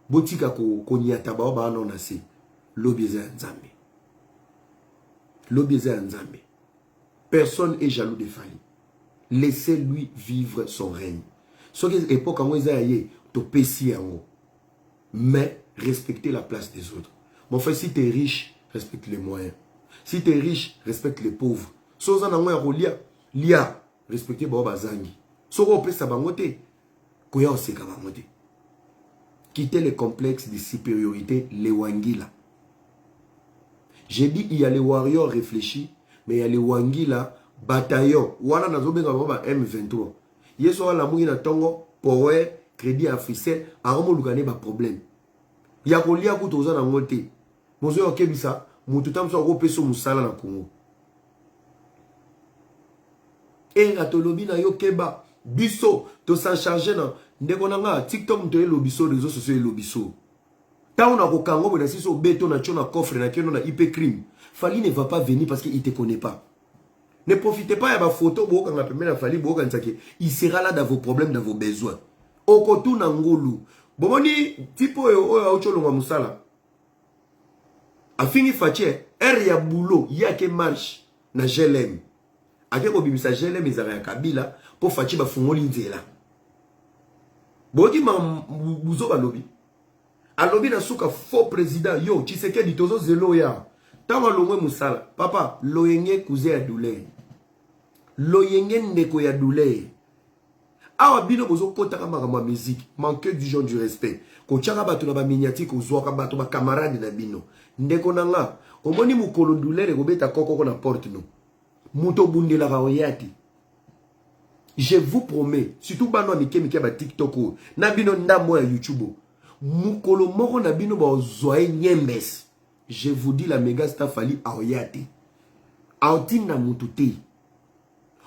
Botika konyata ba non assez. Personne n'est jaloux de Fali. Laissez-lui vivre son règne. Ce qui est époque en mais respectez la place des autres. Mon frère, si tu es riche, respecte les moyens. Si tu es riche, respecte les pauvres. Si tu es lia, respectez les bazangi. Si tu es quittez les complexes de supériorité, les wangila. J'ai dit, il y a les warriors réfléchis, mais il y a les wangila, bataillon. Voilà, nous avons M23. Yeso la mouille na tongo, power, crédit africain, aromo lugane ba problème. Ya ko lia ko toza na ngote. Mozo yo kebisa, mutu tam so ko peso musala na Congo. E ratolobi na yo keba, biso to s'en charger na ndeko nanga TikTok mto lo biso réseaux sociaux lo biso. Ta on a ko kango na siso beto na chona coffre na keno na IP crime. Fali ne va pas venir parce qu'il te connaît pas. Ne profitez pas de la photo, il sera là dans vos problèmes, dans vos besoins. Okotu nangulu. Bomoni, tipo aucholonga musala. Afini fache, ya boulot, ya ke marche, na GLM. Ake ko bimisa GLM izara ya Kabila, po fache ba fungoli nzela. Boki ma buzo balobi. Alobi na suka faux président, yo, Tshisekedi tozo zelo ya. Tawa lomwe musala, papa, loyenge kuze ya douleur. Loyenge ndeko ya douleur. Awa bino bozo kota kama ma musique, manque du genre du respect. Ko chaka bato na ba miniatique ozwaka bato ba camarade na bino. Ndeko nanga, omoni mukolo douleur ko beta koko na porte no. Muto bundela ka oyati. Je vous promets, surtout bano mike ba TikTok na bino ndamo ya YouTube. Mukolo moko na bino ba ozwaye nyembes. Je vous dis la méga star Fali a oyate. Aotin na mutute.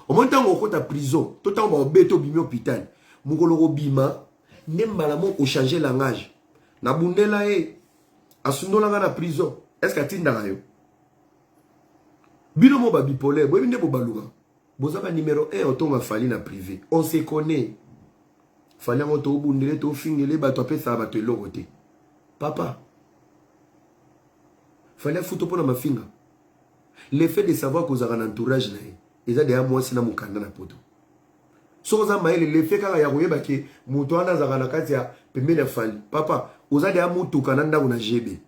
Au moment où on est en prison, tout le temps on est au hôpital. Mukolo bima, nembala mo o changer langage. Na bundela e asunola nga na prison. Est-ce que atinda yo? Bino mo ba bipolaire, bo binde bo baluga. Bozaba numéro 1 otonga Fali na privé. On se connaît. Fali ngo to bundele to fingele ba to pesa ba to logote. Papa. Fallait foutre pour ma finger. Le fait de savoir que vous avez un entourage, ils ont déjà moi si na mukanda na poto. So za maele le fait kala ya koyeba ke muto ana za kana kati ya pembeni Fali. Papa, vous avez déjà mutu kananda una jebe.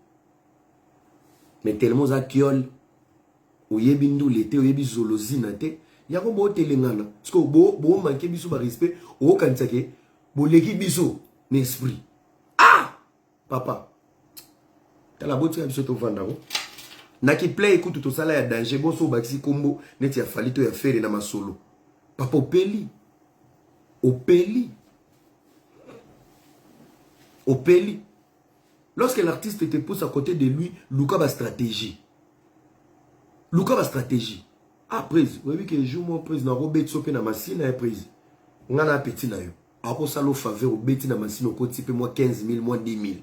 Mais tellement za kiol oyebi ndu lete oyebi zolozi na te, ya ko bo telengana. Parce que bo manquer biso ba respect, o kanisa ke bo leki biso n'esprit. Ah! Papa. La beauté de ce vendao. Naki play écoute tout ça là ya danger bon so baxi combo net ya Fali to ya faire na masolo. Papa opeli. Opeli. Opeli. Lorsque l'artiste te pousse à côté de lui, Luka va stratégie. Luka va stratégie. Ah prise, vous voyez que je joue mon prise na robet sope na machine na prise. Ngana petit na yo. Ako salo faveur au beti na machine au côté moi 15 000 moi 10 000.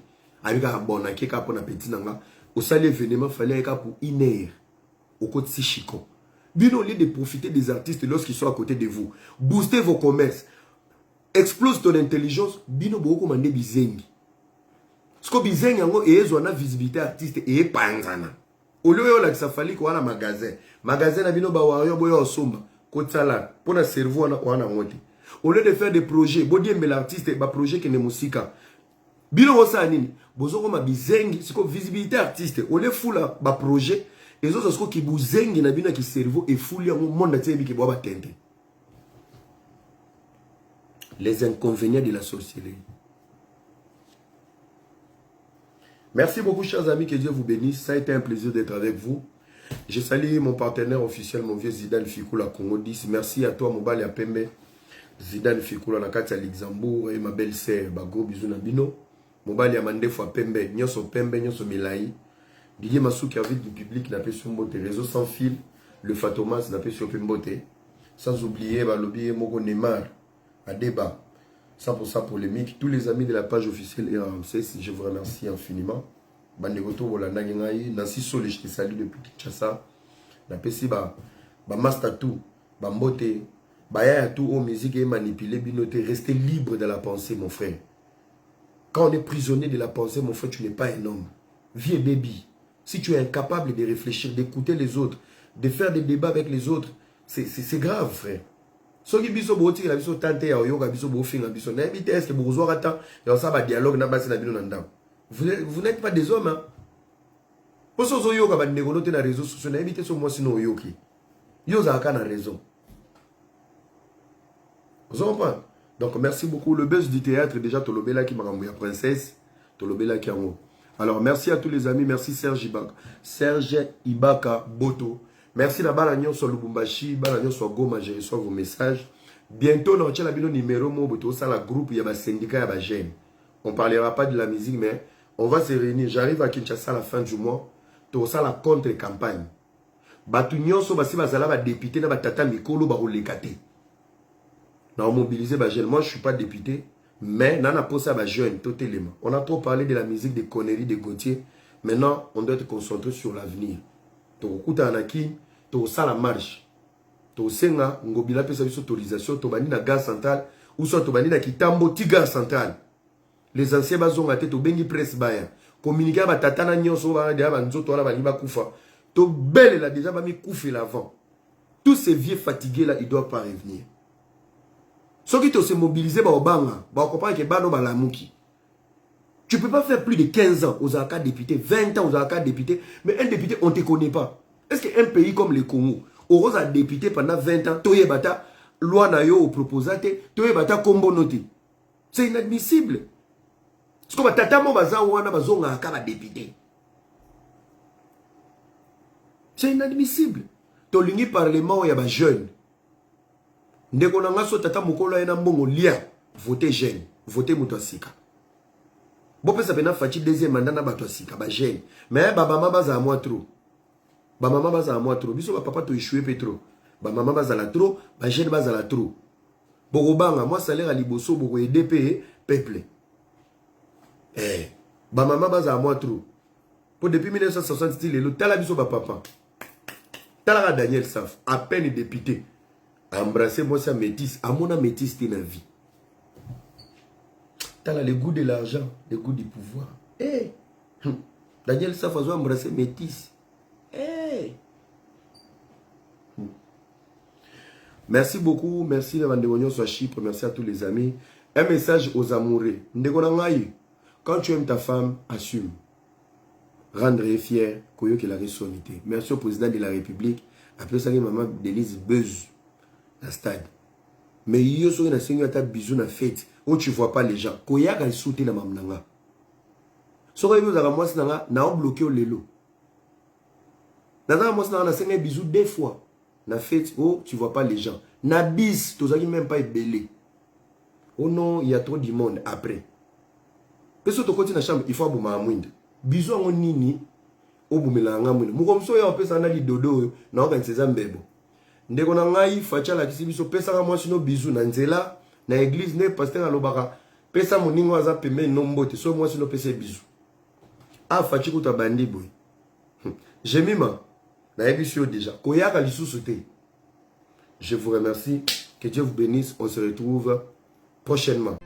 Avec un bon pour petit nanga au salaire événement fallait pour 1 heure au côté si chico Bino, au lieu de profiter des artistes lorsqu'ils sont à côté de vous, boostez vos commerces, explose ton intelligence, bino beaucoup mandé bizengi. Ce que bizengi yango ezo na visibilité artiste et panzana. Au lieu de ça fallait qu'on a un magasin. Magasin na bino ba wayo boyo osomba, kotala, pour na cerveau na ngote. Au lieu de faire des projets, bodi mbela l'artiste ba projet qui ne musika. Bino osa nini? Bozo ko ma bizengi, ce que visibilité artiste, au lieu fula ba projet, les autres ce qui buzengi na bino ki cerveau et fuli yango monde tsebi ki boba tente. Les inconvénients de la sorcellerie. Merci beaucoup, chers amis, que Dieu vous bénisse. Ça a été un plaisir d'être avec vous. Je salue mon partenaire officiel, mon vieux Zidane Fikula Congo 10. Merci à toi, Mobali Apembe. Zidane Fikula Nakati à Luxembourg et ma belle-sœur, gros bisous Nabino. Mobali Amandefo Apembe, Nyoso Pembe, Nyoso Milaï. Didier Massou qui a vu du public, n'a pas sur Mbote. Réseau sans fil, le Fatomas n'a pas sur Mbote. Sans oublier, Balobi Mogo Neymar. À débat, 100% polémique. Tous les amis de la page officielle et RMC, je vous remercie infiniment. Bandegoto Volanda Gengaï, Nancy Solé, je te salue depuis Kinshasa. Na pesi ba master tout, ba mbote, ba ya tout au musique et manipulé, binoté, restez libre de la pensée, mon frère. Quand on est prisonnier de la pensée, mon frère, tu n'es pas un homme. Vieux baby. Si tu es incapable de réfléchir, d'écouter les autres, de faire des débats avec les autres, c'est grave, frère. Ce qui biso boti la biso tante ya oyoka biso bofinga biso na bité est-ce que vous aurez temps et ça va dialogue na basi na bino nandam. Vous n'êtes pas des hommes hein. Pour ce oyoka ba ndeko noté na réseaux sociaux na bité so moi sino oyoki. Yo za ka na raison. Vous comprenez? Donc merci beaucoup le buzz du théâtre déjà tolobela ki makambo ya princesse, tolobela ki yango. Alors merci à tous les amis, merci Serge Ibaka. Serge Ibaka Boto. Merci la Balagnon sur Lubumbashi, Balagnon sur Goma, je reçois vos messages. Bientôt, nous avons le numéro, ça la groupe, il y a un syndicat, il y a un. On ne parlera pas de la musique, mais on va se réunir. J'arrive à Kinshasa à la fin du mois, tout ça la contre-campagne. Batunyon so basi bazala ba député na batata mikolo ba rolekate. Na mobiliser ba jeune. Moi je suis pas député, mais nana posa ba jeune totalement. On a trop parlé de la musique, des conneries de Gauthier. Maintenant, on doit être concentré sur l'avenir. Tokuta anaki, to sala marche. To senga ngobila pesa biso autorisation to bani na gare centrale ou soit to bani na Kitambo ti gare centrale. Les anciens bazonga te to bengi presse baya. Communiquer ba tatana nyonso ba de ba nzoto wana bani ba kufa. To belle là déjà ba mi koufi l'avant. Tous ces vieux fatigués là, ils doivent pas revenir. Ceux qui te se mobiliser ba obanga, ba comprendre que bano ba lamuki. Tu ne peux pas faire plus de 15 ans aux ACA députés, 20 ans aux ACA députés, mais un député, on ne te connaît pas. Est-ce qu'un pays comme le Congo, aux a député pendant 20 ans, Toye Bata, loi Nayo au proposate, Toye Bata Kombo Noté. C'est inadmissible. Parce que Tata Mobaza Wana Bazonga ACA député. C'est inadmissible. Tolingi parlement, il y a des jeunes. Ndekonanga so Tata Mokolo Ena Mbongo Lia, votez jeune, votez Moutosika. Bon, ça peut faire deuxième mandat na bato sika ba jeune. Mais ba maman baza à moi trop. Ba maman baza à moi trop. Biso ba papa to échoué pétro. Ba maman baza la trop, ba jeune baza la trop. Bogobanga moi salaire à liboso bogo EDP peuple. Ba maman baza à moi trop. Pour depuis 1960 le tala biso ba papa. Tala Daniel Saf, à peine député. Embrasser moi sa métisse, à mon métisse t'es la vie. T'as le goût de l'argent, le goût du pouvoir. Hey. Daniel Saf a embrassé métis. Hey. Merci beaucoup, merci la Vandéonion sur Chypre, merci à tous les amis. Un message aux amoureux. Quand tu aimes ta femme, assume. Rendre fier, Koyo qui la responsabilité. Merci au président de la République. Après ça, maman Denise Buzz, la stade. Mais il y a un bisou na fête où tu vois pas les gens. Koya ga sauter na mamnanga. So ko yoza moi sinanga na bloqué le lelo. Na moi sinanga na senga bisou deux fois. Na fête où tu vois pas les gens. Na bis tozaki même pas belé. Oh non, il y a trop du monde après. Peso to koti na chambre, il faut abuma mwinde. Bisou ngo nini obumela nga mwinde. Mukomso ya opesa na li dodo na organiser mbebo. Ndeko na ngai facha la kisibiso pesa ka mwasi no bizu na nzela na église ne pasteur alobaka pesa moningo aza pembe nombote so mwasi no pesa bizu a fachi kuta bandi boy jemima nayebi sur déjà. Koyaka lisusu te. Je vous remercie. Que Dieu vous bénisse. On se retrouve prochainement.